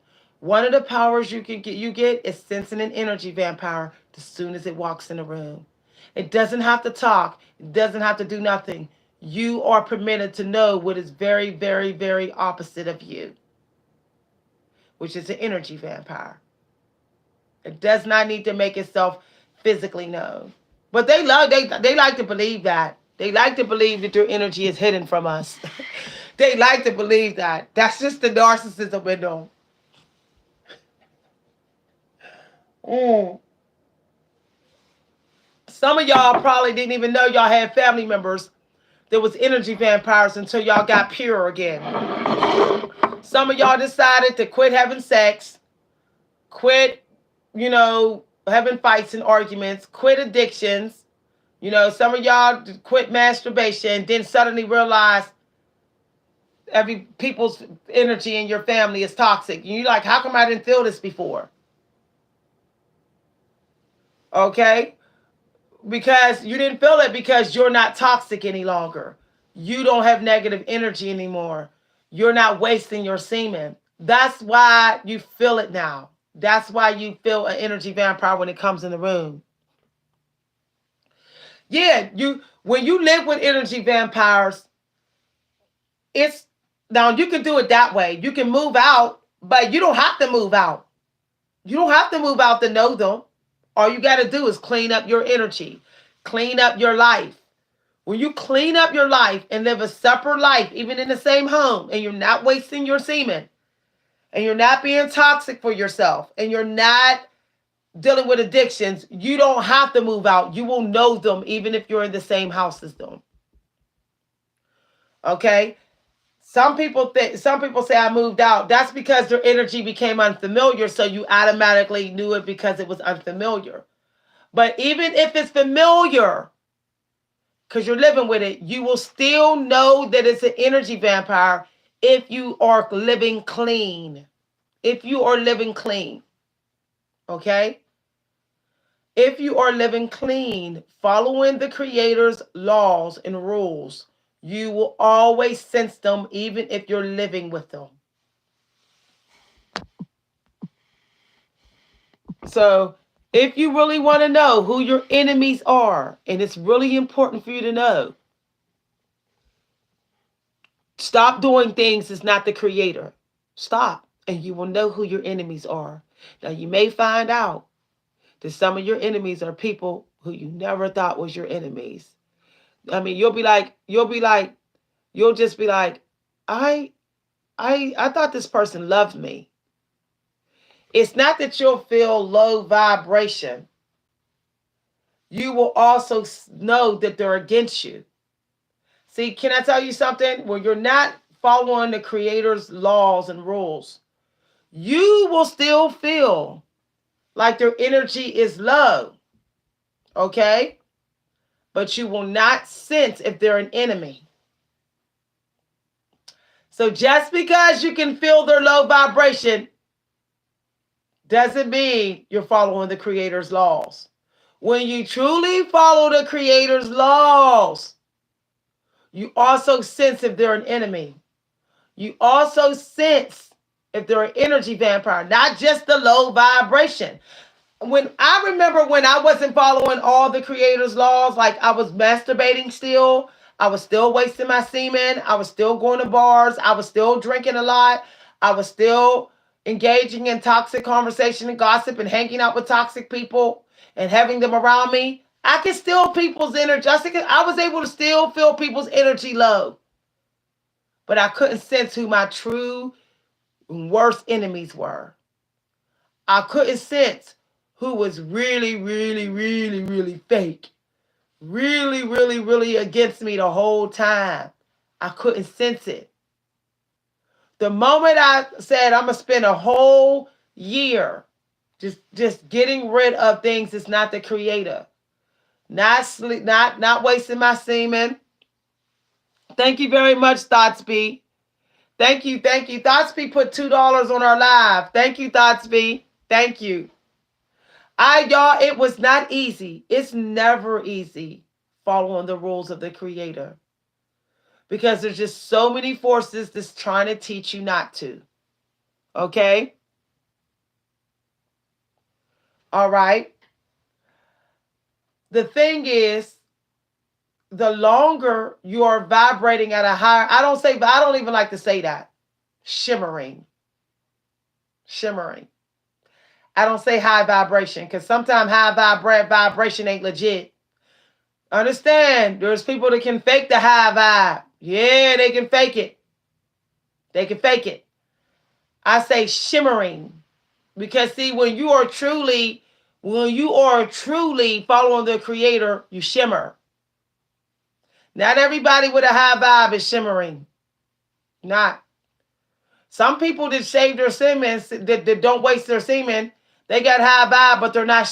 one of the powers you get is sensing an energy vampire as soon as it walks in the room. It doesn't have to talk. It doesn't have to do nothing. You are permitted to know what is very, very, very opposite of you, which is an energy vampire. It does not need to make itself physically known. But they like to believe that. They like to believe that their energy is hidden from us. They like to believe that. That's just the narcissism in them. Mm. Some of y'all probably didn't even know y'all had family members that was energy vampires until y'all got pure again. Some of y'all decided to quit having sex, quit, having fights and arguments, quit addictions. Some of y'all quit masturbation, then suddenly realize every people's energy in your family is toxic. And you're like, how come I didn't feel this before? Okay? Because you didn't feel it because you're not toxic any longer. You don't have negative energy anymore. You're not wasting your semen. That's why you feel it now. That's why you feel an energy vampire when it comes in the room. Yeah, when you live with energy vampires, it's now you can do it that way. You can move out, but you don't have to move out. You don't have to move out to know them. All you got to do is clean up your energy, clean up your life. When you clean up your life and live a separate life, even in the same home, and you're not wasting your semen, and you're not being toxic for yourself, and you're not dealing with addictions, you don't have to move out. You will know them even if you're in the same house as them. Okay? Some people say I moved out. That's because their energy became unfamiliar, so you automatically knew it because it was unfamiliar. But even if it's familiar, because you're living with it, you will still know that it's an energy vampire if you are living clean. If you are living clean. Okay? If you are living clean, following the Creator's laws and rules, you will always sense them even if you're living with them. So, if you really want to know who your enemies are, and it's really important for you to know, stop doing things that's not the Creator. Stop, and you will know who your enemies are. Now, you may find out that some of your enemies are people who you never thought was your enemies. I mean, you'll just be like, I, I thought this person loved me. It's not that you'll feel low vibration. You will also know that they're against you. See, can I tell you something? When you're not following the Creator's laws and rules, you will still feel like their energy is low. Okay? But you will not sense if they're an enemy. So just because you can feel their low vibration doesn't mean you're following the Creator's laws. When you truly follow the Creator's laws, you also sense if they're an enemy. You also sense if they're an energy vampire, not just the low vibration. When I remember when I wasn't following all the Creator's laws, like I was masturbating still, I was still wasting my semen, I was still going to bars, I was still drinking a lot, I was still engaging in toxic conversation and gossip and hanging out with toxic people and having them around me. I could still people's energy. I was able to still feel people's energy low, but I couldn't sense who my true worst enemies were. I couldn't sense who was really, really, really, really fake. Really, really, really against me the whole time. I couldn't sense it. The moment I said I'm gonna spend a whole year just getting rid of things that's not the Creator, not sleep, not wasting my semen. Thank you very much, Thoughtsby. Thank you, thank you. Thoughtsby put $2 on our live. Thank you, Thoughtsby. Thank you. Y'all, it was not easy. It's never easy following the rules of the Creator because there's just so many forces that's trying to teach you not to. Okay? All right. The thing is, the longer you are vibrating at a higher, I don't even like to say that. Shimmering. Shimmering. I don't say high vibration because sometimes high vibration ain't legit. Understand, there's people that can fake the high vibe. Yeah, they can fake it. They can fake it. I say shimmering. Because see, when you are truly following the creator, you shimmer. Not everybody with a high vibe is shimmering. Not. Some people that shave their semen, that don't waste their semen, they got high vibe, but they're not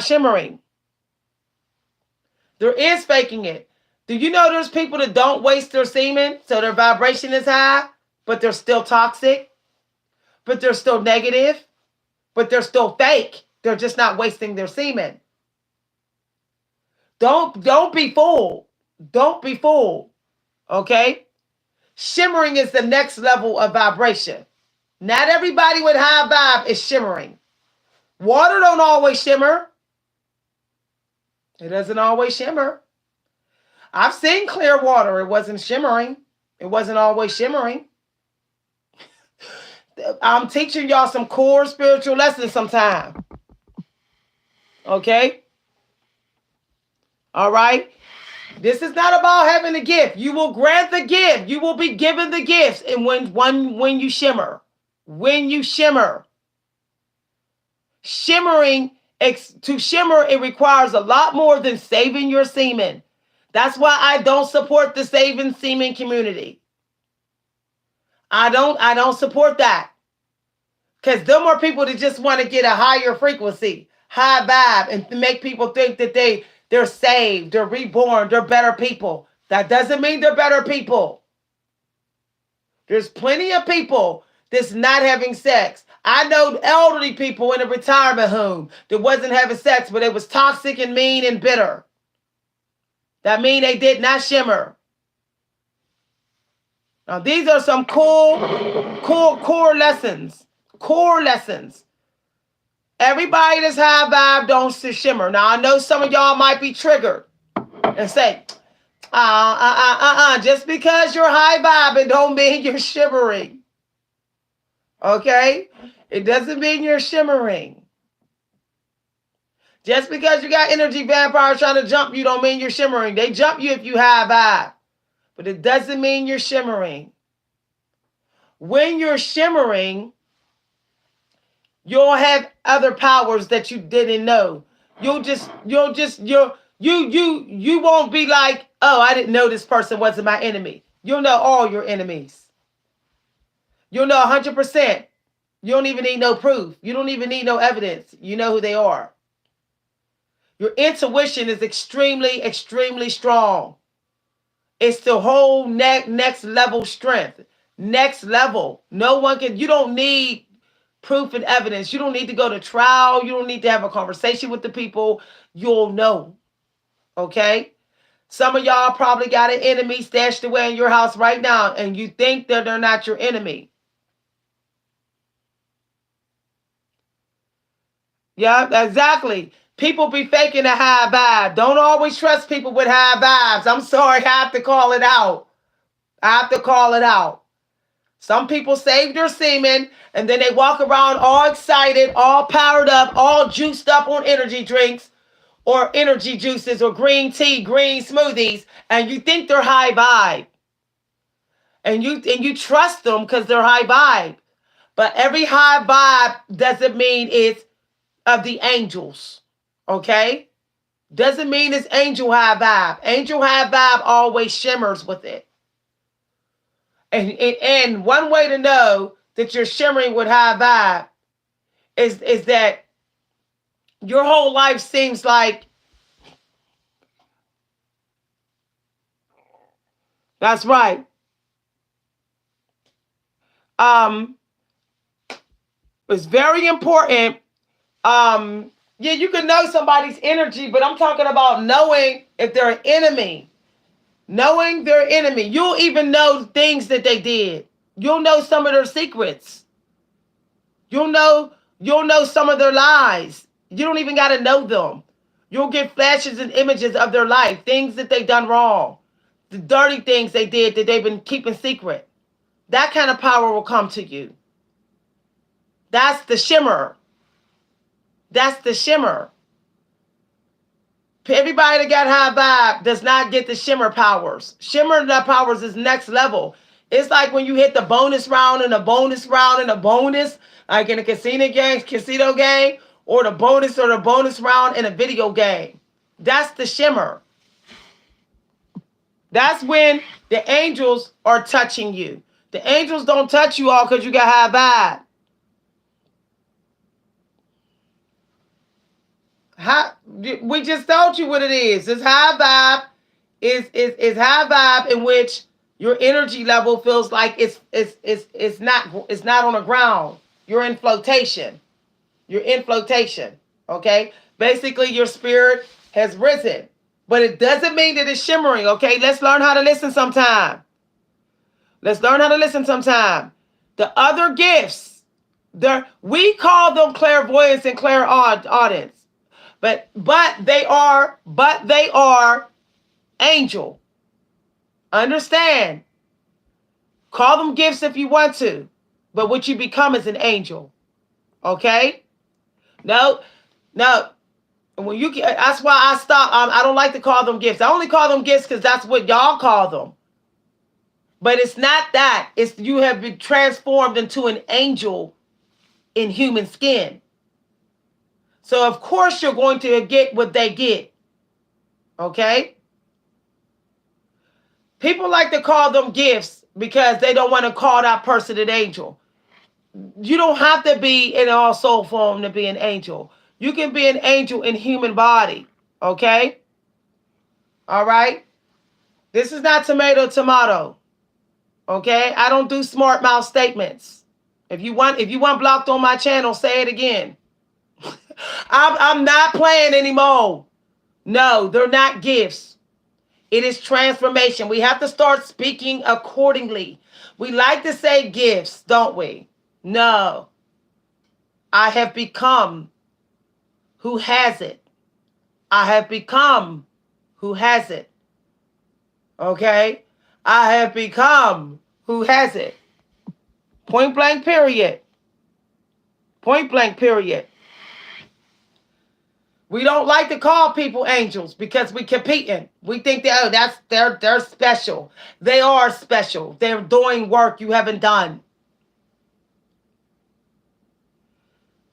shimmering. There is faking it. Do you know there's people that don't waste their semen, so their vibration is high, but they're still toxic, but they're still negative, but they're still fake. They're just not wasting their semen. Don't be fooled. Don't be fooled. Okay? Shimmering is the next level of vibration. Not everybody with high vibe is shimmering. Water don't always shimmer. It doesn't always shimmer. I've seen clear water. It wasn't shimmering. It wasn't always shimmering. I'm teaching y'all some core spiritual lessons sometime. Okay? All right? This is not about having a gift. You will grant the gift. You will be given the gifts. And when you shimmer. When you shimmer. To shimmer, it requires a lot more than saving your semen. That's why I don't support the saving semen community. I don't support that. Because there are people that just want to get a higher frequency, high vibe, and make people think that they're saved, they're reborn, they're better people. That doesn't mean they're better people. There's plenty of people that's not having sex. I know elderly people in a retirement home that wasn't having sex, but it was toxic and mean and bitter. That means they did not shimmer. Now, these are some core lessons. Core lessons. Everybody that's high vibe don't shimmer. Now, I know some of y'all might be triggered and say, just because you're high vibe, it don't mean you're shimmering. Okay? It doesn't mean you're shimmering. Just because you got energy vampires trying to jump you don't mean you're shimmering. They jump you if you high vibe. But it doesn't mean you're shimmering. When you're shimmering, you'll have other powers that you didn't know. You won't be like, oh, I didn't know this person wasn't my enemy. You'll know all your enemies. You'll know 100%. You don't even need no proof. You don't even need no evidence. You know who they are. Your intuition is extremely, extremely strong. It's the whole next level strength. Next level. You don't need proof and evidence. You don't need to go to trial. You don't need to have a conversation with the people. You'll know. Okay? Some of y'all probably got an enemy stashed away in your house right now, and you think that they're not your enemy. Yeah, exactly. People be faking a high vibe. Don't always trust people with high vibes. I'm sorry, I have to call it out. I have to call it out. Some people save their semen and then they walk around all excited, all powered up, all juiced up on energy drinks or energy juices or green tea, green smoothies, and you think they're high vibe. And you trust them because they're high vibe. But every high vibe doesn't mean it's of the angels. Okay? Doesn't mean it's angel high vibe. Angel high vibe always shimmers with it. And one way to know that you're shimmering with high vibe is that your whole life seems like that's right. Um, it's very important. Yeah, you can know somebody's energy, but I'm talking about knowing if they're an enemy. Knowing their enemy. You'll even know things that they did. You'll know some of their secrets. You'll know some of their lies. You don't even got to know them. You'll get flashes and images of their life, things that they done wrong, the dirty things they did that they've been keeping secret. That kind of power will come to you. That's the shimmer. That's the shimmer. Everybody that got high vibe does not get the shimmer powers. Shimmer powers is next level. It's like when you hit the bonus round and a bonus round and a bonus, like in a casino game, or the bonus round in a video game. That's the shimmer. That's when the angels are touching you. The angels don't touch you all because you got high vibe. How, we just told you what it is. It's high vibe. Is high vibe in which your energy level feels like it's not on the ground. You're in flotation. You're in flotation. Okay? Basically your spirit has risen. But it doesn't mean that it's shimmering. Okay? Let's learn how to listen sometime. Let's learn how to listen sometime. The other gifts, we call them clairvoyance and clairaudience. But they are angel. Understand? Call them gifts if you want to, but what you become is an angel. Okay? No, no. When you that's why I stop. I don't like to call them gifts. I only call them gifts because that's what y'all call them. But it's not that. It's you have been transformed into an angel in human skin. So of course you're going to get what they get. Okay? People like to call them gifts because they don't want to call that person an angel. You don't have to be in all soul form to be an angel. You can be an angel in human body. Okay? All right? This is not tomato. Okay? I don't do smart mouth statements. If you want blocked on my channel, say it again. I'm not playing anymore. No, they're not gifts. It is transformation. We have to start speaking accordingly. We like to say gifts, don't we? No. I have become who has it. I have become who has it. Okay? I have become who has it. Point blank period. Point blank period. We don't like to call people angels because we competing. We think that they're special. They are special. They're doing work you haven't done.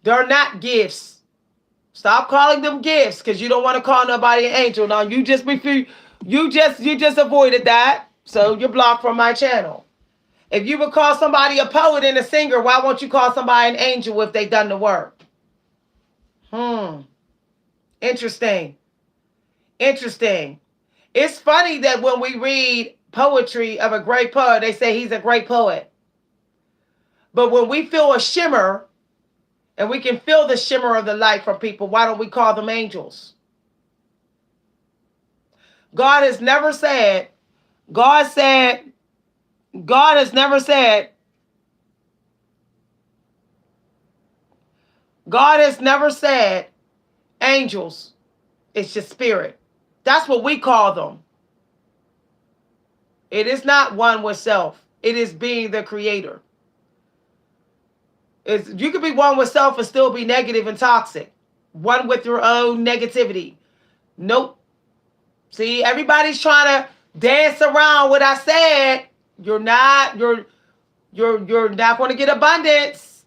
They're not gifts. Stop calling them gifts because you don't want to call nobody an angel. Now you just refuse. You just avoided that, so you're blocked from my channel. If you would call somebody a poet and a singer, why won't you call somebody an angel if they done the work? Interesting. Interesting. It's funny that when we read poetry of a great poet, they say he's a great poet. But when we feel a shimmer, and we can feel the shimmer of the light from people, why don't we call them angels? God has never said, God has never said angels. It's just spirit. That's what we call them. It is not one with self. It is being the creator. You could be one with self and still be negative and toxic. One with your own negativity. Nope. See, everybody's trying to dance around what I said. You're not going to get abundance.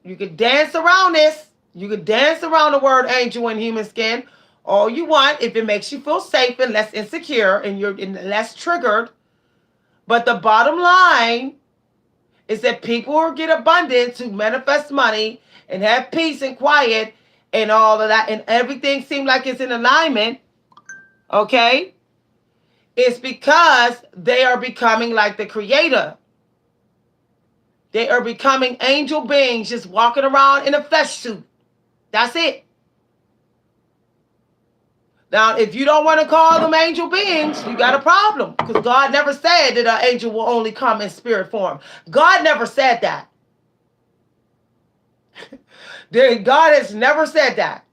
You can dance around this. You can dance around the word angel in human skin all you want if it makes you feel safe and less insecure and you're less triggered. But the bottom line is that people who get abundance, who manifest money and have peace and quiet and all of that, and everything seems like it's in alignment, okay? It's because they are becoming like the creator. They are becoming angel beings just walking around in a flesh suit. That's it. Now, if you don't want to call them angel beings, you got a problem. Because God never said that an angel will only come in spirit form. God never said that. God has never said that.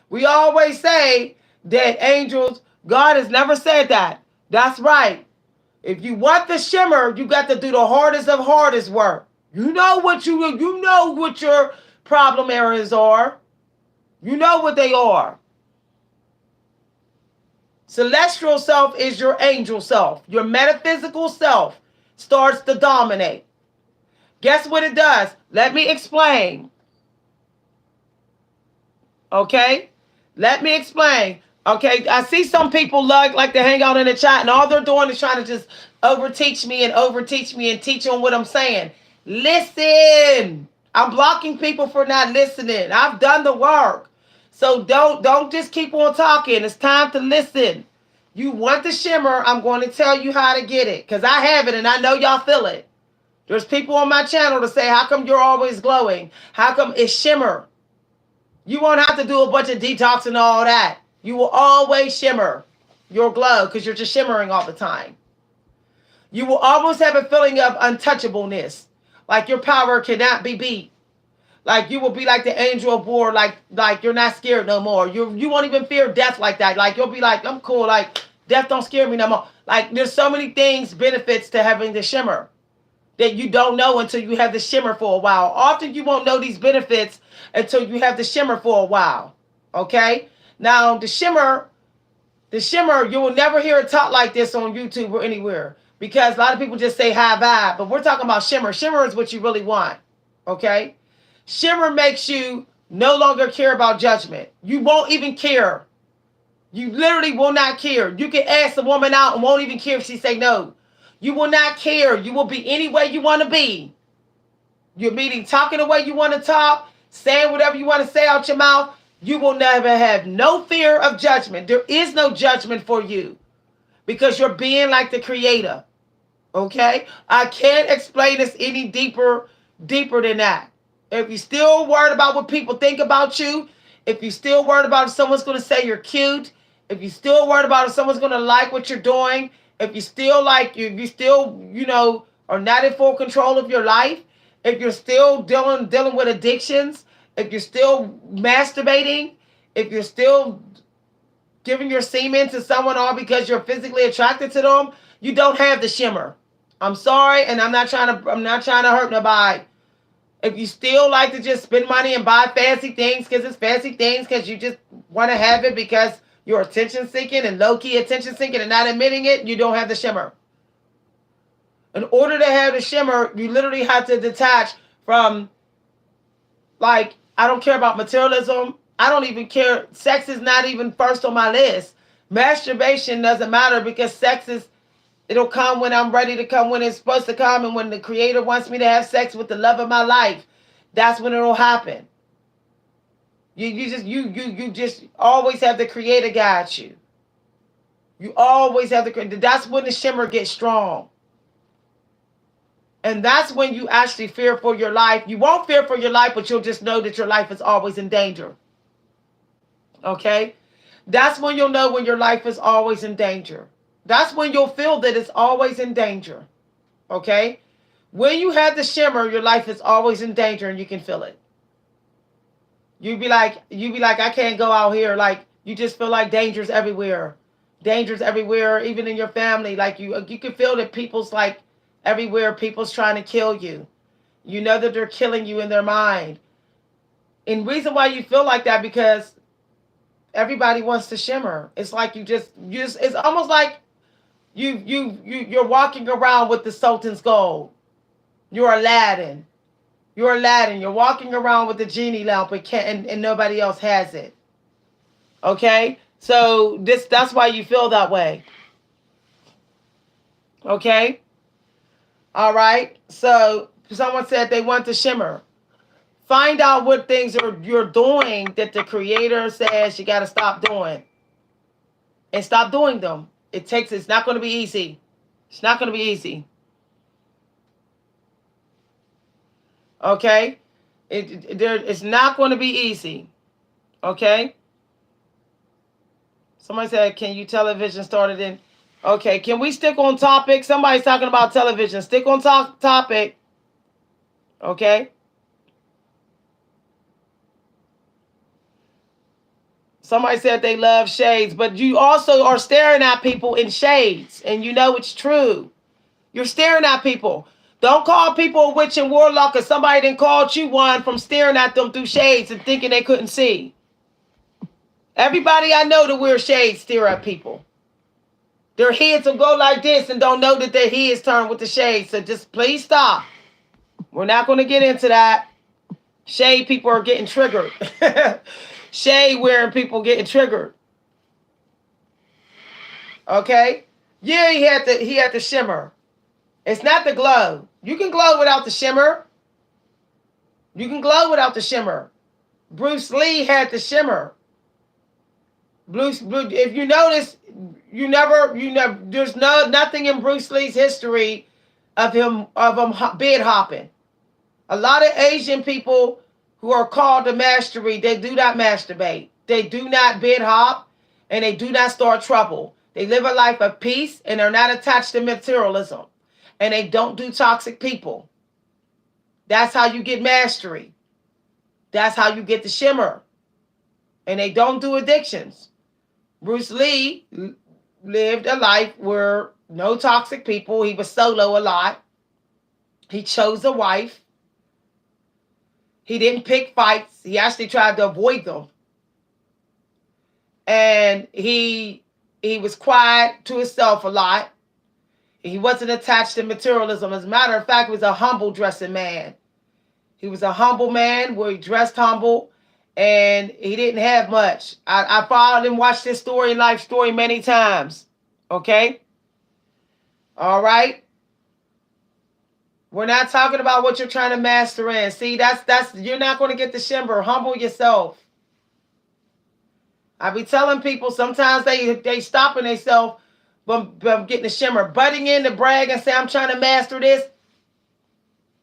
We always say that angels, God has never said that. That's right. If you want the shimmer, you got to do the hardest work. You know what your problem areas are. You know what they are. Celestial self is your angel self. Your metaphysical self starts to dominate. Guess what it does? Let me explain. Okay? Let me explain. Okay, I see some people like to hang out in the chat, and all they're doing is trying to just overteach me and teach on what I'm saying. Listen. I'm blocking people for not listening. I've done the work. So don't just keep on talking. It's time to listen. You want the shimmer, I'm going to tell you how to get it. Because I have it and I know y'all feel it. There's people on my channel to say, how come you're always glowing? How come it's shimmer? You won't have to do a bunch of detox and all that. You will always shimmer your glow because you're just shimmering all the time. You will always have a feeling of untouchableness, like your power cannot be beat. Like you will be like the angel of war, like you're not scared no more. You won't even fear death like that. Like you'll be like, I'm cool. Like death don't scare me no more. Like there's so many things, benefits to having the shimmer that you don't know until you have the shimmer for a while. Often you won't know these benefits until you have the shimmer for a while. Okay? Now the shimmer, you will never hear it taught like this on YouTube or anywhere. Because a lot of people just say high vibe, but we're talking about shimmer. Shimmer is what you really want. Okay? Shimmer makes you no longer care about judgment. You won't even care. You literally will not care. You can ask a woman out and won't even care if she say no. You will not care. You will be any way you want to be. You're meeting, talking the way you want to talk, saying whatever you want to say out your mouth. You will never have no fear of judgment. There is no judgment for you because you're being like the creator. Okay? I can't explain this any deeper than that. If you're still worried about what people think about you, if you're still worried about if someone's going to say you're cute, if you're still worried about if someone's going to like what you're doing, if you still you still, are not in full control of your life, if you're still dealing with addictions, if you're still masturbating, if you're still giving your semen to someone all because you're physically attracted to them, you don't have the shimmer. I'm sorry, and I'm not trying to hurt nobody. If you still like to just spend money and buy fancy things because it's fancy things because you just want to have it because you're attention seeking and low-key attention seeking and not admitting it, you don't have the shimmer. In order to have the shimmer, you literally have to detach from, I don't care about materialism. I don't even care. Sex is not even first on my list. Masturbation doesn't matter because it'll come when I'm ready to come, when it's supposed to come, and when the creator wants me to have sex with the love of my life, that's when it'll happen. You just always have the creator guide you. You always have the creator. That's when the shimmer gets strong. And that's when you actually fear for your life. You won't fear for your life, but you'll just know that your life is always in danger. Okay? That's when you'll know when your life is always in danger. That's when you'll feel that it's always in danger. Okay? When you have the shimmer, your life is always in danger and you can feel it. You'd be like, I can't go out here. Like, you just feel like danger's everywhere. Danger's everywhere, even in your family. Like, you can feel that people's everywhere, people's trying to kill you. You know that they're killing you in their mind. And reason why you feel like that, because everybody wants to shimmer. It's like you just it's almost like you're walking around with the Sultan's gold. You're Aladdin. You're Aladdin. You're walking around with the genie lamp and nobody else has it. Okay? So that's why you feel that way. Okay? All right? So someone said they want to shimmer. Find out what things you're doing that the creator says you got to stop doing. And stop doing them. It's not going to be easy. It's not going to be easy. Okay? It's not going to be easy. Okay? Somebody said, can you television started in? Okay, can we stick on topic? Somebody's talking about television. Stick on topic. Okay? Somebody said they love shades, but you also are staring at people in shades, and you know it's true. You're staring at people. Don't call people a witch and warlock because somebody done called you one from staring at them through shades and thinking they couldn't see. Everybody I know that wear shades stare at people. Their heads will go like this and don't know that their heads turn with the shade. So just please stop. We're not going to get into that. Shade people are getting triggered. Shade wearing people getting triggered. Okay? Yeah, he had the shimmer. It's not the glow. You can glow without the shimmer. You can glow without the shimmer. Bruce Lee had the shimmer. If you notice, there's nothing in Bruce Lee's history of him bed hopping. A lot of Asian people who are called to mastery, they do not masturbate. They do not bed hop, and they do not start trouble. They live a life of peace, and they're not attached to materialism. And they don't do toxic people. That's how you get mastery. That's how you get the shimmer. And they don't do addictions. Bruce Lee lived a life where no toxic people. He was solo a lot. He chose a wife. He didn't pick fights. He actually tried to avoid them. And he was quiet to himself a lot. He wasn't attached to materialism. As a matter of fact, he was a humble dressing man. He was a humble man where he dressed humble, and he didn't have much. I followed and watched this life story many times. Okay? All right? We're not talking about what you're trying to master in. See, that's you're not going to get the shimmer. Humble yourself. I be telling people sometimes they stopping themselves from getting the shimmer. Butting in to brag and say, I'm trying to master this.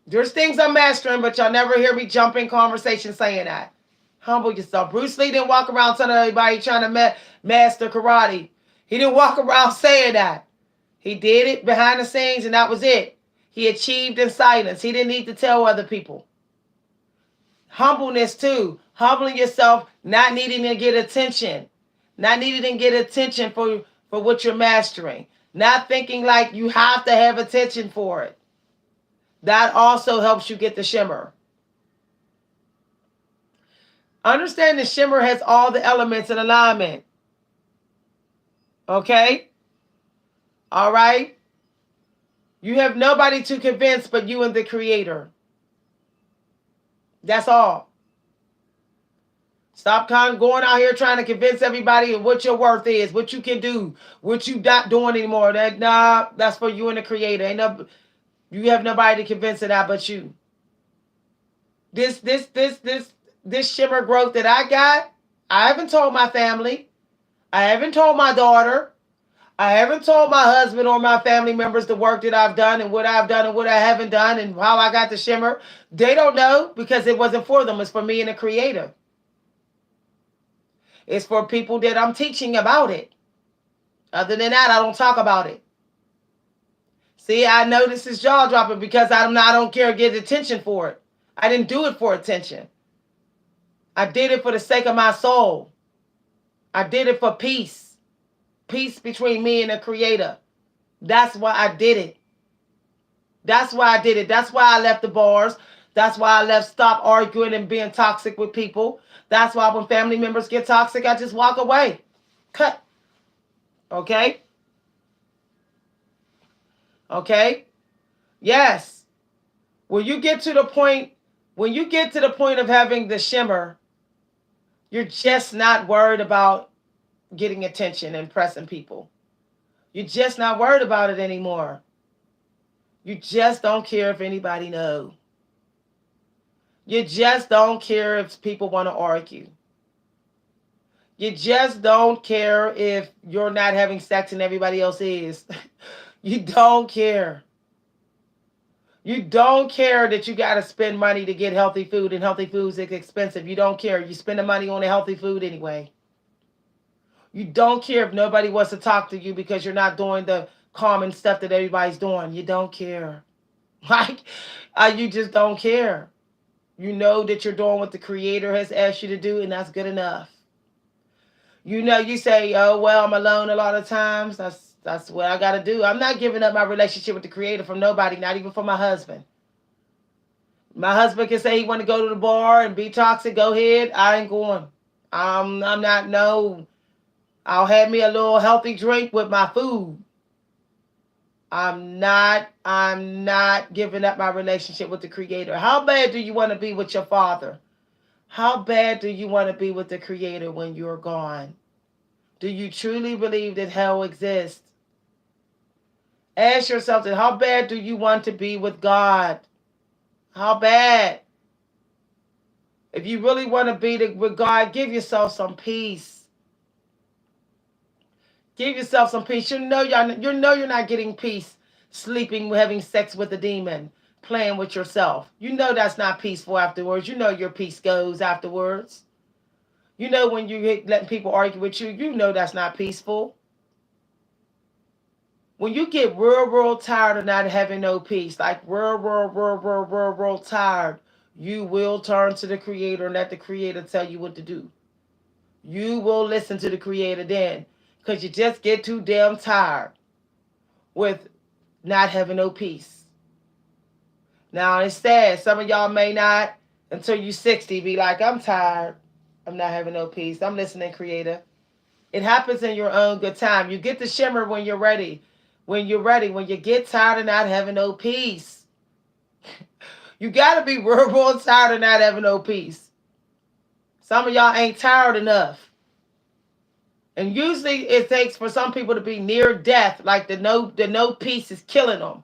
There's things I'm mastering, but y'all never hear me jump in conversation saying that. Humble yourself. Bruce Lee didn't walk around telling everybody trying to master karate. He didn't walk around saying that. He did it behind the scenes, and that was it. He achieved in silence. He didn't need to tell other people. Humbleness, too. Humbling yourself, not needing to get attention. Not needing to get attention for what you're mastering. Not thinking like you have to have attention for it. That also helps you get the shimmer. Understand the shimmer has all the elements in alignment. Okay? All right? You have nobody to convince but you and the Creator. That's all. Stop going out here trying to convince everybody of what your worth is, what you can do, what you not doing anymore. That's for you and the Creator. You have nobody to convince of that but you. This shimmer growth that I got, I haven't told my family. I haven't told my daughter. I haven't told my husband or my family members the work that I've done and what I've done and what I haven't done and how I got the shimmer. They don't know because it wasn't for them. It's for me and the Creator. It's for people that I'm teaching about it. Other than that, I don't talk about it. See, I know this is jaw dropping because I don't care to get attention for it. I didn't do it for attention. I did it for the sake of my soul. I did it for peace. Peace between me and the Creator. That's why I did it. That's why I did it. That's why I left the bars. That's why I stop arguing and being toxic with people. That's why when family members get toxic, I just walk away. Cut. Okay? Okay? Yes. When you get to the point of having the shimmer, you're just not worried about getting attention and impressing people. You're just not worried about it anymore. You just don't care if anybody knows. You just don't care if people want to argue. You just don't care if you're not having sex and everybody else is. You don't care. You don't care that you got to spend money to get healthy food, and healthy food is expensive. You don't care. You spend the money on the healthy food anyway. You don't care if nobody wants to talk to you because you're not doing the common stuff that everybody's doing. You don't care. Like, you just don't care. You know that you're doing what the Creator has asked you to do, and that's good enough. You know, you say, oh, well, I'm alone a lot of times. That's what I got to do. I'm not giving up my relationship with the Creator from nobody, not even for my husband. My husband can say he want to go to the bar and be toxic. Go ahead. I ain't going. I'm not, no. I'll have me a little healthy drink with my food. I'm not giving up my relationship with the Creator. How bad do you want to be with your Father? How bad do you want to be with the Creator when you're gone? Do you truly believe that hell exists? Ask yourself that. How bad do you want to be with God? How bad? If you really want to be with God, give yourself some peace. Give yourself some peace. You know you're not getting peace sleeping, having sex with a demon, playing with yourself. You know that's not peaceful afterwards. You know your peace goes afterwards. You know when you letting people argue with you, you know that's not peaceful. When you get real tired of not having no peace, like real tired, you will turn to the Creator and let the Creator tell you what to do. You will listen to the Creator then, because you just get too damn tired with not having no peace. Now it's sad. Some of y'all may not until you 60 be like, I'm tired. I'm not having no peace. I'm listening, Creator. It happens in your own good time. You get the shimmer when you're ready. When you're ready. When you get tired of not having no peace. You got to be real tired of not having no peace. Some of y'all ain't tired enough. And usually it takes for some people to be near death, like the no peace is killing them.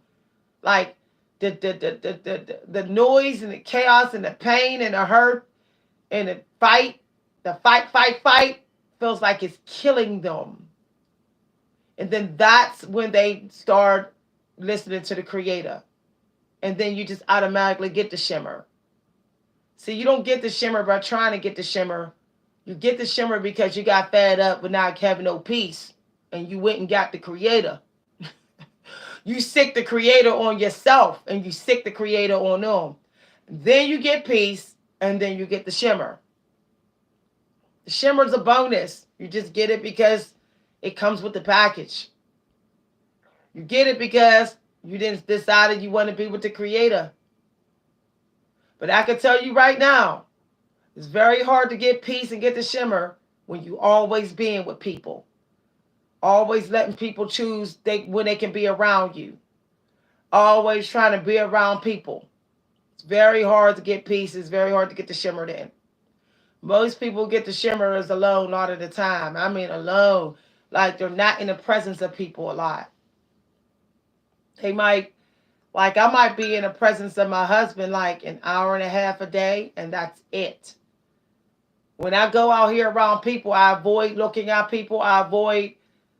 Like the noise and the chaos and the pain and the hurt and the fight feels like it's killing them. And then that's when they start listening to the Creator. And then you just automatically get the shimmer. See, you don't get the shimmer by trying to get the shimmer. You get the shimmer because you got fed up with not having no peace. And you went and got the Creator. You sick the Creator on yourself. And you sick the Creator on them. Then you get peace. And then you get the shimmer. The shimmer's a bonus. You just get it because it comes with the package. You get it because you didn't decided you want to be with the Creator. But I can tell you right now, it's very hard to get peace and get the shimmer when you always being with people. Always letting people choose when they can be around you. Always trying to be around people. It's very hard to get peace. It's very hard to get the shimmer in. Most people get the shimmer as alone all of the time. I mean alone. Like they're not in the presence of people a lot. They might, like I might be in the presence of my husband like an hour and a half a day, and that's it. When I go out here around people, I avoid looking at people. I avoid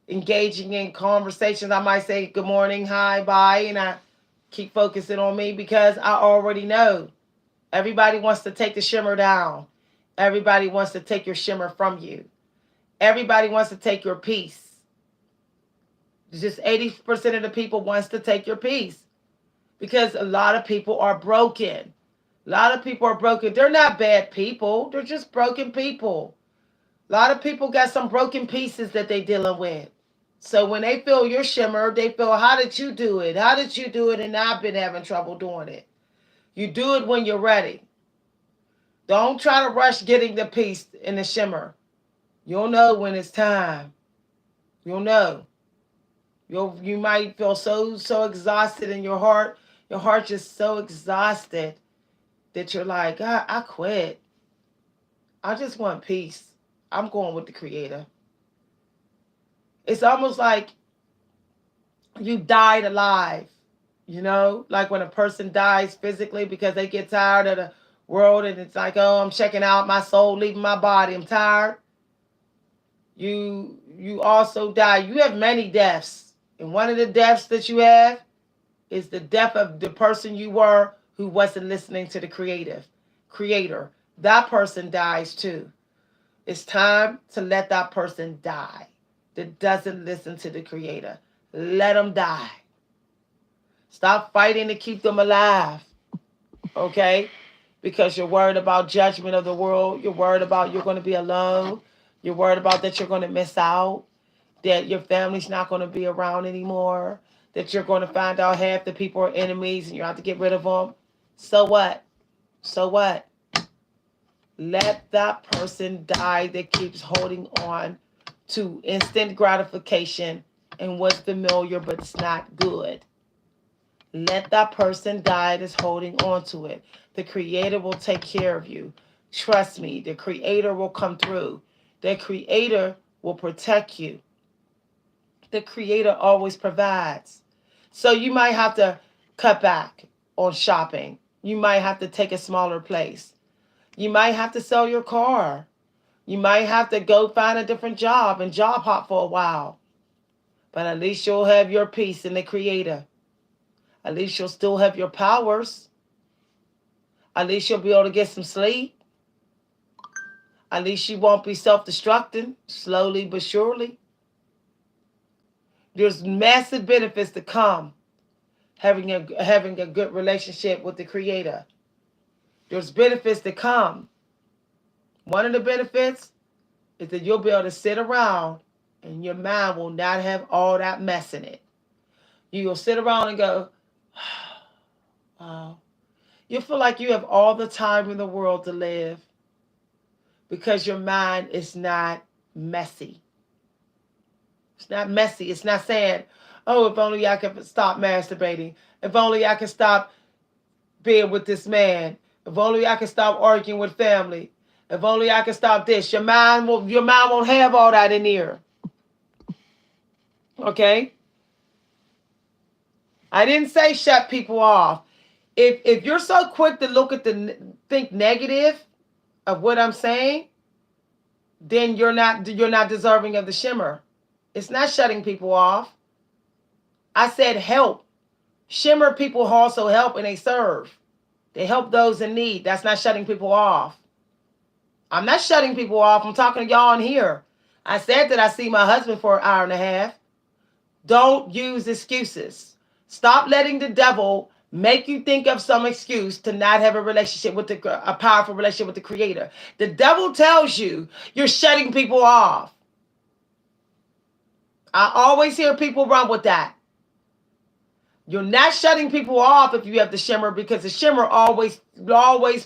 engaging in conversations. I might say good morning, hi, bye, and I keep focusing on me because I already know everybody wants to take the shimmer down. Everybody wants to take your shimmer from you. Everybody wants to take your peace. Just 80% of the people wants to take your peace because a lot of people are broken. A lot of people are broken. They're not bad people. They're just broken people. A lot of people got some broken pieces that they dealing with. So when they feel your shimmer, they feel, how did you do it? How did you do it? And I've been having trouble doing it. You do it when you're ready. Don't try to rush getting the peace in the shimmer. You'll know when it's time. You'll know. You might feel so exhausted in your heart. Your heart just so exhausted that you're like, I quit. I just want peace. I'm going with the Creator. It's almost like you died alive. You know, like when a person dies physically because they get tired of the world and it's like, oh, I'm checking out, my soul leaving my body. I'm tired. You also die. You have many deaths. And one of the deaths that you have is the death of the person you were who wasn't listening to the creator. That person dies too. It's time to let that person die that doesn't listen to the Creator. Let them die. Stop fighting to keep them alive. Okay? Because you're worried about judgment of the world. You're worried about you're going to be alone. You're worried about that you're going to miss out. That your family's not going to be around anymore. That you're going to find out half the people are enemies and you have to get rid of them. So what? So what? Let that person die that keeps holding on to instant gratification and what's familiar but it's not good. Let that person die that's holding on to it. The Creator will take care of you. Trust me, the Creator will come through. The Creator will protect you. The Creator always provides. So you might have to cut back on shopping. You might have to take a smaller place. You might have to sell your car. You might have to go find a different job and job hop for a while. But at least you'll have your peace in the Creator. At least you'll still have your powers. At least you'll be able to get some sleep. At least you won't be self-destructing slowly but surely. There's massive benefits to come having a good relationship with the Creator. There's benefits to come. One of the benefits is that you'll be able to sit around and your mind will not have all that mess in it. You'll sit around and go, wow. You feel like you have all the time in the world to live because your mind is not messy. It's not messy. It's not saying, oh, if only I could stop masturbating. If only I could stop being with this man. If only I could stop arguing with family. If only I could stop this. Your mind won't have all that in here. Okay? I didn't say shut people off. If you're so quick to look at think negative of what I'm saying, then you're not deserving of the shimmer. It's not shutting people off. I said help. Shimmer people also help and they serve. They help those in need. That's not shutting people off. I'm not shutting people off. I'm talking to y'all in here. I said that I see my husband for an hour and a half. Don't use excuses. Stop letting the devil make you think of some excuse to not have a relationship with a powerful relationship with the Creator. The devil tells you you're shutting people off. I always hear people run with that. You're not shutting people off if you have the shimmer, because the shimmer always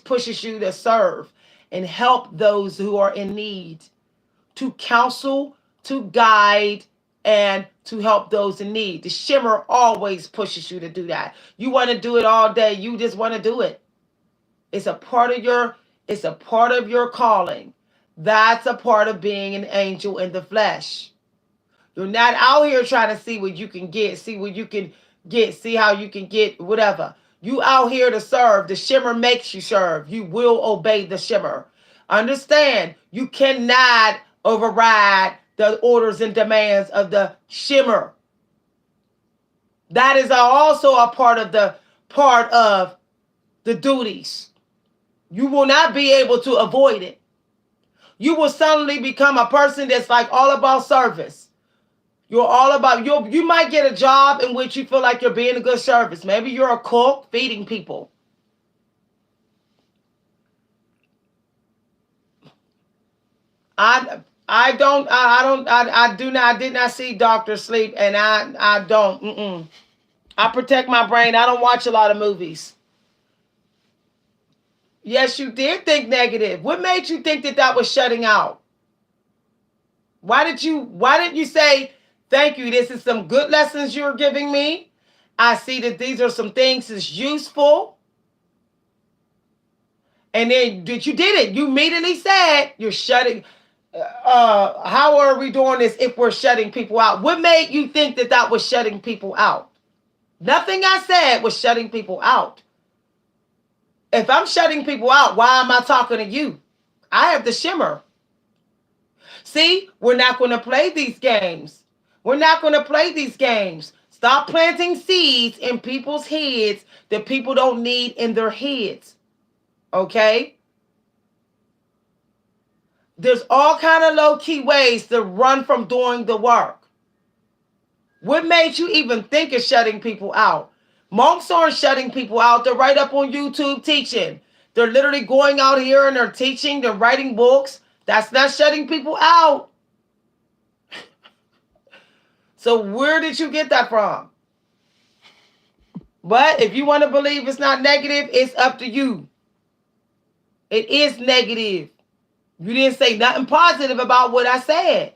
pushes you to serve and help those who are in need, to counsel, to guide, and to help those in need. The shimmer always pushes you to do that. You want to do it all day. You just want to do it. It's a part of your calling. That's a part of being an angel in the flesh. You're not out here trying to see what you can get, see what you can get, see how you can get whatever. You out here to serve. The shimmer makes you serve. You will obey the shimmer. Understand, you cannot override the orders and demands of the shimmer. That is also a part of the duties. You will not be able to avoid it. You will suddenly become a person that's like all about service. You're all about, you might get a job in which you feel like you're being a good service. Maybe you're a cook feeding people. I did not see Doctor Sleep, and I don't. I protect my brain. I don't watch a lot of movies. Yes, you did think negative. What made you think that was shutting out? Why didn't you say, thank you, this is some good lessons you're giving me. I see that these are some things that's useful. And then you did it. You immediately said you're shutting. How are we doing this if we're shutting people out? What made you think that was shutting people out? Nothing I said was shutting people out. If I'm shutting people out, why am I talking to you? I have the shimmer. See, we're not going to play these games. We're not going to play these games. Stop planting seeds in people's heads that people don't need in their heads. Okay? There's all kind of low-key ways to run from doing the work. What made you even think of shutting people out? Monks aren't shutting people out. They're right up on YouTube teaching. They're literally going out here and they're teaching. They're writing books. That's not shutting people out. So where did you get that from? But if you want to believe it's not negative, it's up to you. It is negative. You didn't say nothing positive about what I said.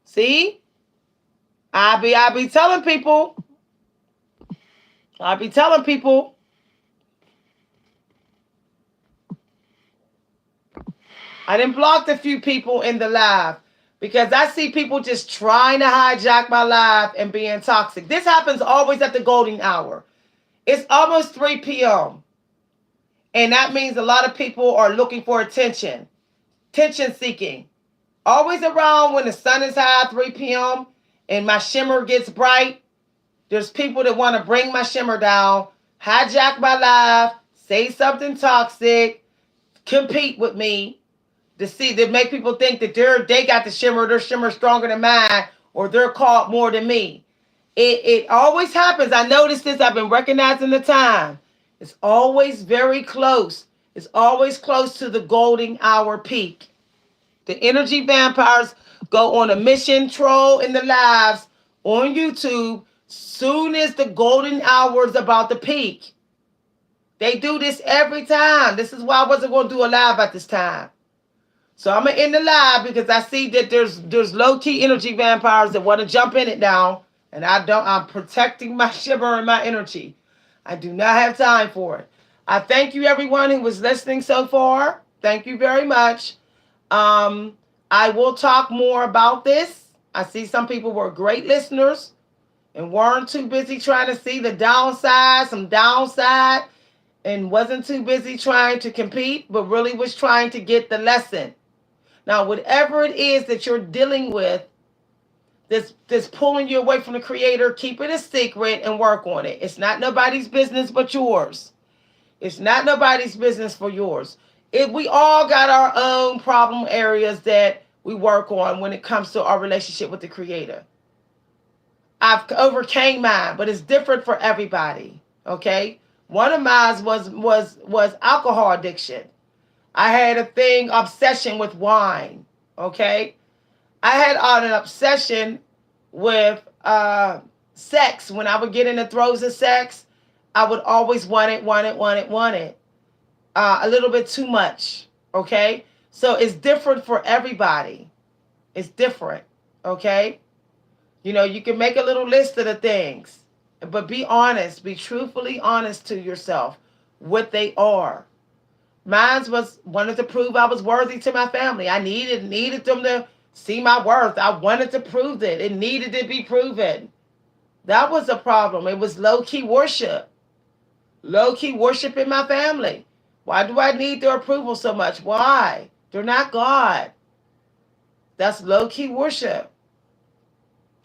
See? I be telling people. I be telling people. I didn't block a few people in the live because I see people just trying to hijack my live and being toxic. This happens always at the golden hour. It's almost 3 p.m. And that means a lot of people are looking for attention, attention seeking. Always around when the sun is high, 3 p.m., and my shimmer gets bright. There's people that want to bring my shimmer down, hijack my life, say something toxic, compete with me to see that make people think that they got the shimmer, their shimmer stronger than mine, or they're caught more than me. It always happens. I noticed this. I've been recognizing the time. It's always very close. It's always close to the golden hour peak. The energy vampires go on a mission troll in the lives on YouTube soon as the golden hour is about to peak. They do this every time. This is why I wasn't going to do a live at this time. So I'm gonna end the live because I see that there's low key energy vampires that want to jump in it now, and I don't. I'm protecting my shimmer and my energy. I do not have time for it. I thank you everyone who was listening so far. Thank you very much. Um, I will talk more about this. I see some people were great listeners and weren't too busy trying to see the downside, some downside, and wasn't too busy trying to compete, but really was trying to get the lesson. Now, whatever it is that you're dealing with that's pulling you away from the creator, keep it a secret and work on it. It's not nobody's business but yours. It's not nobody's business for yours. We all got our own problem areas that we work on when it comes to our relationship with the creator. I've overcame mine, but it's different for everybody. Okay? One of mine was alcohol addiction. I had a thing, obsession with wine. Okay? I had an obsession with sex. When I would get in the throes of sex, I would always want it, want it, want it, want it. A little bit too much. Okay? So it's different for everybody. It's different. Okay? You know, you can make a little list of the things, but be honest, be truthfully honest to yourself what they are. Mine was wanted to prove I was worthy to my family. I needed them to see my worth. I wanted to prove it. It needed to be proven. That was a problem. It was low-key worship. Low-key worship in my family. Why do I need their approval so much? Why? They're not God. That's low-key worship.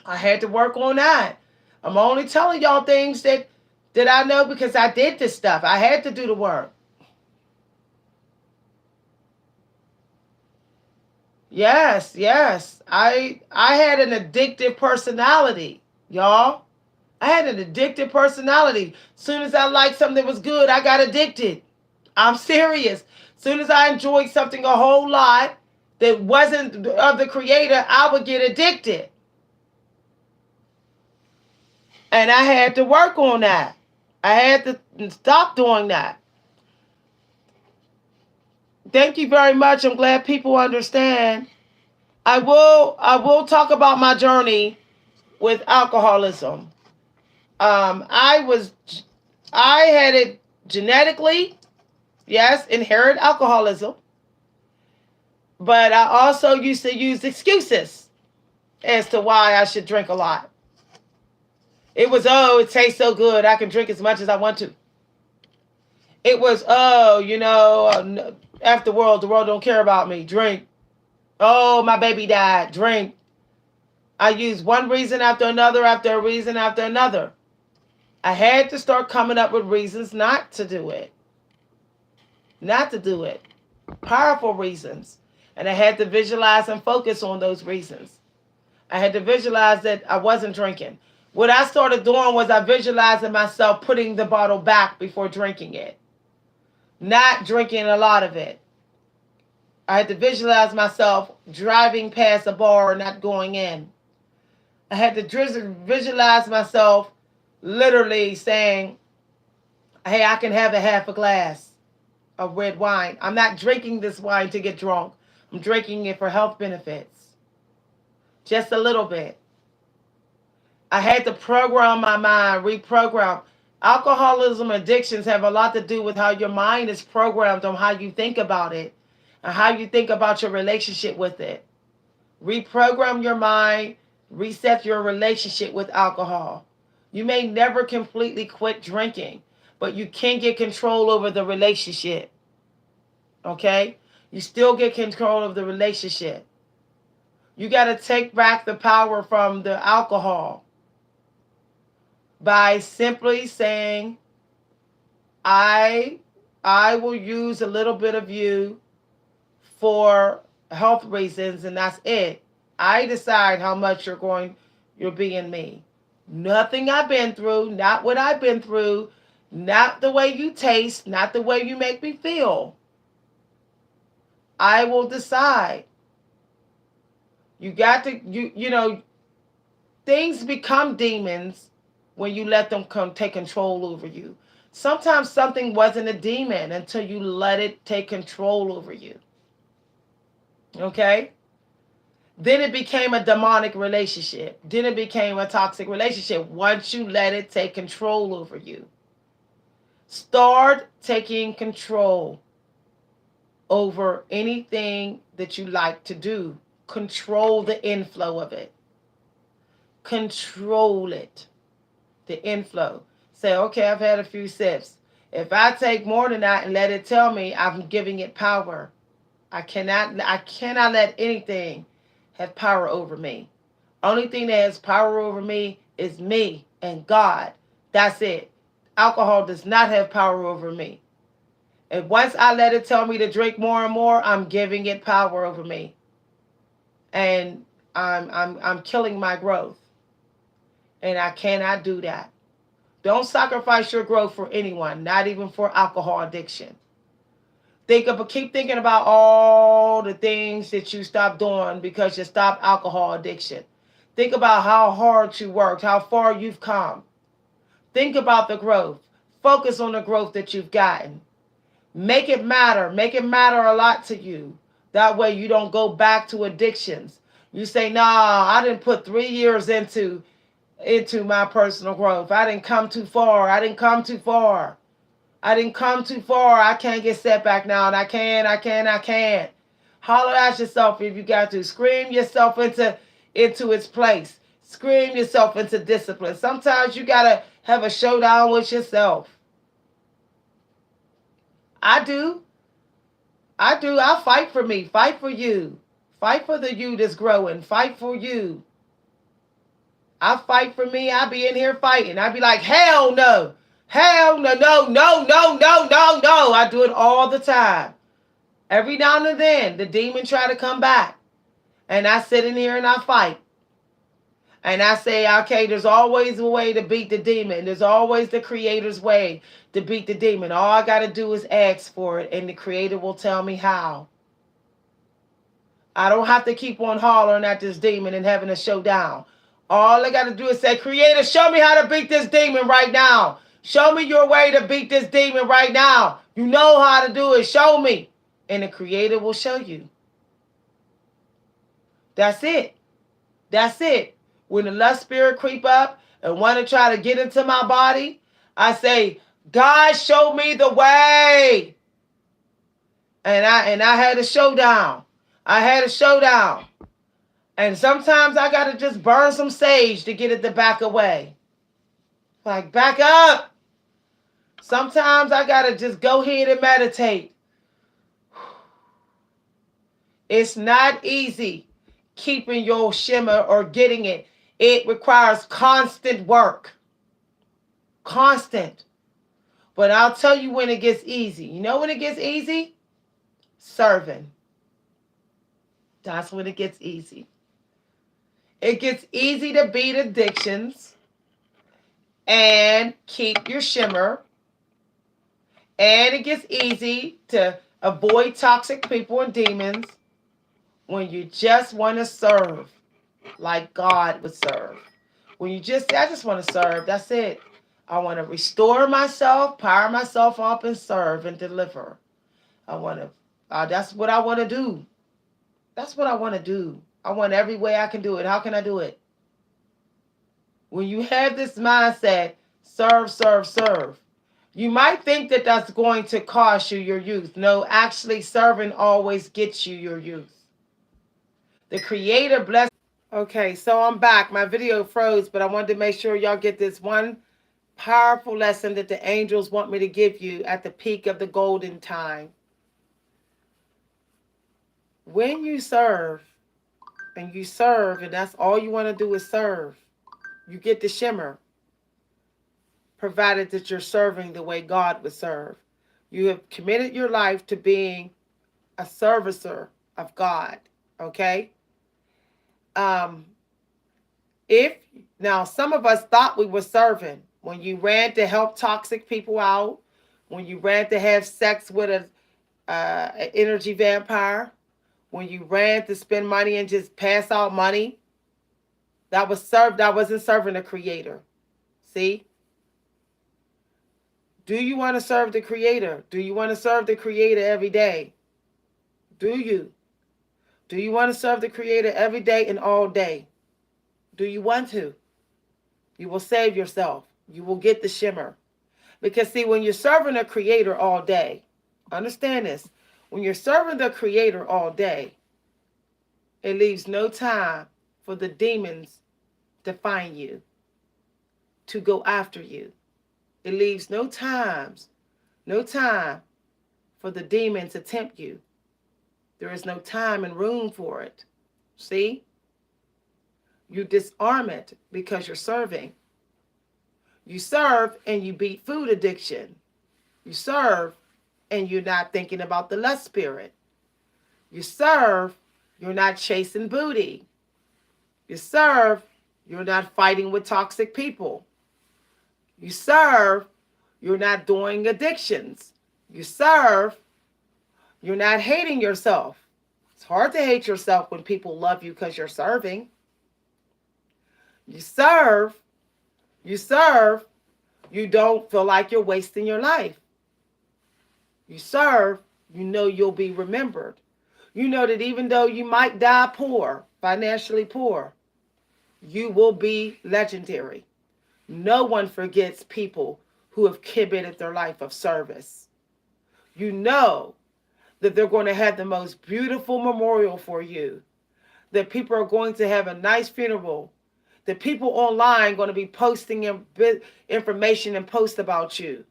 I had to work on that. I'm only telling y'all things that I know because I did this stuff. I had to do the work. Yes, yes. I had an addictive personality, y'all. I had an addictive personality. Soon as I liked something that was good, I got addicted. I'm serious. Soon as I enjoyed something a whole lot that wasn't of the creator, I would get addicted. And I had to work on that. I had to stop doing that. Thank you very much. I'm glad people understand. I will talk about my journey with alcoholism. I was I had it genetically, yes, inherit alcoholism, but I also used to use excuses as to why I should drink a lot. It was, oh, it tastes so good, I can drink as much as I want to. It was, oh, after the world don't care about me, drink. Oh, my baby died, drink. I used one reason after another, after a reason after another. I had to start coming up with reasons not to do it. Not to do it. Powerful reasons. And I had to visualize and focus on those reasons. I had to visualize that I wasn't drinking. What I started doing was I visualizing myself putting the bottle back before drinking it. Not drinking a lot of it. I had to visualize myself driving past a bar and not going in. I had to visualize myself literally saying, hey, I can have a half a glass. of red wine. I'm not drinking this wine to get drunk. I'm drinking it for health benefits. Just a little bit. I had to program my mind, reprogram. Alcoholism addictions have a lot to do with how your mind is programmed on how you think about it and how you think about your relationship with it. Reprogram your mind, reset your relationship with alcohol. You may never completely quit drinking, but you can get control over the relationship. Okay? You still get control of the relationship. You got to take back the power from the alcohol by simply saying, I I will use a little bit of you for health reasons, and that's it. I decide how much you're being me. Nothing I've been through, not what I've been through, not the way you taste, not the way you make me feel. I will decide. You got to things become demons when you let them come take control over you. Sometimes something wasn't a demon until you let it take control over you. Okay? Then it became a demonic relationship. Then it became a toxic relationship once you let it take control over you. Start taking control over anything that you like to do. Control the inflow of it. Control it. The inflow. Say, okay, I've had a few sips. If I take more than that and let it tell me, I'm giving it power. I cannot let anything have power over me. Only thing that has power over me is me and God. That's it. Alcohol does not have power over me. And once I let it tell me to drink more and more, I'm giving it power over me. And I'm killing my growth. And I cannot do that. Don't sacrifice your growth for anyone, not even for alcohol addiction. Keep thinking about all the things that you stopped doing because you stopped alcohol addiction. Think about how hard you worked, how far you've come. Think about the growth. Focus on the growth that you've gotten. Make it matter. Make it matter a lot to you. That way you don't go back to addictions. You say, nah, I didn't put 3 years into my personal growth. I didn't come too far. I didn't come too far. I didn't come too far. I can't get set back now. And I can't. Holler at yourself if you got to. Scream yourself into its place. Scream yourself into discipline. Sometimes you got to have a showdown with yourself. I do. I do. I fight for me. Fight for you. Fight for the you that's growing. Fight for you. I fight for me. I be in here fighting. I be like, hell no. Hell no, no, no, no, no, no, no. I do it all the time. Every now and then, the demon try to come back. And I sit in here and I fight. And I say, okay, there's always a way to beat the demon. There's always the creator's way to beat the demon. All I got to do is ask for it, and the creator will tell me how. I don't have to keep on hollering at this demon and having a showdown. All I got to do is say, creator, show me how to beat this demon right now. Show me your way to beat this demon right now. You know how to do it. Show me. And the creator will show you. That's it. That's it. When the lust spirit creep up and want to try to get into my body, I say, God, show me the way. And I had a showdown. I had a showdown. And sometimes I got to just burn some sage to get it to back away. Like, back up. Sometimes I got to just go ahead and meditate. It's not easy keeping your shimmer or getting it. It requires constant work. Constant. But I'll tell you when it gets easy. You know when it gets easy? Serving. That's when it gets easy. It gets easy to beat addictions and keep your shimmer. And it gets easy to avoid toxic people and demons when you just want to serve like God would serve. When you just say, I just want to serve, that's it. I want to restore myself, power myself up, and serve and deliver. I want to. That's what I want to do. That's what I want to do. I want every way I can do it. How can I do it? When you have this mindset, serve, serve, serve. You might think that that's going to cost you your youth. No, actually, serving always gets you your youth. The Creator bless. Okay, so I'm back. My video froze, but I wanted to make sure y'all get this one powerful lesson that the angels want me to give you at the peak of the golden time. When you serve, and that's all you want to do is serve, you get the shimmer, provided that you're serving the way God would serve. You have committed your life to being a servicer of God. Okay? Um, if now some of us thought we were serving when you ran to help toxic people out, when you ran to have sex with an energy vampire, when you ran to spend money and just pass out money, that wasn't serving the Creator. See? Do you want to serve the Creator? Do you want to serve the Creator every day? Do you? Do you want to serve the Creator every day and all day? Do you want to? You will save yourself. You will get the shimmer. Because, see, when you're serving the Creator all day, understand this. When you're serving the Creator all day, it leaves no time for the demons to find you, to go after you. It leaves no time for the demons to tempt you. There is no time and room for it. See? You disarm it because you're serving. You serve and you beat food addiction. You serve and you're not thinking about the lust spirit. You serve, you're not chasing booty. You serve, you're not fighting with toxic people. You serve, you're not doing addictions. You serve, you're not hating yourself. It's hard to hate yourself when people love you because you're serving. You serve, you serve, you don't feel like you're wasting your life. You serve, you know you'll be remembered. You know that even though you might die poor, financially poor, you will be legendary. No one forgets people who have committed their life of service. You know that they're going to have the most beautiful memorial for you, that people are going to have a nice funeral, that people online are going to be posting information and post about you.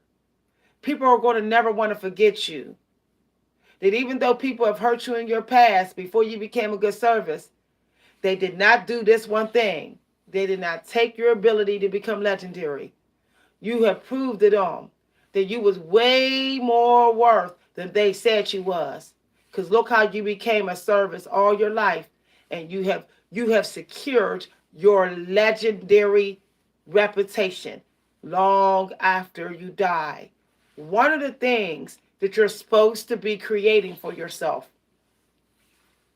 People are going to never want to forget you. That even though people have hurt you in your past before you became a good service, they did not do this one thing. They did not take your ability to become legendary. You have proved it on that you was way more worth than they said you was. Because look how you became a service all your life, and you have secured your legendary reputation long after you die. One of the things that you're supposed to be creating for yourself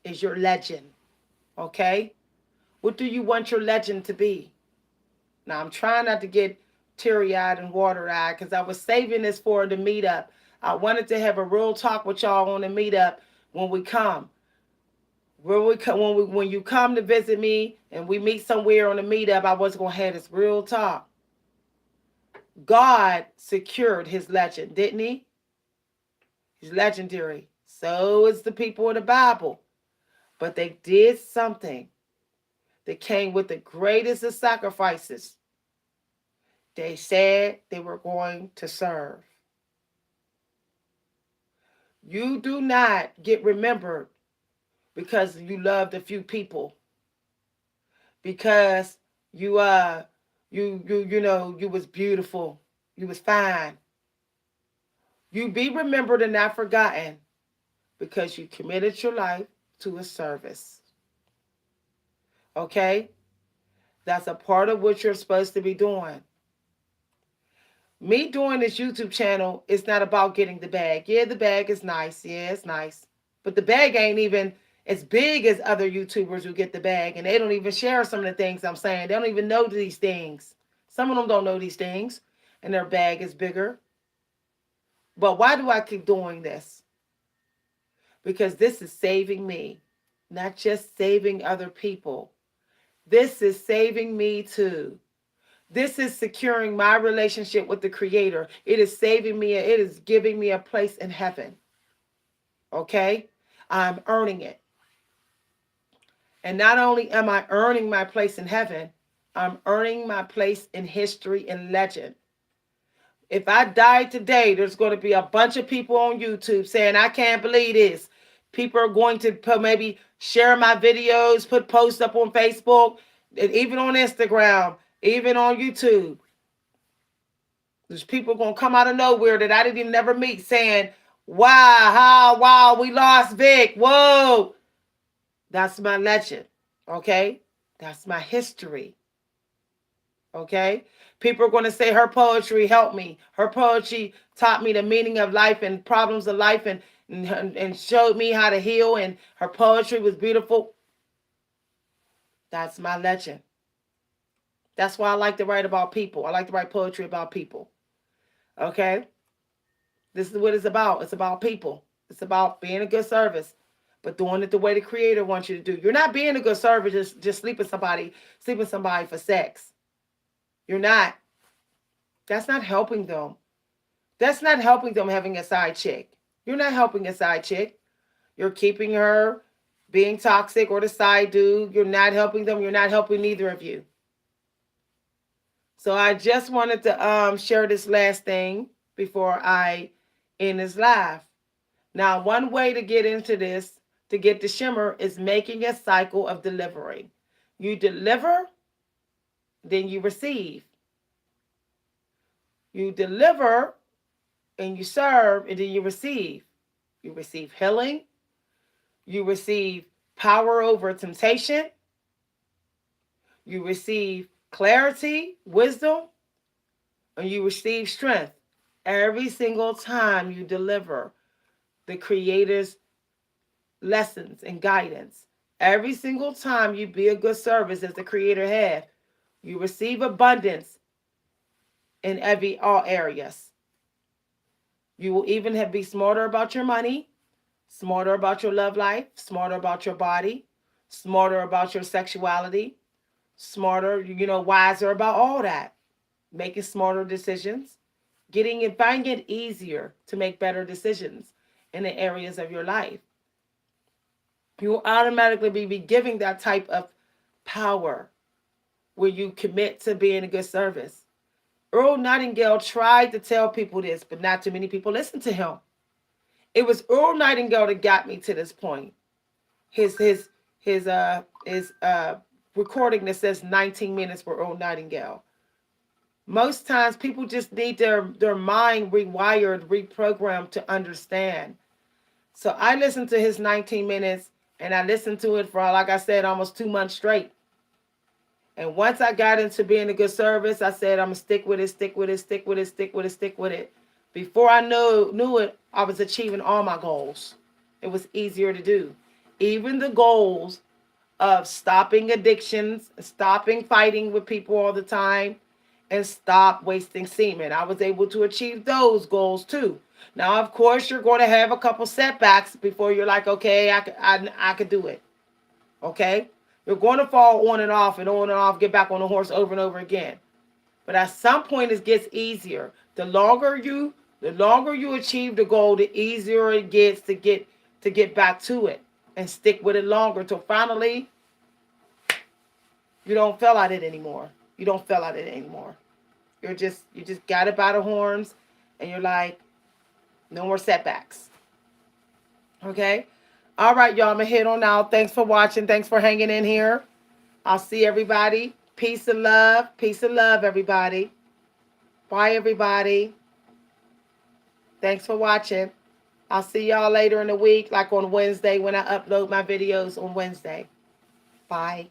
is your legend. Okay? What do you want your legend to be? Now, I'm trying not to get teary-eyed and water-eyed because I was saving this for the meetup. I wanted to have a real talk with y'all on the meetup when we come. When you come to visit me and we meet somewhere on the meetup, I was going to have this real talk. God secured his legend, didn't he? He's legendary. So is the people of the Bible. But they did something that came with the greatest of sacrifices. They said they were going to serve. You do not get remembered because you loved a few people. Because you was beautiful. You was fine. You be remembered and not forgotten because you committed your life to a service. Okay? That's a part of what you're supposed to be doing. Me doing this YouTube channel is not about getting the bag. Yeah, the bag is nice. Yeah, it's nice. But the bag ain't even as big as other YouTubers who get the bag. And they don't even share some of the things I'm saying. They don't even know these things. Some of them don't know these things. And their bag is bigger. But why do I keep doing this? because this is saving me, not just saving other people. This is saving me too. This is securing my relationship with the Creator. It is saving me. It is giving me a place in heaven. Okay? I'm earning it. And not only am I earning my place in heaven, I'm earning my place in history and legend. If I die today, there's going to be a bunch of people on YouTube saying, I can't believe this. People are going to maybe share my videos, put posts up on Facebook, and even on Instagram, even on YouTube. There's people going to come out of nowhere that I didn't even never meet saying, wow, we lost Vic. Whoa. That's my legend. Okay? That's my history. Okay? People are going to say her poetry helped me. Her poetry taught me the meaning of life and problems of life and showed me how to heal, and her poetry was beautiful. That's my legend. That's why I like to write about people. I like to write poetry about people. Okay? This is what it's about. It's about people. It's about being a good service, but doing it the way the Creator wants you to do. You're not being a good service just sleeping somebody for sex. You're not. That's not helping them. That's not helping them having a side chick. You're not helping a side chick. You're keeping her being toxic or the side dude. You're not helping them. You're not helping neither of you. So I just wanted to share this last thing before I end this live. Now, one way to get into this, to get the shimmer, is making a cycle of delivering. You deliver, then you receive. You deliver, and you serve, and then you receive. You receive healing. You receive power over temptation. You receive clarity, wisdom, and you receive strength. Every single time you deliver the Creator's lessons and guidance. Every single time you be a good service as the Creator had, you receive abundance in all areas. You will even be smarter about your money, smarter about your love life, smarter about your body, smarter about your sexuality, smarter, wiser about all that. Making smarter decisions, finding it easier to make better decisions in the areas of your life. You will automatically be giving that type of power where you commit to being a good service. Earl Nightingale tried to tell people this, but not too many people listened to him. It was Earl Nightingale that got me to this point. His recording that says 19 minutes for Earl Nightingale. Most times people just need their mind rewired, reprogrammed to understand. So I listened to his 19 minutes, and I listened to it for, like I said, almost 2 months straight. And once I got into being a good service, I said, I'm going to stick with it, stick with it, stick with it, stick with it, stick with it. Before I knew it, I was achieving all my goals. It was easier to do. Even the goals of stopping addictions, stopping fighting with people all the time, and stop wasting semen. I was able to achieve those goals too. Now, of course, you're going to have a couple setbacks before you're like, okay, I could do it. Okay? You're going to fall on and off, get back on the horse over and over again. But at some point, it gets easier. The longer you achieve the goal, the easier it gets to get back to it and stick with it longer till finally you don't feel at it anymore. You don't feel at it anymore. You just got it by the horns, and you're like, no more setbacks. Okay? All right, y'all. I'm going to head on out. Thanks for watching. Thanks for hanging in here. I'll see everybody. Peace and love. Peace and love, everybody. Bye, everybody. Thanks for watching. I'll see y'all later in the week, like on Wednesday when I upload my videos on Wednesday. Bye.